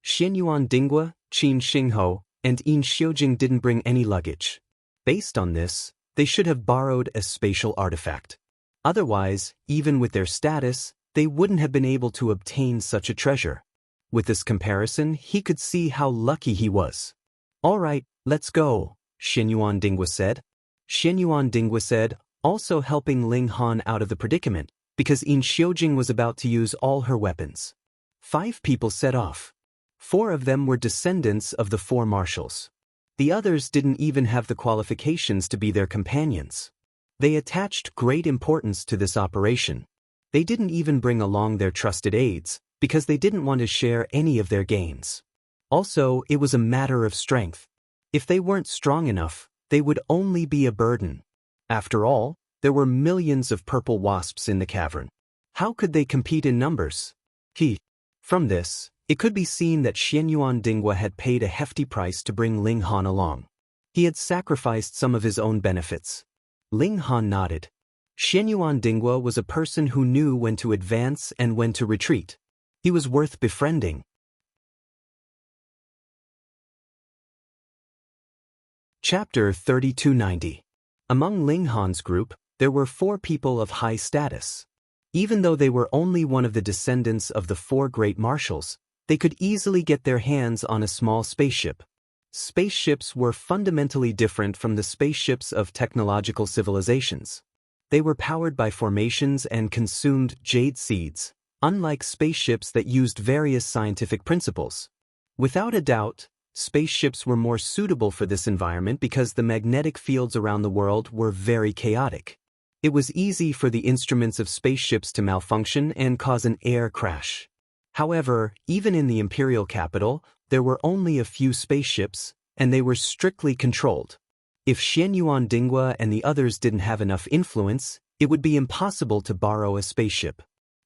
Xianyuan Dinghua, Qin Xingho, and Yin Xiujing didn't bring any luggage. Based on this, they should have borrowed a spatial artifact. Otherwise, even with their status, they wouldn't have been able to obtain such a treasure. With this comparison, he could see how lucky he was. All right, let's go, Xianyuan Dinghua said. Xianyuan Dinghua said, also helping Ling Han out of the predicament, because Yin Xiujing was about to use all her weapons. 5 people set off. 4 of them were descendants of the 4 marshals. The others didn't even have the qualifications to be their companions. They attached great importance to this operation. They didn't even bring along their trusted aides, because they didn't want to share any of their gains. Also, it was a matter of strength. If they weren't strong enough, they would only be a burden. After all, there were millions of purple wasps in the cavern. How could they compete in numbers? From this, it could be seen that Xianyuan Dinghua had paid a hefty price to bring Ling Han along. He had sacrificed some of his own benefits. Ling Han nodded. Xianyuan Dinghua was a person who knew when to advance and when to retreat. He was worth befriending. Chapter 3290. Among Ling Han's group, there were 4 people of high status. Even though they were only one of the descendants of the 4 great marshals, they could easily get their hands on a small spaceship. Spaceships were fundamentally different from the spaceships of technological civilizations. They were powered by formations and consumed jade seeds, unlike spaceships that used various scientific principles. Without a doubt, spaceships were more suitable for this environment because the magnetic fields around the world were very chaotic. It was easy for the instruments of spaceships to malfunction and cause an air crash. However, even in the imperial capital, there were only a few spaceships, and they were strictly controlled. If Xianyuan Dinghua and the others didn't have enough influence, it would be impossible to borrow a spaceship.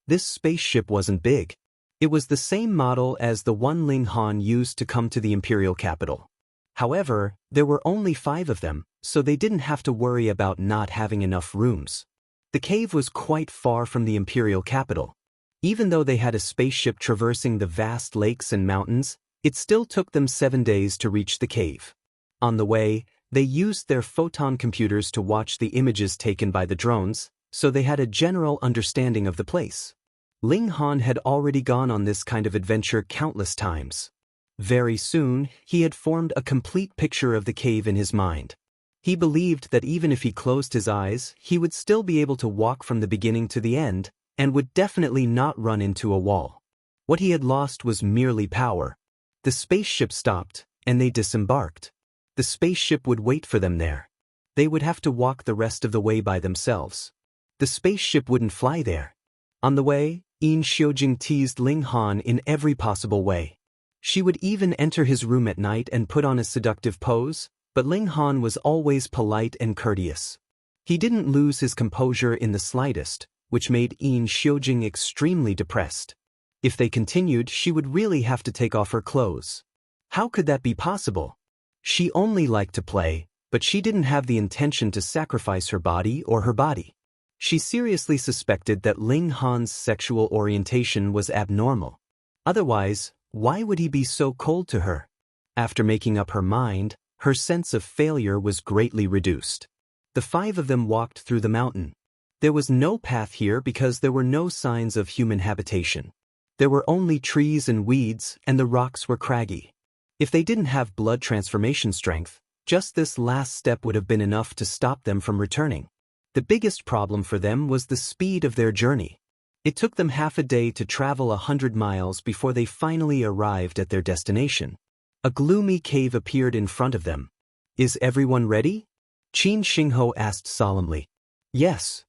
This spaceship wasn't big. It was the same model as the one Ling Han used to come to the imperial capital. However, there were only 5 of them, so they didn't have to worry about not having enough rooms. The cave was quite far from the imperial capital. Even though they had a spaceship traversing the vast lakes and mountains, it still took them 7 days to reach the cave. On the way, they used their photon computers to watch the images taken by the drones, so they had a general understanding of the place. Ling Han had already gone on this kind of adventure countless times. Very soon, he had formed a complete picture of the cave in his mind. He believed that even if he closed his eyes, he would still be able to walk from the beginning to the end, and would definitely not run into a wall. What he had lost was merely power. The spaceship stopped, and they disembarked. The spaceship would wait for them there. They would have to walk the rest of the way by themselves. The spaceship wouldn't fly there. On the way, Yin Xiujing teased Ling Han in every possible way. She would even enter his room at night and put on a seductive pose, but Ling Han was always polite and courteous. He didn't lose his composure in the slightest, which made Yin Xiujing extremely depressed. If they continued, she would really have to take off her clothes. How could that be possible? She only liked to play, but she didn't have the intention to sacrifice her body or her body. She seriously suspected that Ling Han's sexual orientation was abnormal. Otherwise, why would he be so cold to her? After making up her mind, her sense of failure was greatly reduced. The 5 of them walked through the mountain. There was no path here because there were no signs of human habitation. There were only trees and weeds, and the rocks were craggy. If they didn't have blood transformation strength, just this last step would have been enough to stop them from returning. The biggest problem for them was the speed of their journey. It took them half a day to travel 100 miles before they finally arrived at their destination. A gloomy cave appeared in front of them. Is everyone ready? Qin Xingho asked solemnly. Yes.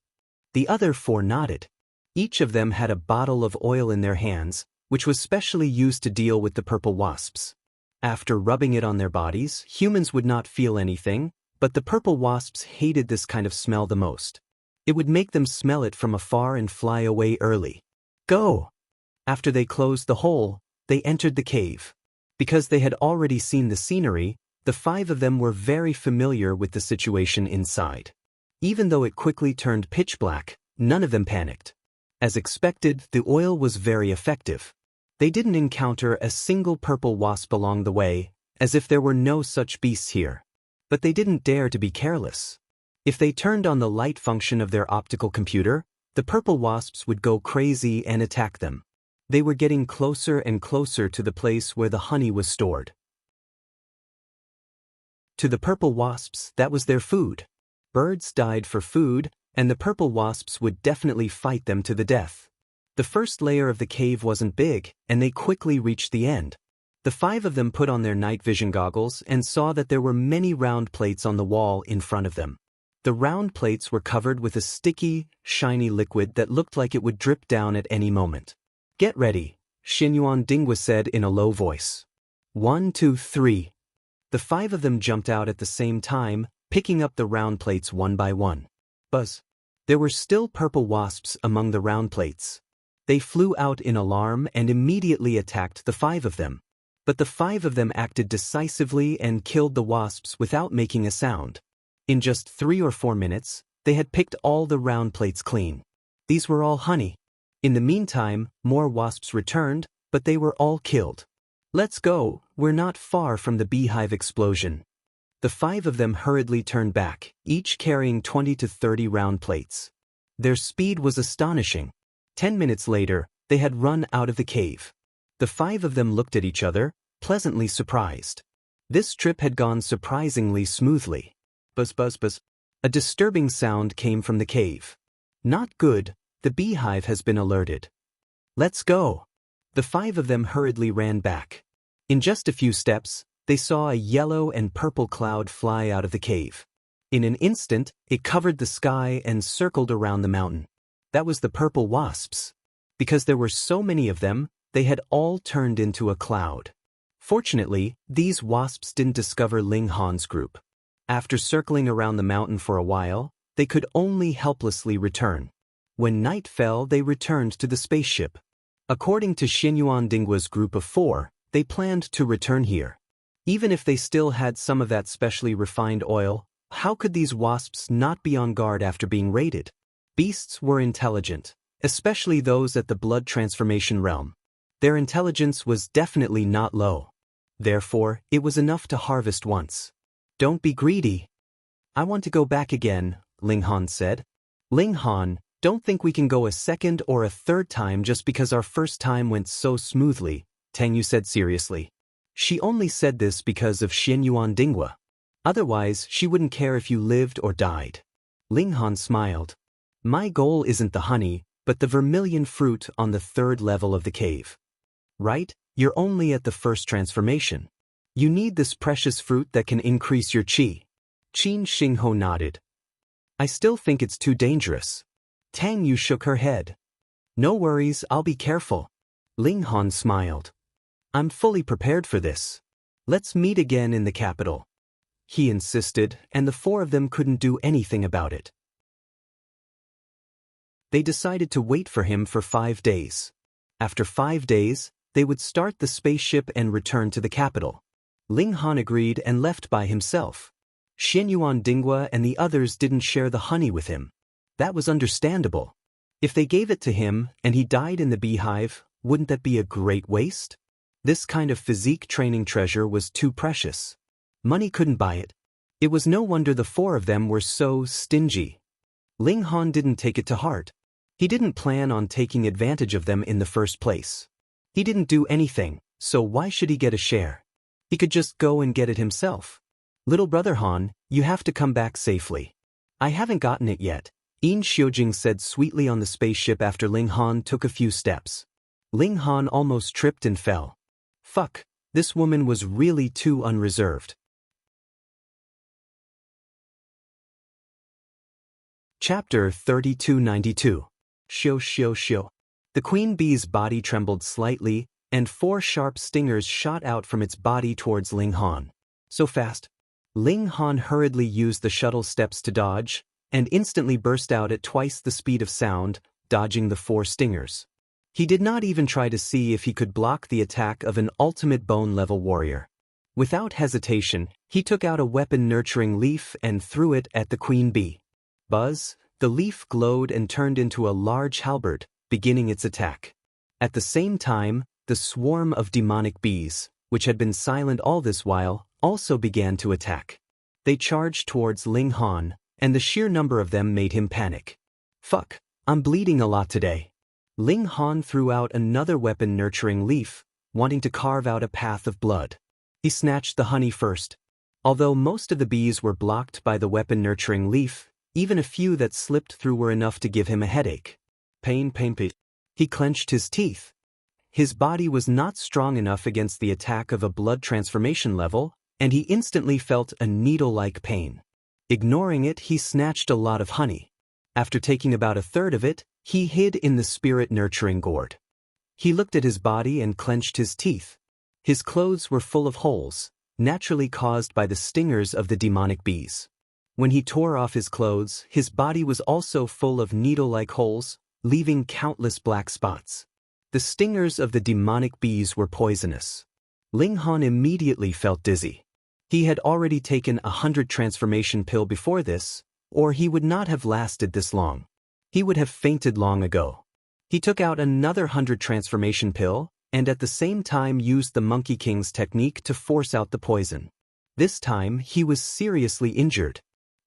The other 4 nodded. Each of them had a bottle of oil in their hands, which was specially used to deal with the purple wasps. After rubbing it on their bodies, humans would not feel anything, But the purple wasps hated this kind of smell the most. It would make them smell it from afar and fly away early. Go! After they closed the hole, they entered the cave. Because they had already seen the scenery, the 5 of them were very familiar with the situation inside. Even though it quickly turned pitch black, none of them panicked. As expected, the oil was very effective. They didn't encounter a single purple wasp along the way, as if there were no such beasts here. But they didn't dare to be careless. If they turned on the light function of their optical computer, the purple wasps would go crazy and attack them. They were getting closer and closer to the place where the honey was stored. To the purple wasps, that was their food. Birds died for food, and the purple wasps would definitely fight them to the death. The first layer of the cave wasn't big, and they quickly reached the end. The 5 of them put on their night vision goggles and saw that there were many round plates on the wall in front of them. The round plates were covered with a sticky, shiny liquid that looked like it would drip down at any moment. Get ready, Xinyuan Dingwa said in a low voice. 1, 2, 3. The 5 of them jumped out at the same time, picking up the round plates one by one. Buzz. There were still purple wasps among the round plates. They flew out in alarm and immediately attacked the 5 of them. But the 5 of them acted decisively and killed the wasps without making a sound. In just 3 or 4 minutes, they had picked all the round plates clean. These were all honey. In the meantime, more wasps returned, but they were all killed. Let's go, we're not far from the beehive explosion. The 5 of them hurriedly turned back, each carrying 20 to 30 round plates. Their speed was astonishing. 10 minutes later, they had run out of the cave. The 5 of them looked at each other, pleasantly surprised. This trip had gone surprisingly smoothly. Buzz buzz buzz. A disturbing sound came from the cave. Not good, the beehive has been alerted. Let's go. The 5 of them hurriedly ran back. In just a few steps, they saw a yellow and purple cloud fly out of the cave. In an instant, it covered the sky and circled around the mountain. That was the purple wasps. Because there were so many of them, they had all turned into a cloud. Fortunately, these wasps didn't discover Ling Han's group. After circling around the mountain for a while, they could only helplessly return. When night fell, they returned to the spaceship. According to Xinyuan Dingwa's group of 4, they planned to return here. Even if they still had some of that specially refined oil, how could these wasps not be on guard after being raided? Beasts were intelligent, especially those at the blood transformation realm. Their intelligence was definitely not low. Therefore, it was enough to harvest once. Don't be greedy. I want to go back again, Ling Han said. Ling Han, don't think we can go a second or a third time just because our first time went so smoothly, Tang Yu said seriously. She only said this because of Xinyuan Dingwa. Otherwise, she wouldn't care if you lived or died. Ling Han smiled. My goal isn't the honey, but the vermilion fruit on the 3rd level of the cave. Right? You're only at the first transformation. You need this precious fruit that can increase your qi. Qin Xingho nodded. I still think it's too dangerous. Tang Yu shook her head. No worries, I'll be careful. Ling Han smiled. I'm fully prepared for this. Let's meet again in the capital. He insisted, and the 4 of them couldn't do anything about it. They decided to wait for him for 5 days. After 5 days, they would start the spaceship and return to the capital. Ling Han agreed and left by himself. Xinyuan Dingwa and the others didn't share the honey with him. That was understandable. If they gave it to him and he died in the beehive, wouldn't that be a great waste? This kind of physique training treasure was too precious. Money couldn't buy it. It was no wonder the 4 of them were so stingy. Ling Han didn't take it to heart. He didn't plan on taking advantage of them in the first place. He didn't do anything, so why should he get a share? He could just go and get it himself. Little brother Han, you have to come back safely. I haven't gotten it yet, Yin Xiujing said sweetly on the spaceship after Ling Han took a few steps. Ling Han almost tripped and fell. Fuck, this woman was really too unreserved. Chapter 3292. Shio shio shio. The queen bee's body trembled slightly, and 4 sharp stingers shot out from its body towards Ling Han. So fast. Ling Han hurriedly used the shuttle steps to dodge, and instantly burst out at twice the speed of sound, dodging the 4 stingers. He did not even try to see if he could block the attack of an ultimate bone-level warrior. Without hesitation, he took out a weapon-nurturing leaf and threw it at the queen bee. Buzz, the leaf glowed and turned into a large halberd, beginning its attack. At the same time, the swarm of demonic bees, which had been silent all this while, also began to attack. They charged towards Ling Han, and the sheer number of them made him panic. Fuck, I'm bleeding a lot today. Ling Han threw out another weapon-nurturing leaf, wanting to carve out a path of blood. He snatched the honey first. Although most of the bees were blocked by the weapon-nurturing leaf, even a few that slipped through were enough to give him a headache. Pain. He clenched his teeth. His body was not strong enough against the attack of a blood transformation level, and he instantly felt a needle-like pain. Ignoring it, he snatched a lot of honey. After taking about a third of it, he hid in the spirit-nurturing gourd. He looked at his body and clenched his teeth. His clothes were full of holes, naturally caused by the stingers of the demonic bees. When he tore off his clothes, his body was also full of needle-like holes, leaving countless black spots. The stingers of the demonic bees were poisonous. Ling Han immediately felt dizzy. He had already taken 100 transformation pill before this, or he would not have lasted this long. He would have fainted long ago. He took out another 100 transformation pill, and at the same time used the Monkey King's technique to force out the poison. This time, he was seriously injured.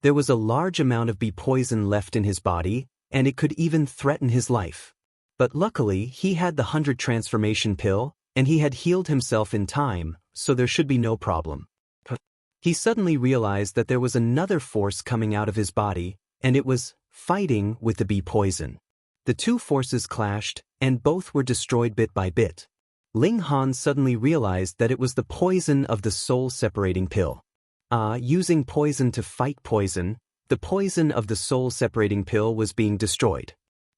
There was a large amount of bee poison left in his body, and it could even threaten his life. But luckily, he had the 100 transformation pill, and he had healed himself in time, so there should be no problem. He suddenly realized that there was another force coming out of his body, and it was fighting with the bee poison. The two forces clashed, and both were destroyed bit by bit. Ling Han suddenly realized that it was the poison of the soul-separating pill. Using poison to fight poison, the poison of the soul-separating pill was being destroyed.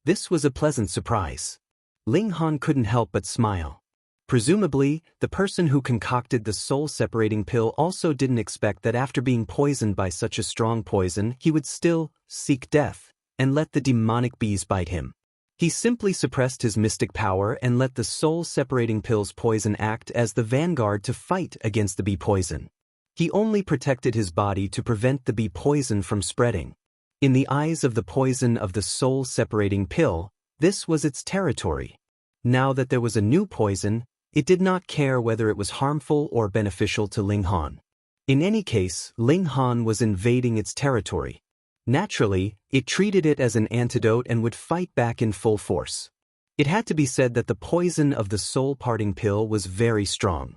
This was a pleasant surprise. Ling Han couldn't help but smile. Presumably, the person who concocted the soul-separating pill also didn't expect that after being poisoned by such a strong poison, he would still seek death and let the demonic bees bite him. He simply suppressed his mystic power and let the soul-separating pill's poison act as the vanguard to fight against the bee poison. He only protected his body to prevent the bee poison from spreading. In the eyes of the poison of the soul-separating pill, this was its territory. Now that there was a new poison, it did not care whether it was harmful or beneficial to Ling Han. In any case, Ling Han was invading its territory. Naturally, it treated it as an antidote and would fight back in full force. It had to be said that the poison of the soul-parting pill was very strong.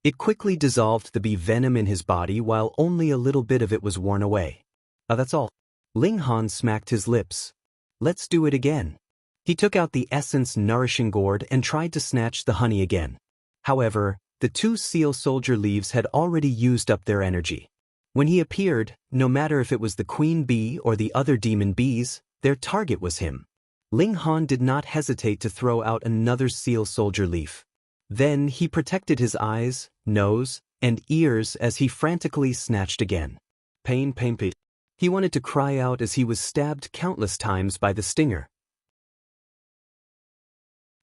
It quickly dissolved the bee venom in his body while only a little bit of it was worn away. That's all. Ling Han smacked his lips. Let's do it again. He took out the essence-nourishing gourd and tried to snatch the honey again. However, the two seal soldier leaves had already used up their energy. When he appeared, no matter if it was the queen bee or the other demon bees, their target was him. Ling Han did not hesitate to throw out another seal soldier leaf. Then he protected his eyes, nose, and ears as he frantically snatched again. Pain. He wanted to cry out as he was stabbed countless times by the stinger.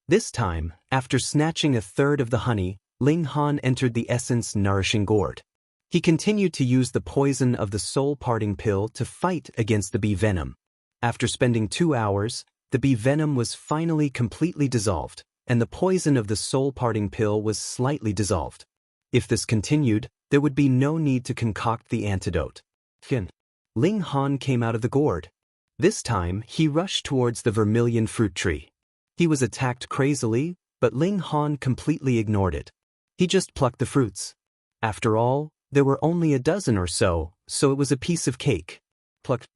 This time, after snatching a third of the honey, Ling Han entered the essence-nourishing gourd. He continued to use the poison of the soul-parting pill to fight against the bee venom. After spending 2 hours, the bee venom was finally completely dissolved, and the poison of the soul-parting pill was slightly dissolved. If this continued, there would be no need to concoct the antidote. Ling Han came out of the gourd. This time, he rushed towards the vermilion fruit tree. He was attacked crazily, but Ling Han completely ignored it. He just plucked the fruits. After all, there were only a dozen or so it was a piece of cake. Plucked.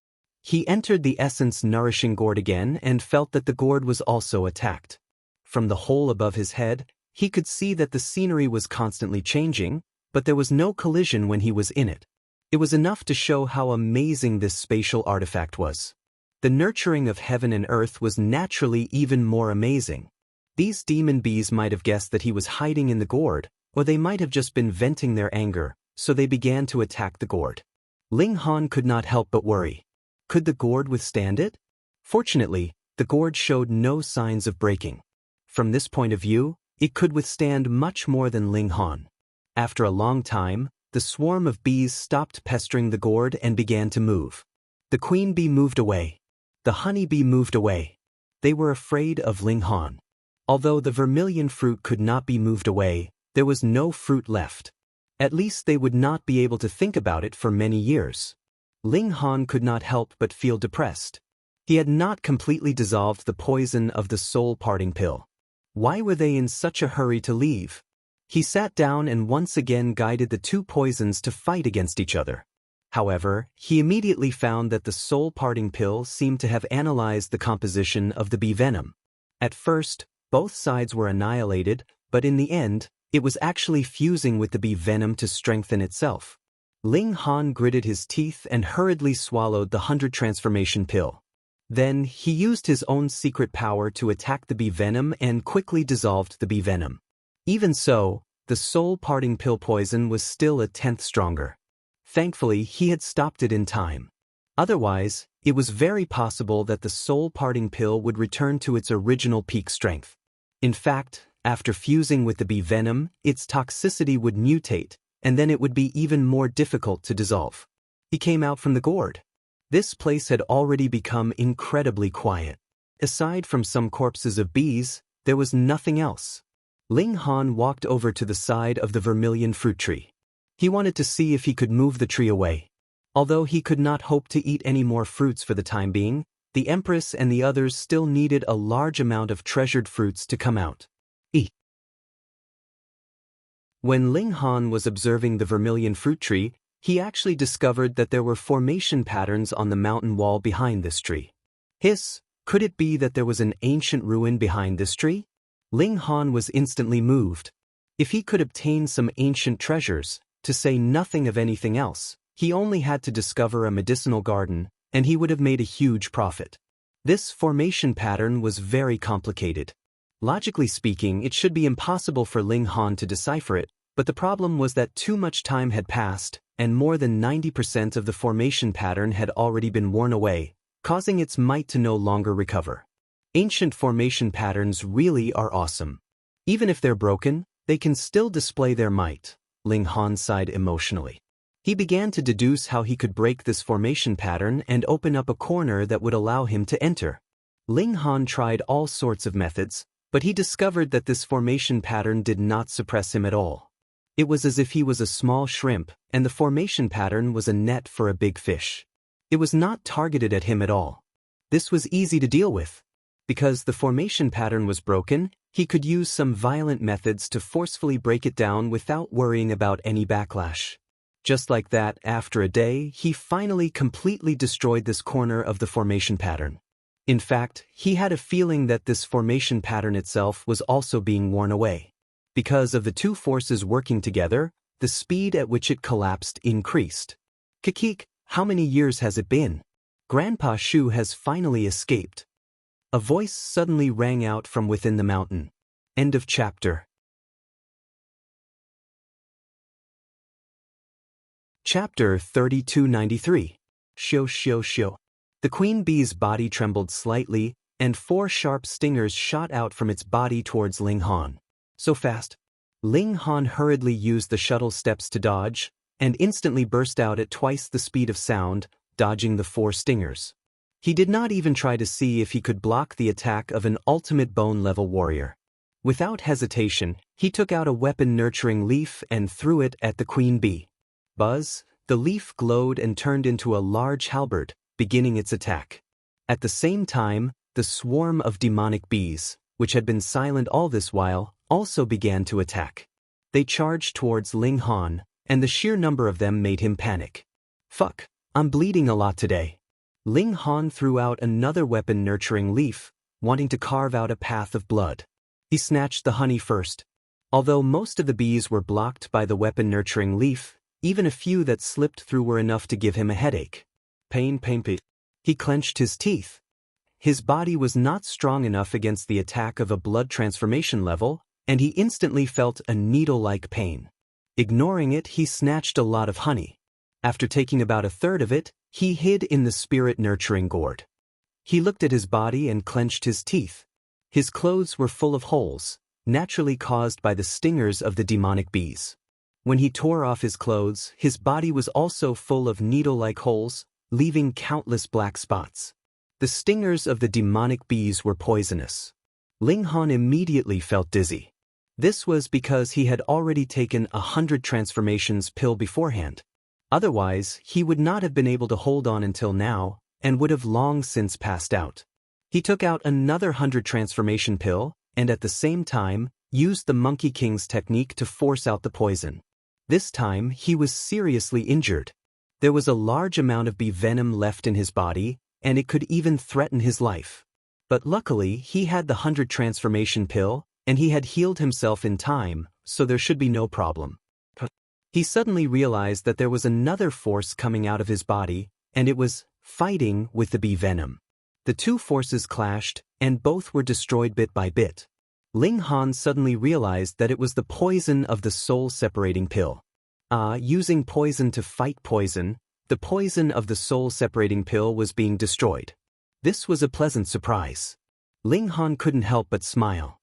He entered the essence-nourishing gourd again and felt that the gourd was also attacked. From the hole above his head, he could see that the scenery was constantly changing, but there was no collision when he was in it. It was enough to show how amazing this spatial artifact was. The nurturing of heaven and earth was naturally even more amazing. These demon bees might have guessed that he was hiding in the gourd, or they might have just been venting their anger, so they began to attack the gourd. Ling Han could not help but worry. Could the gourd withstand it? Fortunately, the gourd showed no signs of breaking. From this point of view, it could withstand much more than Ling Han. After a long time, the swarm of bees stopped pestering the gourd and began to move. The queen bee moved away. The honey bee moved away. They were afraid of Ling Han. Although the vermilion fruit could not be moved away, there was no fruit left. At least they would not be able to think about it for many years. Ling Han could not help but feel depressed. He had not completely dissolved the poison of the soul-parting pill. Why were they in such a hurry to leave? He sat down and once again guided the two poisons to fight against each other. However, he immediately found that the soul-parting pill seemed to have analyzed the composition of the bee venom. At first, both sides were annihilated, but in the end, it was actually fusing with the bee venom to strengthen itself. Ling Han gritted his teeth and hurriedly swallowed the 100 transformation pill. Then, he used his own secret power to attack the bee venom and quickly dissolved the bee venom. Even so, the soul-parting pill poison was still a tenth stronger. Thankfully, he had stopped it in time. Otherwise, it was very possible that the soul-parting pill would return to its original peak strength. In fact, after fusing with the bee venom, its toxicity would mutate, and then it would be even more difficult to dissolve. He came out from the gourd. This place had already become incredibly quiet. Aside from some corpses of bees, there was nothing else. Ling Han walked over to the side of the vermilion fruit tree. He wanted to see if he could move the tree away. Although he could not hope to eat any more fruits for the time being, the Empress and the others still needed a large amount of treasured fruits to come out. When Ling Han was observing the vermilion fruit tree, he actually discovered that there were formation patterns on the mountain wall behind this tree. Could it be that there was an ancient ruin behind this tree? Ling Han was instantly moved. If he could obtain some ancient treasures, to say nothing of anything else, he only had to discover a medicinal garden, and he would have made a huge profit. This formation pattern was very complicated. Logically speaking, it should be impossible for Ling Han to decipher it, but the problem was that too much time had passed, and more than 90% of the formation pattern had already been worn away, causing its might to no longer recover. Ancient formation patterns really are awesome. Even if they're broken, they can still display their might. Ling Han sighed emotionally. He began to deduce how he could break this formation pattern and open up a corner that would allow him to enter. Ling Han tried all sorts of methods, but he discovered that this formation pattern did not suppress him at all. It was as if he was a small shrimp, and the formation pattern was a net for a big fish. It was not targeted at him at all. This was easy to deal with. Because the formation pattern was broken, he could use some violent methods to forcefully break it down without worrying about any backlash. Just like that, after a day, he finally completely destroyed this corner of the formation pattern. In fact, he had a feeling that this formation pattern itself was also being worn away. Because of the two forces working together, the speed at which it collapsed increased. Kikik, how many years has it been? Grandpa Shu has finally escaped. A voice suddenly rang out from within the mountain. End of chapter. Chapter 3293. Shio. The queen bee's body trembled slightly, and 4 sharp stingers shot out from its body towards Ling Han. So fast. Ling Han hurriedly used the shuttle steps to dodge, and instantly burst out at twice the speed of sound, dodging the 4 stingers. He did not even try to see if he could block the attack of an ultimate bone-level warrior. Without hesitation, he took out a weapon-nurturing leaf and threw it at the queen bee. Buzz, the leaf glowed and turned into a large halberd, beginning its attack. At the same time, the swarm of demonic bees, which had been silent all this while, also began to attack. They charged towards Ling Han, and the sheer number of them made him panic. Fuck, I'm bleeding a lot today. Ling Han threw out another weapon-nurturing leaf, wanting to carve out a path of blood. He snatched the honey first. Although most of the bees were blocked by the weapon-nurturing leaf, even a few that slipped through were enough to give him a headache. Pain. He clenched his teeth. His body was not strong enough against the attack of a blood transformation level, and he instantly felt a needle-like pain. Ignoring it, he snatched a lot of honey. After taking about a third of it, he hid in the spirit-nurturing gourd. He looked at his body and clenched his teeth. His clothes were full of holes, naturally caused by the stingers of the demonic bees. When he tore off his clothes, his body was also full of needle-like holes, leaving countless black spots. The stingers of the demonic bees were poisonous. Ling Han immediately felt dizzy. This was because he had already taken 100 transformations pill beforehand. Otherwise, he would not have been able to hold on until now, and would have long since passed out. He took out another 100 transformation pill, and at the same time, used the Monkey King's technique to force out the poison. This time, he was seriously injured. There was a large amount of bee venom left in his body, and it could even threaten his life. But luckily, he had the 100 transformation pill, and he had healed himself in time, so there should be no problem. He suddenly realized that there was another force coming out of his body, and it was fighting with the bee venom. The two forces clashed, and both were destroyed bit by bit. Ling Han suddenly realized that it was the poison of the soul-separating pill. Using poison to fight poison, the poison of the soul-separating pill was being destroyed. This was a pleasant surprise. Ling Han couldn't help but smile.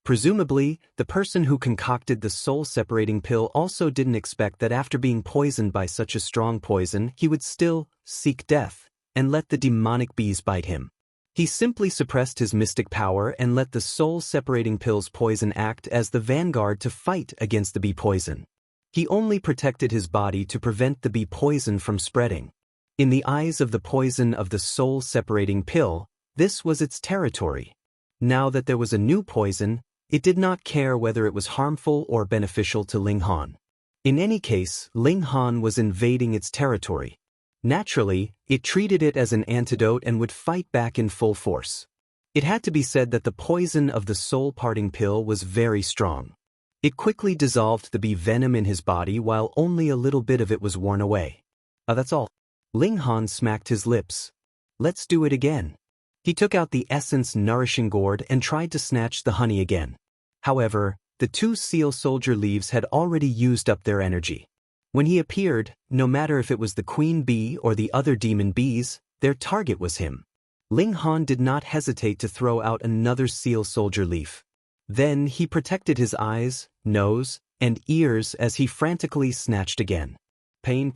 Presumably, the person who concocted the soul-separating pill also didn't expect that after being poisoned by such a strong poison, he would still seek death and let the demonic bees bite him. He simply suppressed his mystic power and let the soul-separating pill's poison act as the vanguard to fight against the bee poison. He only protected his body to prevent the bee poison from spreading. In the eyes of the poison of the soul-separating pill, this was its territory. Now that there was a new poison, it did not care whether it was harmful or beneficial to Ling Han. In any case, Ling Han was invading its territory. Naturally, it treated it as an antidote and would fight back in full force. It had to be said that the poison of the soul-parting pill was very strong. It quickly dissolved the bee venom in his body while only a little bit of it was worn away. That's all. Ling Han smacked his lips. Let's do it again. He took out the essence-nourishing gourd and tried to snatch the honey again. However, the two seal soldier leaves had already used up their energy. When he appeared, no matter if it was the queen bee or the other demon bees, their target was him. Ling Han did not hesitate to throw out another seal soldier leaf. Then he protected his eyes, nose, and ears as he frantically snatched again. Pain.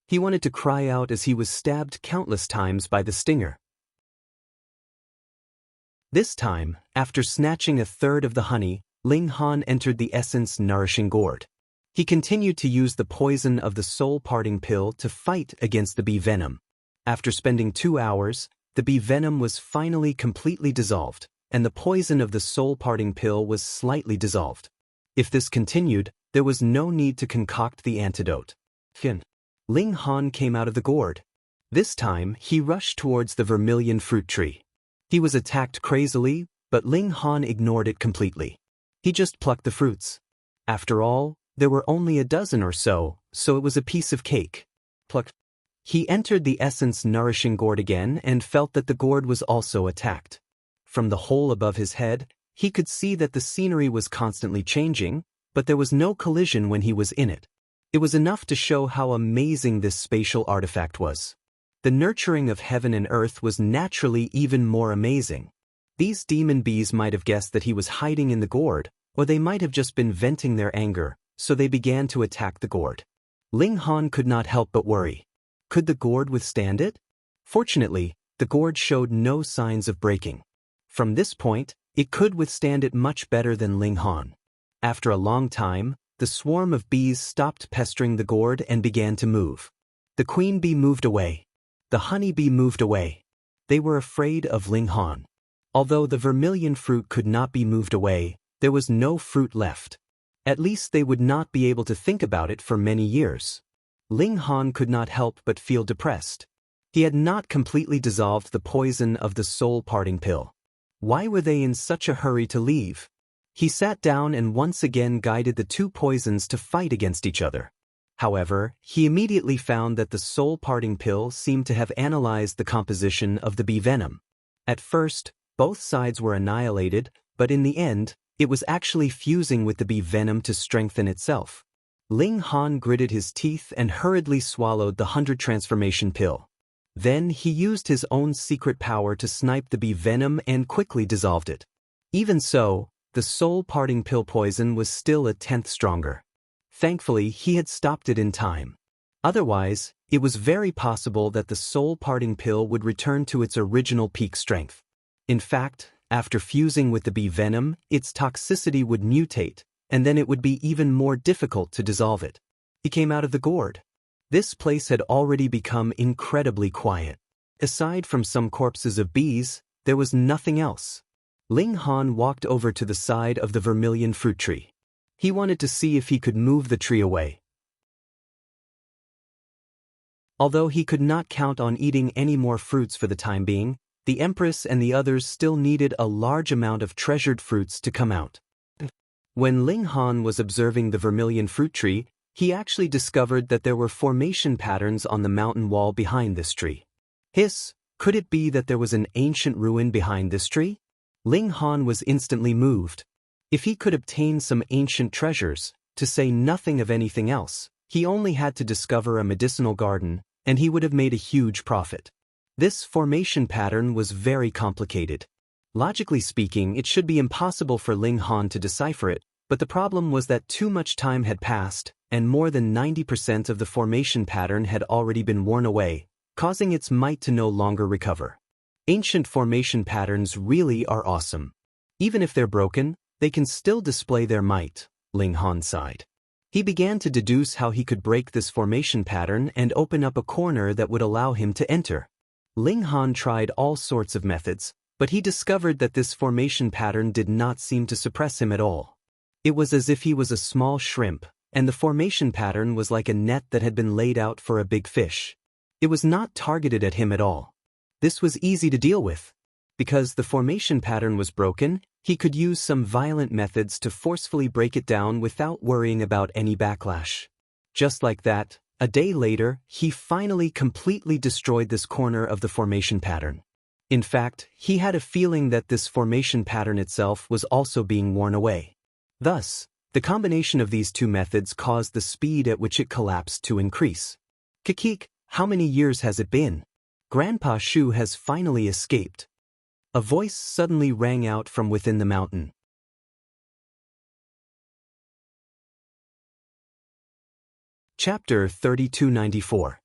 He wanted to cry out as he was stabbed countless times by the stinger. This time, after snatching a third of the honey, Ling Han entered the essence-nourishing gourd. He continued to use the poison of the soul-parting pill to fight against the bee venom. After spending 2 hours, the bee venom was finally completely dissolved, and the poison of the soul-parting pill was slightly dissolved. If this continued, there was no need to concoct the antidote. Ling Han came out of the gourd. This time, he rushed towards the vermilion fruit tree. He was attacked crazily, but Ling Han ignored it completely. He just plucked the fruits. After all, there were only a dozen or so it was a piece of cake. Plucked. He entered the essence-nourishing gourd again and felt that the gourd was also attacked. From the hole above his head, he could see that the scenery was constantly changing, but there was no collision when he was in it. It was enough to show how amazing this spatial artifact was. The nurturing of heaven and earth was naturally even more amazing. These demon bees might have guessed that he was hiding in the gourd, or they might have just been venting their anger, so they began to attack the gourd. Ling Han could not help but worry. Could the gourd withstand it? Fortunately, the gourd showed no signs of breaking. From this point, it could withstand it much better than Ling Han. After a long time, the swarm of bees stopped pestering the gourd and began to move. The queen bee moved away. The honey bee moved away. They were afraid of Ling Han. Although the vermilion fruit could not be moved away, there was no fruit left. At least they would not be able to think about it for many years. Ling Han could not help but feel depressed. He had not completely dissolved the poison of the soul-parting pill. Why were they in such a hurry to leave? He sat down and once again guided the two poisons to fight against each other. However, he immediately found that the soul-parting pill seemed to have analyzed the composition of the bee venom. At first, both sides were annihilated, but in the end, it was actually fusing with the bee venom to strengthen itself. Ling Han gritted his teeth and hurriedly swallowed the 100 transformation pill. Then he used his own secret power to snipe the bee venom and quickly dissolved it. Even so, the soul-parting pill poison was still a tenth stronger. Thankfully, he had stopped it in time. Otherwise, it was very possible that the soul-parting pill would return to its original peak strength. In fact, after fusing with the bee venom, its toxicity would mutate, and then it would be even more difficult to dissolve it. He came out of the gourd. This place had already become incredibly quiet. Aside from some corpses of bees, there was nothing else. Ling Han walked over to the side of the vermilion fruit tree. He wanted to see if he could move the tree away. Although he could not count on eating any more fruits for the time being, the Empress and the others still needed a large amount of treasured fruits to come out. When Ling Han was observing the vermilion fruit tree, he actually discovered that there were formation patterns on the mountain wall behind this tree. Hiss, could it be that there was an ancient ruin behind this tree? Ling Han was instantly moved. If he could obtain some ancient treasures, to say nothing of anything else, he only had to discover a medicinal garden, and he would have made a huge profit. This formation pattern was very complicated. Logically speaking, it should be impossible for Ling Han to decipher it, but the problem was that too much time had passed, and more than 90% of the formation pattern had already been worn away, causing its might to no longer recover. Ancient formation patterns really are awesome. Even if they're broken, they can still display their might, Ling Han sighed. He began to deduce how he could break this formation pattern and open up a corner that would allow him to enter. Ling Han tried all sorts of methods, but he discovered that this formation pattern did not seem to suppress him at all. It was as if he was a small shrimp, and the formation pattern was like a net that had been laid out for a big fish. It was not targeted at him at all. This was easy to deal with. Because the formation pattern was broken, he could use some violent methods to forcefully break it down without worrying about any backlash. Just like that, a day later, he finally completely destroyed this corner of the formation pattern. In fact, he had a feeling that this formation pattern itself was also being worn away. Thus, the combination of these two methods caused the speed at which it collapsed to increase. Kikik, how many years has it been? Grandpa Shu has finally escaped. A voice suddenly rang out from within the mountain. Chapter 3294.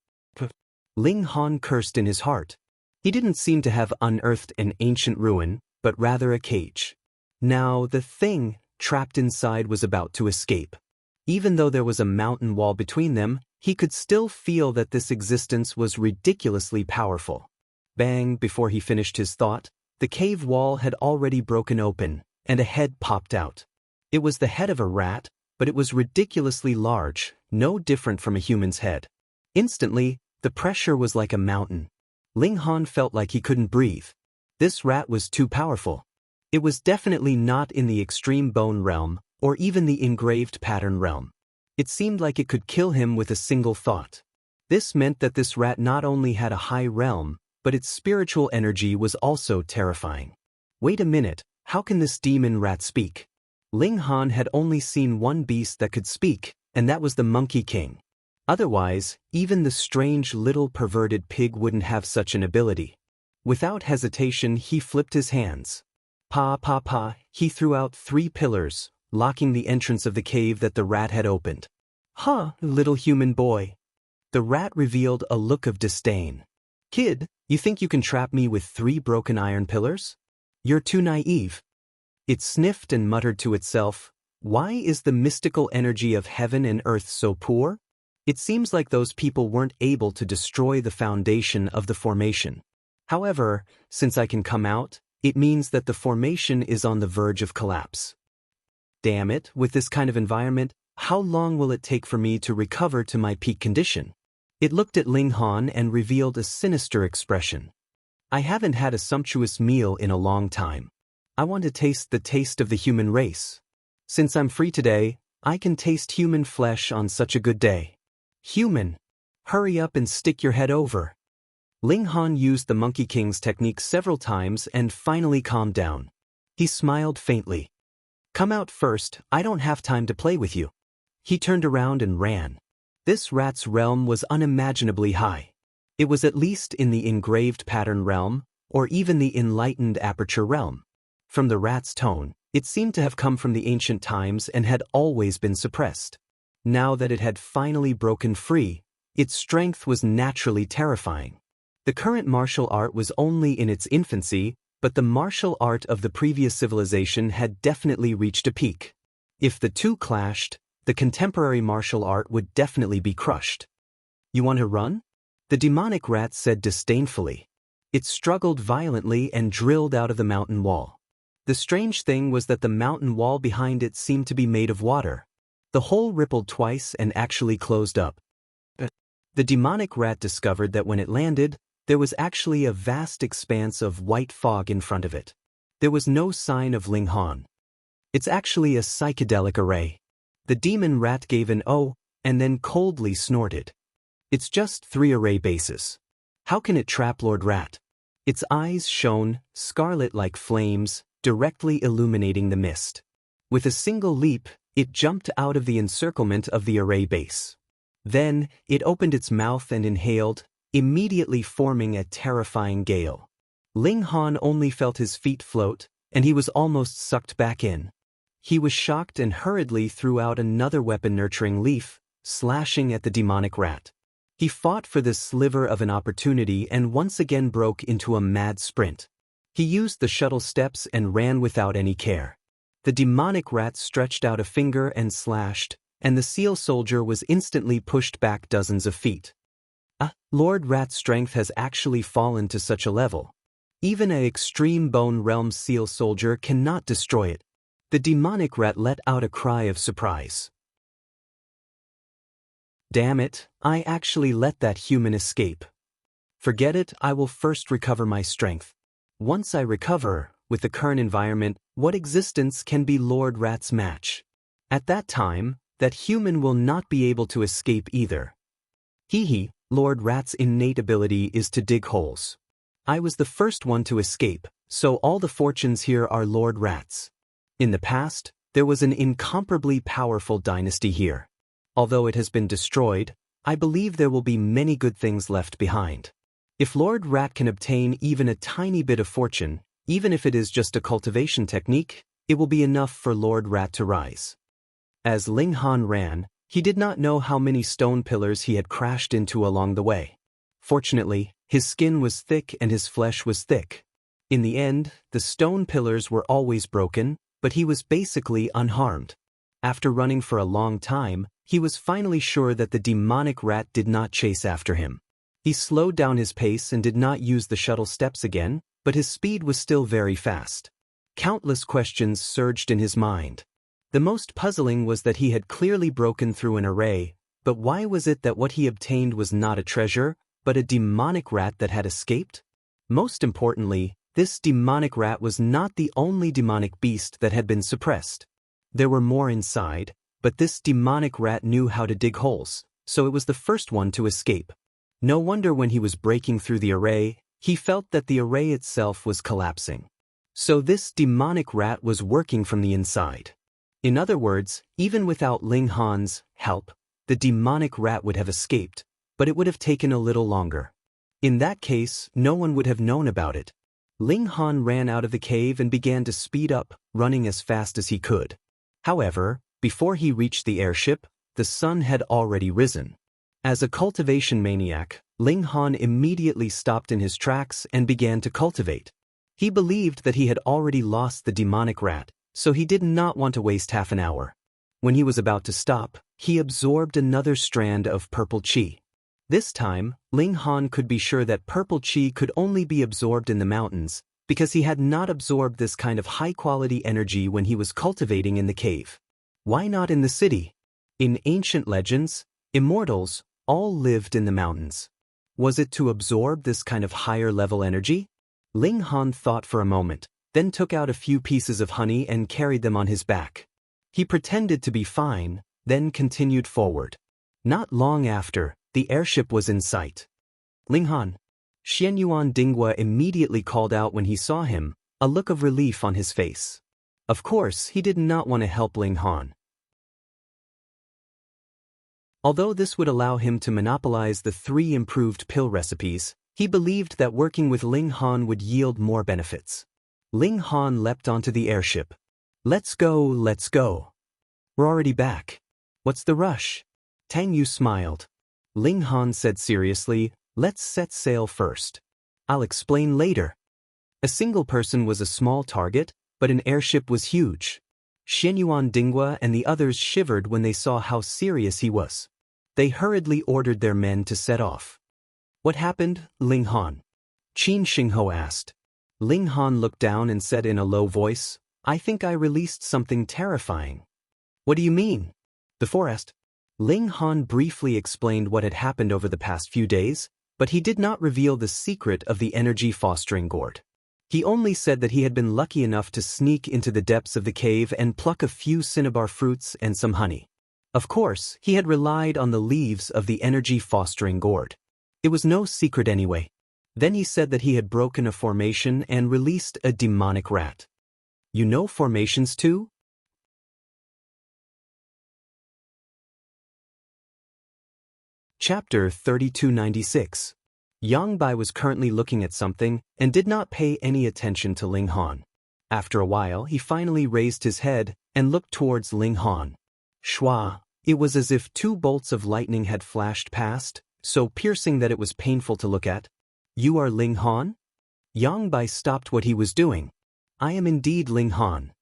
Ling Han cursed in his heart. He didn't seem to have unearthed an ancient ruin, but rather a cage. Now, the thing trapped inside was about to escape. Even though there was a mountain wall between them, he could still feel that this existence was ridiculously powerful. Bang! Before he finished his thought, the cave wall had already broken open, and a head popped out. It was the head of a rat, but it was ridiculously large, no different from a human's head. Instantly, the pressure was like a mountain. Ling Han felt like he couldn't breathe. This rat was too powerful. It was definitely not in the extreme bone realm, or even the engraved pattern realm. It seemed like it could kill him with a single thought. This meant that this rat not only had a high realm, but its spiritual energy was also terrifying. Wait a minute, how can this demon rat speak? Ling Han had only seen one beast that could speak, and that was the Monkey King. Otherwise, even the strange little perverted pig wouldn't have such an ability. Without hesitation, he flipped his hands. Pa pa pa, he threw out 3 pillars, locking the entrance of the cave that the rat had opened. Huh, little human boy. The rat revealed a look of disdain. Kid, you think you can trap me with 3 broken iron pillars? You're too naive. It sniffed and muttered to itself, why is the mystical energy of heaven and earth so poor? It seems like those people weren't able to destroy the foundation of the formation. However, since I can come out, it means that the formation is on the verge of collapse. Damn it, with this kind of environment, how long will it take for me to recover to my peak condition? It looked at Ling Han and revealed a sinister expression. I haven't had a sumptuous meal in a long time. I want to taste the taste of the human race. Since I'm free today, I can taste human flesh on such a good day. Human, hurry up and stick your head over. Ling Han used the Monkey King's technique several times and finally calmed down. He smiled faintly. Come out first, I don't have time to play with you. He turned around and ran. This rat's realm was unimaginably high. It was at least in the engraved pattern realm, or even the enlightened aperture realm. From the rat's tone, it seemed to have come from the ancient times and had always been suppressed. Now that it had finally broken free, its strength was naturally terrifying. The current martial art was only in its infancy, but the martial art of the previous civilization had definitely reached a peak. If the two clashed, the contemporary martial art would definitely be crushed. "You want to run?" the demonic rat said disdainfully. It struggled violently and drilled out of the mountain wall. The strange thing was that the mountain wall behind it seemed to be made of water. The hole rippled twice and actually closed up. The demonic rat discovered that when it landed, there was actually a vast expanse of white fog in front of it. There was no sign of Ling Han. "It's actually a psychedelic array." The demon rat gave an "oh," and then coldly snorted. "It's just 3 array bases. How can it trap Lord Rat?" Its eyes shone, scarlet like flames, directly illuminating the mist. With a single leap, it jumped out of the encirclement of the array base. Then, it opened its mouth and inhaled, immediately forming a terrifying gale. Ling Han only felt his feet float, and he was almost sucked back in. He was shocked and hurriedly threw out another weapon-nurturing leaf, slashing at the demonic rat. He fought for this sliver of an opportunity and once again broke into a mad sprint. He used the shuttle steps and ran without any care. The demonic rat stretched out a finger and slashed, and the seal soldier was instantly pushed back dozens of feet. Lord Rat's strength has actually fallen to such a level. Even an extreme bone realm seal soldier cannot destroy it. The demonic rat let out a cry of surprise. "Damn it, I actually let that human escape. Forget it, I will first recover my strength. Once I recover, with the current environment, what existence can be Lord Rat's match? At that time, that human will not be able to escape either. Hee, Lord Rat's innate ability is to dig holes. I was the first one to escape, so all the fortunes here are Lord Rat's. In the past, there was an incomparably powerful dynasty here. Although it has been destroyed, I believe there will be many good things left behind. If Lord Rat can obtain even a tiny bit of fortune, even if it is just a cultivation technique, it will be enough for Lord Rat to rise." As Ling Han ran, he did not know how many stone pillars he had crashed into along the way. Fortunately, his skin was thick and his flesh was thick. In the end, the stone pillars were always broken, but he was basically unharmed. After running for a long time, he was finally sure that the demonic rat did not chase after him. He slowed down his pace and did not use the shuttle steps again, but his speed was still very fast. Countless questions surged in his mind. The most puzzling was that he had clearly broken through an array, but why was it that what he obtained was not a treasure, but a demonic rat that had escaped? Most importantly, this demonic rat was not the only demonic beast that had been suppressed. There were more inside, but this demonic rat knew how to dig holes, so it was the first one to escape. No wonder when he was breaking through the array, he felt that the array itself was collapsing. So this demonic rat was working from the inside. In other words, even without Ling Han's help, the demonic rat would have escaped, but it would have taken a little longer. In that case, no one would have known about it. Ling Han ran out of the cave and began to speed up, running as fast as he could. However, before he reached the airship, the sun had already risen. As a cultivation maniac, Ling Han immediately stopped in his tracks and began to cultivate. He believed that he had already lost the demonic rat, so he did not want to waste half an hour. When he was about to stop, he absorbed another strand of purple chi. This time, Ling Han could be sure that purple chi could only be absorbed in the mountains, because he had not absorbed this kind of high-quality energy when he was cultivating in the cave. Why not in the city? In ancient legends, immortals all lived in the mountains. Was it to absorb this kind of higher-level energy? Ling Han thought for a moment, then took out a few pieces of honey and carried them on his back. He pretended to be fine, then continued forward. Not long after, the airship was in sight. "Ling Han." Xian Yuan Dinghua immediately called out when he saw him, a look of relief on his face. Of course, he did not want to help Ling Han. Although this would allow him to monopolize the 3 improved pill recipes, he believed that working with Ling Han would yield more benefits. Ling Han leapt onto the airship. Let's go, let's go. We're already back. What's the rush? Tang Yu smiled. Ling Han said seriously, let's set sail first. I'll explain later. A single person was a small target, but an airship was huge. Xianyuan Dinghua and the others shivered when they saw how serious he was. They hurriedly ordered their men to set off. What happened, Ling Han? Qin Xingho asked. Ling Han looked down and said in a low voice, I think I released something terrifying. What do you mean? The forest. Ling Han briefly explained what had happened over the past few days, but he did not reveal the secret of the energy fostering gourd. He only said that he had been lucky enough to sneak into the depths of the cave and pluck a few cinnabar fruits and some honey. Of course, he had relied on the leaves of the energy fostering gourd. It was no secret anyway. Then he said that he had broken a formation and released a demonic rat. You know formations too? Chapter 3296. Yang Bai was currently looking at something and did not pay any attention to Ling Han. After a while, he finally raised his head and looked towards Ling Han. Shua, it was as if 2 bolts of lightning had flashed past, so piercing that it was painful to look at. You are Ling Han? Yang Bai stopped what he was doing. I am indeed Ling Han.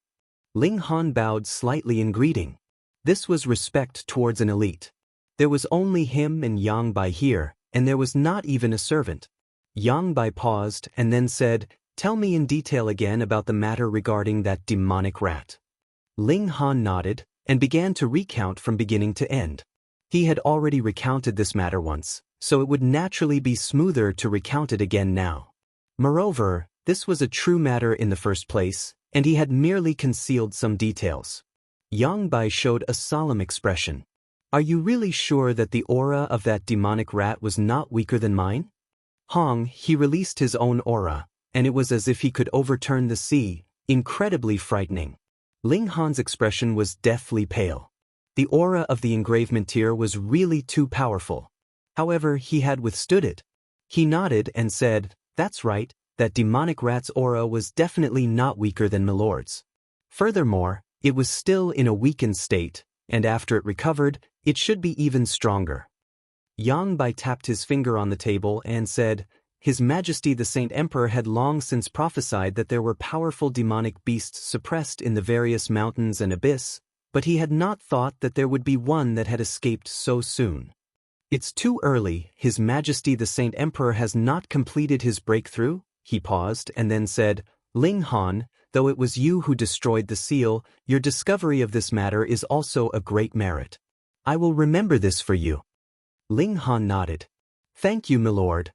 Ling Han bowed slightly in greeting. This was respect towards an elite. There was only him and Yang Bai here, and there was not even a servant. Yang Bai paused and then said, Tell me in detail again about the matter regarding that demonic rat. Ling Han nodded and began to recount from beginning to end. He had already recounted this matter once, so it would naturally be smoother to recount it again now. Moreover, this was a true matter in the first place, and he had merely concealed some details. Yang Bai showed a solemn expression. Are you really sure that the aura of that demonic rat was not weaker than mine? He released his own aura, and it was as if he could overturn the sea, incredibly frightening. Ling Han's expression was deathly pale. The aura of the engravementier was really too powerful. However, he had withstood it. He nodded and said, That's right, that demonic rat's aura was definitely not weaker than Milord's. Furthermore, it was still in a weakened state, and after it recovered, it should be even stronger. Yang Bai tapped his finger on the table and said, His Majesty the Saint Emperor had long since prophesied that there were powerful demonic beasts suppressed in the various mountains and abyss, but he had not thought that there would be one that had escaped so soon. It's too early, His Majesty the Saint Emperor has not completed his breakthrough. He paused and then said, Ling Han, though it was you who destroyed the seal, your discovery of this matter is also a great merit. I will remember this for you. Ling Han nodded. Thank you, milord.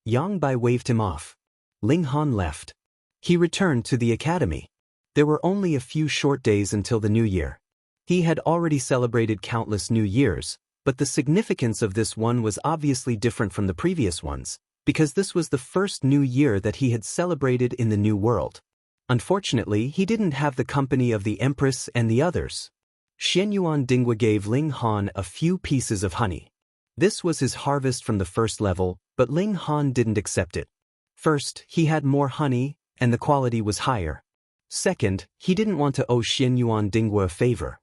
Yang Bai waved him off. Ling Han left. He returned to the academy. There were only a few short days until the new year. He had already celebrated countless New Years, but the significance of this one was obviously different from the previous ones, because this was the first new year that he had celebrated in the new world. Unfortunately, he didn't have the company of the Empress and the others. Xianyuan Dinghua gave Ling Han a few pieces of honey. This was his harvest from the first level, but Ling Han didn't accept it. First, he had more honey, and the quality was higher. Second, he didn't want to owe Xianyuan Dinghua a favor.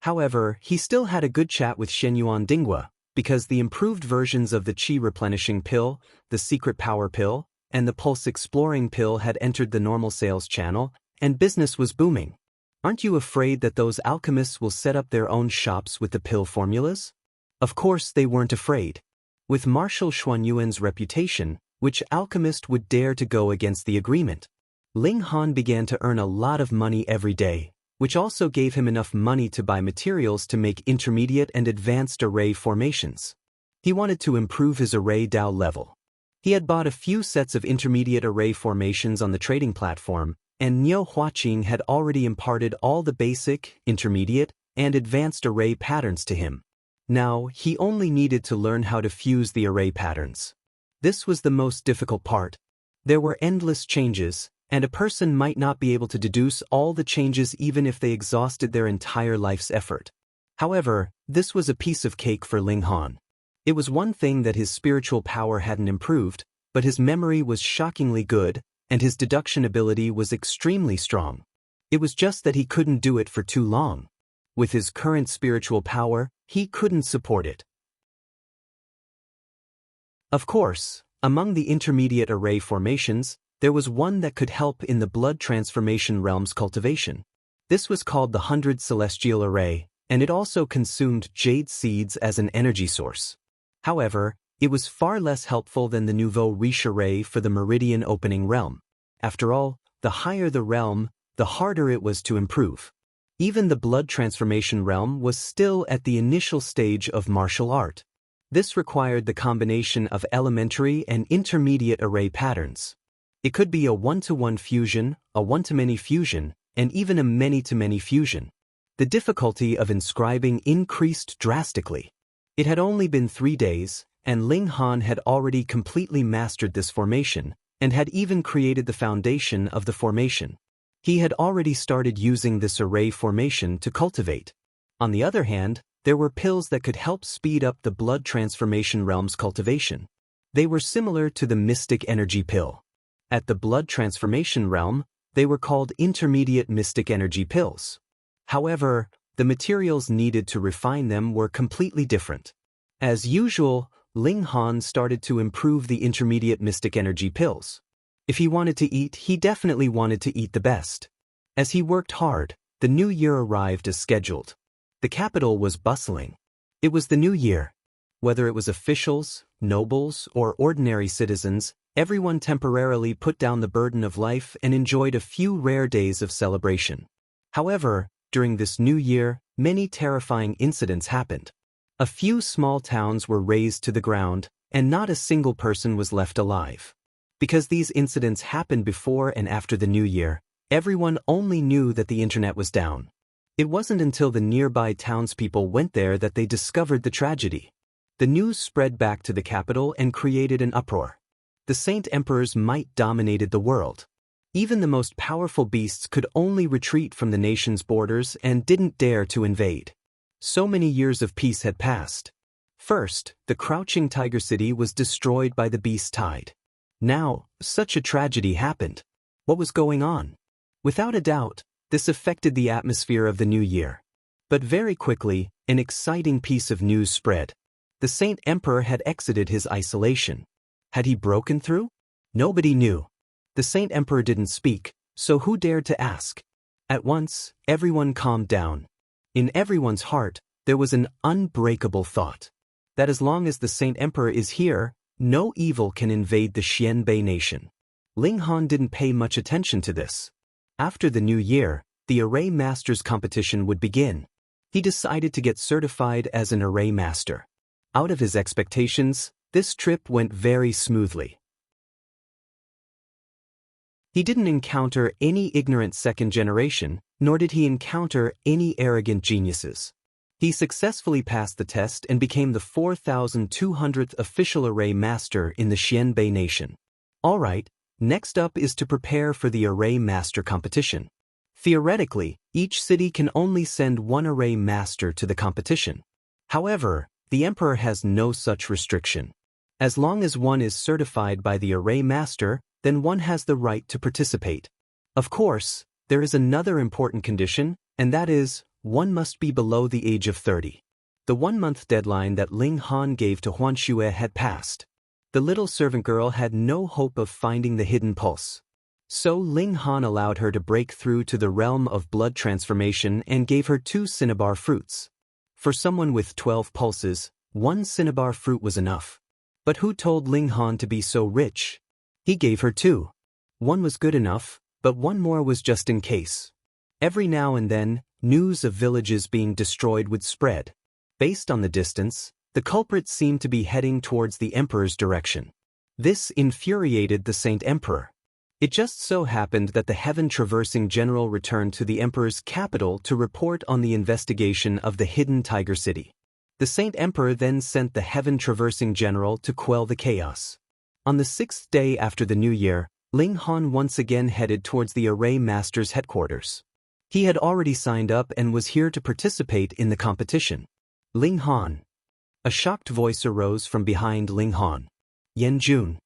However, he still had a good chat with Xianyuan Dinghua, because the improved versions of the Qi replenishing pill, the secret power pill, and the pulse exploring pill had entered the normal sales channel, and business was booming. Aren't you afraid that those alchemists will set up their own shops with the pill formulas? Of course they weren't afraid. With Marshal Xuanyuan's reputation, which alchemist would dare to go against the agreement? Ling Han began to earn a lot of money every day, which also gave him enough money to buy materials to make intermediate and advanced array formations. He wanted to improve his array Dao level. He had bought a few sets of intermediate array formations on the trading platform, and Niu Huaqing had already imparted all the basic, intermediate, and advanced array patterns to him. Now, he only needed to learn how to fuse the array patterns. This was the most difficult part. There were endless changes, and a person might not be able to deduce all the changes even if they exhausted their entire life's effort. However, this was a piece of cake for Ling Han. It was one thing that his spiritual power hadn't improved, but his memory was shockingly good, and his deduction ability was extremely strong. It was just that he couldn't do it for too long. With his current spiritual power, he couldn't support it. Of course, among the intermediate array formations, there was one that could help in the blood transformation realm's cultivation. This was called the 100 Celestial Array, and it also consumed jade seeds as an energy source. However, it was far less helpful than the Nouveau Riche Array for the Meridian Opening realm. After all, the higher the realm, the harder it was to improve. Even the blood transformation realm was still at the initial stage of martial art. This required the combination of elementary and intermediate array patterns. It could be a one-to-one fusion, a one-to-many fusion, and even a many-to-many fusion. The difficulty of inscribing increased drastically. It had only been 3 days, and Ling Han had already completely mastered this formation, and had even created the foundation of the formation. He had already started using this array formation to cultivate. On the other hand, there were pills that could help speed up the blood transformation realm's cultivation. They were similar to the mystic energy pill. At the blood transformation realm, they were called intermediate mystic energy pills. However, the materials needed to refine them were completely different. As usual, Ling Han started to improve the intermediate mystic energy pills. If he wanted to eat, he definitely wanted to eat the best. As he worked hard, the new year arrived as scheduled. The capital was bustling. It was the new year. Whether it was officials, nobles, or ordinary citizens, everyone temporarily put down the burden of life and enjoyed a few rare days of celebration. However, during this new year, many terrifying incidents happened. A few small towns were razed to the ground, and not a single person was left alive. Because these incidents happened before and after the new year, everyone only knew that the internet was down. It wasn't until the nearby townspeople went there that they discovered the tragedy. The news spread back to the capital and created an uproar. The Saint Emperor's might dominated the world. Even the most powerful beasts could only retreat from the nation's borders and didn't dare to invade. So many years of peace had passed. First, the crouching tiger city was destroyed by the beast tide. Now, such a tragedy happened. What was going on? Without a doubt, this affected the atmosphere of the new year. But very quickly, an exciting piece of news spread. The Saint Emperor had exited his isolation. Had he broken through? Nobody knew. The Saint Emperor didn't speak, so who dared to ask? At once, everyone calmed down. In everyone's heart, there was an unbreakable thought. That as long as the Saint Emperor is here, no evil can invade the Xianbei nation. Ling Han didn't pay much attention to this. After the new year, the Array Masters competition would begin. He decided to get certified as an Array Master. Out of his expectations, this trip went very smoothly. He didn't encounter any ignorant second generation, nor did he encounter any arrogant geniuses. He successfully passed the test and became the 4,200th official Array Master in the Xianbei nation. Alright, next up is to prepare for the Array Master competition. Theoretically, each city can only send one Array Master to the competition. However, the Emperor has no such restriction. As long as one is certified by the Array Master, then one has the right to participate. Of course, there is another important condition, and that is, one must be below the age of 30. The 1-month deadline that Ling Han gave to Huan Xue had passed. The little servant girl had no hope of finding the hidden pulse. So Ling Han allowed her to break through to the realm of blood transformation and gave her 2 cinnabar fruits. For someone with 12 pulses, 1 cinnabar fruit was enough. But who told Ling Han to be so rich? He gave her 2. 1 was good enough, but 1 more was just in case. Every now and then, news of villages being destroyed would spread. Based on the distance, the culprit seemed to be heading towards the Emperor's direction. This infuriated the Saint Emperor. It just so happened that the heaven-traversing general returned to the Emperor's capital to report on the investigation of the hidden Tiger City. The Saint Emperor then sent the heaven-traversing general to quell the chaos. On the 6th day after the new year, Ling Han once again headed towards the Array Master's headquarters. He had already signed up and was here to participate in the competition. Ling Han. A shocked voice arose from behind Ling Han. Yen Jun.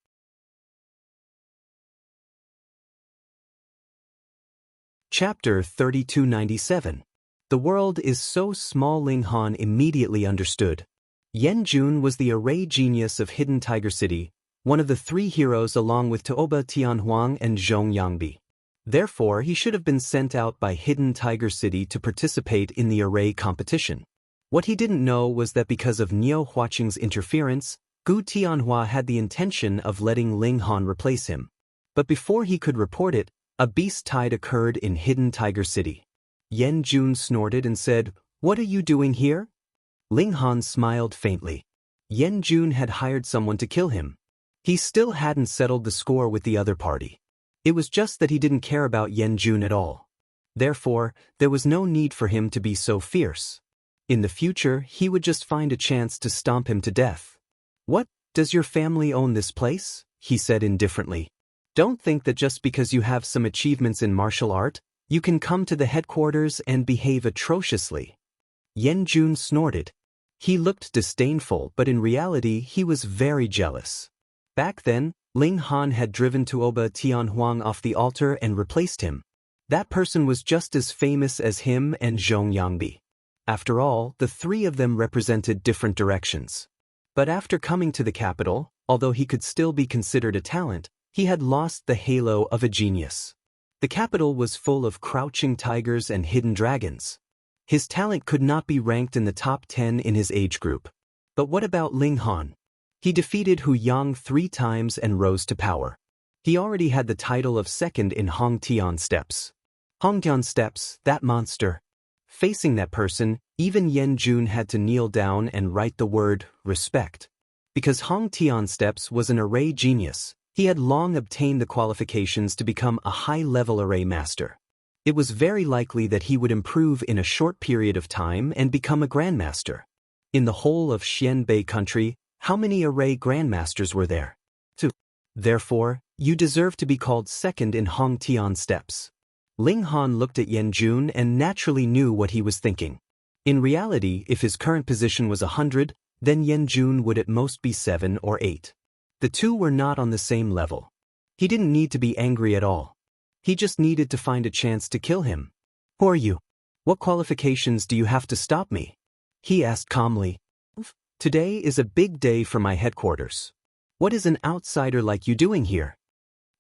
Chapter 3297. The world is so small. Ling Han immediately understood. Yen Jun was the array genius of Hidden Tiger City, one of the three heroes along with Taoba Tianhuang and Zhong Yangbi. Therefore, he should have been sent out by Hidden Tiger City to participate in the array competition. What he didn't know was that because of Niu Huaqing's interference, Gu Tianhua had the intention of letting Ling Han replace him. But before he could report it, a beast tide occurred in Hidden Tiger City. Yen Jun snorted and said, "What are you doing here?" Ling Han smiled faintly. Yen Jun had hired someone to kill him. He still hadn't settled the score with the other party. It was just that he didn't care about Yen Jun at all. Therefore, there was no need for him to be so fierce. In the future, he would just find a chance to stomp him to death. "What, does your family own this place?" he said indifferently. "Don't think that just because you have some achievements in martial art, you can come to the headquarters and behave atrociously." Yen Jun snorted. He looked disdainful, but in reality he was very jealous. Back then, Ling Han had driven Tuoba Tianhuang off the altar and replaced him. That person was just as famous as him and Zhong Yangbi. After all, the three of them represented different directions. But after coming to the capital, although he could still be considered a talent, he had lost the halo of a genius. The capital was full of crouching tigers and hidden dragons. His talent could not be ranked in the top 10 in his age group. But what about Ling Han? He defeated Hu Yang 3 times and rose to power. He already had the title of second in Hong Tian Steps. Hong Tian Steps, that monster. Facing that person, even Yen Jun had to kneel down and write the word respect. Because Hong Tian Steps was an array genius, he had long obtained the qualifications to become a high-level array master. It was very likely that he would improve in a short period of time and become a grandmaster. In the whole of Xianbei country, how many array grandmasters were there? 2. Therefore, you deserve to be called second in Hong Tian Steps. Ling Han looked at Yen Jun and naturally knew what he was thinking. In reality, if his current position was 100, then Yen Jun would at most be 7 or 8. The two were not on the same level. He didn't need to be angry at all. He just needed to find a chance to kill him. "Who are you? What qualifications do you have to stop me?" he asked calmly. "Today is a big day for my headquarters. What is an outsider like you doing here?"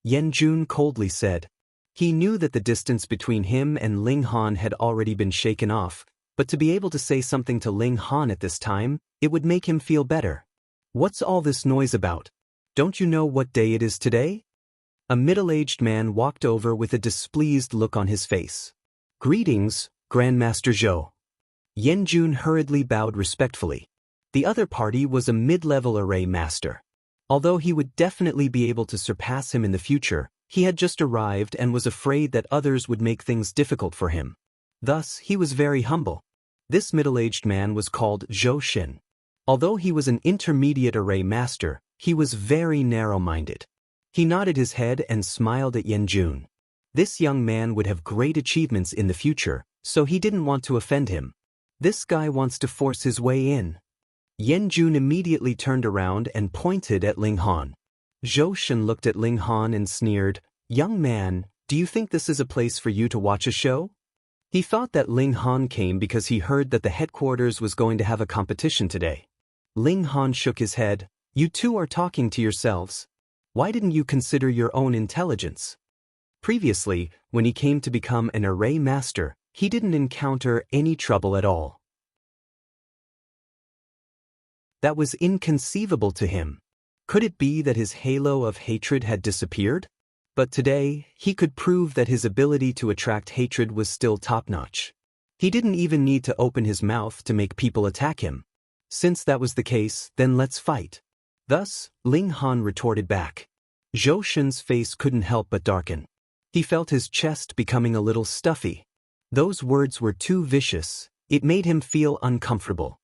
Yen Jun coldly said. He knew that the distance between him and Ling Han had already been shaken off, but to be able to say something to Ling Han at this time, it would make him feel better. "What's all this noise about? Don't you know what day it is today?" A middle-aged man walked over with a displeased look on his face. "Greetings, Grandmaster Zhou." Yen Jun hurriedly bowed respectfully. The other party was a mid-level array master. Although he would definitely be able to surpass him in the future, he had just arrived and was afraid that others would make things difficult for him. Thus, he was very humble. This middle-aged man was called Zhou Xin. Although he was an intermediate array master, he was very narrow-minded. He nodded his head and smiled at Yen Jun. This young man would have great achievements in the future, so he didn't want to offend him. This guy wants to force his way in. Yen Jun immediately turned around and pointed at Ling Han. Zhou Shen looked at Ling Han and sneered, "Young man, do you think this is a place for you to watch a show?" He thought that Ling Han came because he heard that the headquarters was going to have a competition today. Ling Han shook his head. "You two are talking to yourselves. Why didn't you consider your own intelligence?" Previously, when he came to become an array master, he didn't encounter any trouble at all. That was inconceivable to him. Could it be that his halo of hatred had disappeared? But today, he could prove that his ability to attract hatred was still top-notch. He didn't even need to open his mouth to make people attack him. Since that was the case, then let's fight. Thus, Ling Han retorted back. Zhou Shen's face couldn't help but darken. He felt his chest becoming a little stuffy. Those words were too vicious. It made him feel uncomfortable.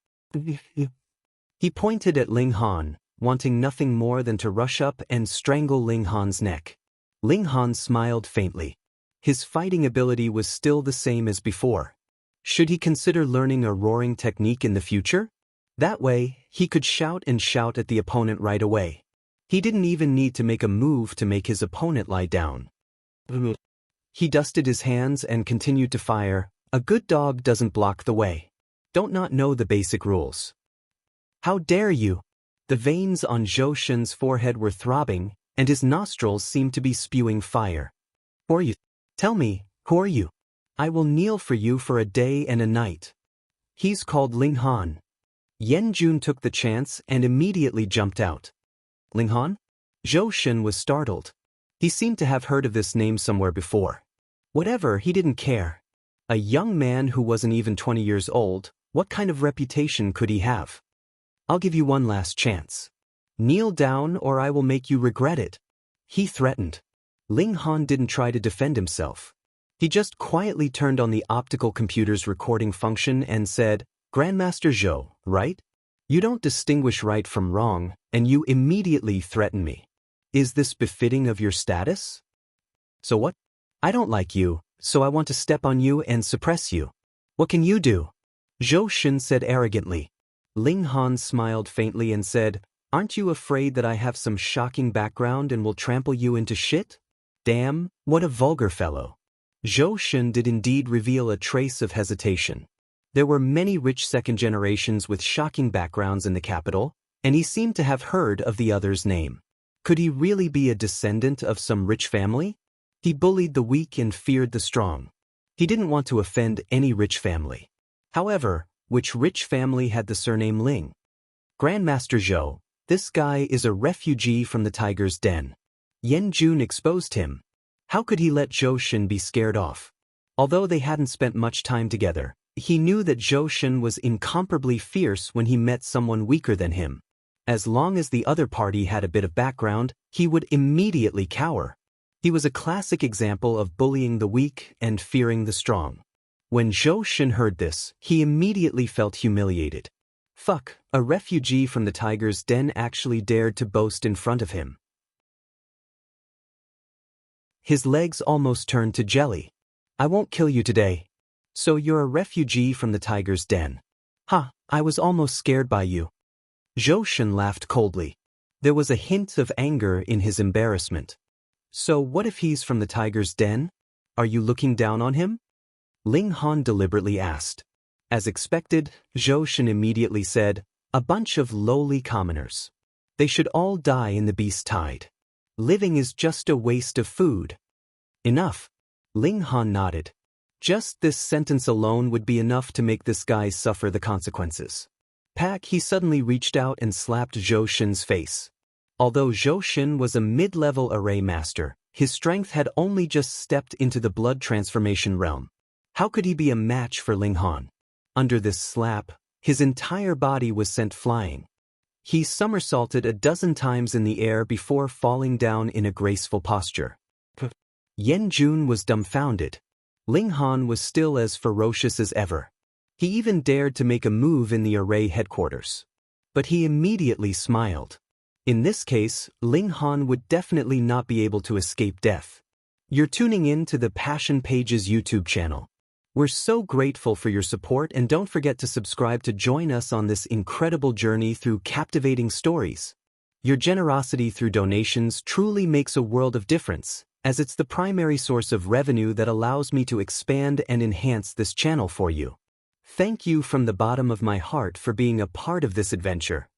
He pointed at Ling Han, wanting nothing more than to rush up and strangle Ling Han's neck. Ling Han smiled faintly. His fighting ability was still the same as before. Should he consider learning a roaring technique in the future? That way, he could shout and shout at the opponent right away. He didn't even need to make a move to make his opponent lie down. He dusted his hands and continued to fire. A good dog doesn't block the way. Don't not know the basic rules. How dare you? The veins on Zhou Shun's forehead were throbbing, and his nostrils seemed to be spewing fire. Who are you? Tell me, who are you? I will kneel for you for a day and a night. He's called Ling Han. Yan Jun took the chance and immediately jumped out. Ling Han? Zhou Shun was startled. He seemed to have heard of this name somewhere before. Whatever, he didn't care. A young man who wasn't even 20 years old, what kind of reputation could he have? I'll give you one last chance. Kneel down or I will make you regret it. He threatened. Ling Han didn't try to defend himself. He just quietly turned on the optical computer's recording function and said, Grandmaster Zhou, right? You don't distinguish right from wrong, and you immediately threaten me. Is this befitting of your status? So what? I don't like you, so I want to step on you and suppress you. What can you do? Zhou Shun said arrogantly. Ling Han smiled faintly and said, Aren't you afraid that I have some shocking background and will trample you into shit? Damn, what a vulgar fellow. Zhou Shun did indeed reveal a trace of hesitation. There were many rich second generations with shocking backgrounds in the capital, and he seemed to have heard of the other's name. Could he really be a descendant of some rich family? He bullied the weak and feared the strong. He didn't want to offend any rich family. However, which rich family had the surname Ling? Grandmaster Zhou, this guy is a refugee from the tiger's den. Yan Jun exposed him. How could he let Zhou Shun be scared off? Although they hadn't spent much time together, he knew that Zhou Shun was incomparably fierce when he met someone weaker than him. As long as the other party had a bit of background, he would immediately cower. He was a classic example of bullying the weak and fearing the strong. When Zhou Shun heard this, he immediately felt humiliated. Fuck, a refugee from the tiger's den actually dared to boast in front of him. His legs almost turned to jelly. I won't kill you today. So you're a refugee from the tiger's den. Ha, I was almost scared by you. Zhou Shun laughed coldly. There was a hint of anger in his embarrassment. So what if he's from the tiger's den? Are you looking down on him? Ling Han deliberately asked. As expected, Zhou Shun immediately said, a bunch of lowly commoners. They should all die in the beast tide. Living is just a waste of food. Enough. Ling Han nodded. Just this sentence alone would be enough to make this guy suffer the consequences. He suddenly reached out and slapped Zhou Shun's face. Although Zhou Shun was a mid-level array master, his strength had only just stepped into the blood transformation realm. How could he be a match for Ling Han? Under this slap, his entire body was sent flying. He somersaulted a dozen times in the air before falling down in a graceful posture. Yan Jun was dumbfounded. Ling Han was still as ferocious as ever. He even dared to make a move in the array headquarters. But he immediately smiled. In this case, Ling Han would definitely not be able to escape death. You're tuning in to the Passion Pages YouTube channel. We're so grateful for your support, and don't forget to subscribe to join us on this incredible journey through captivating stories. Your generosity through donations truly makes a world of difference, as it's the primary source of revenue that allows me to expand and enhance this channel for you. Thank you from the bottom of my heart for being a part of this adventure.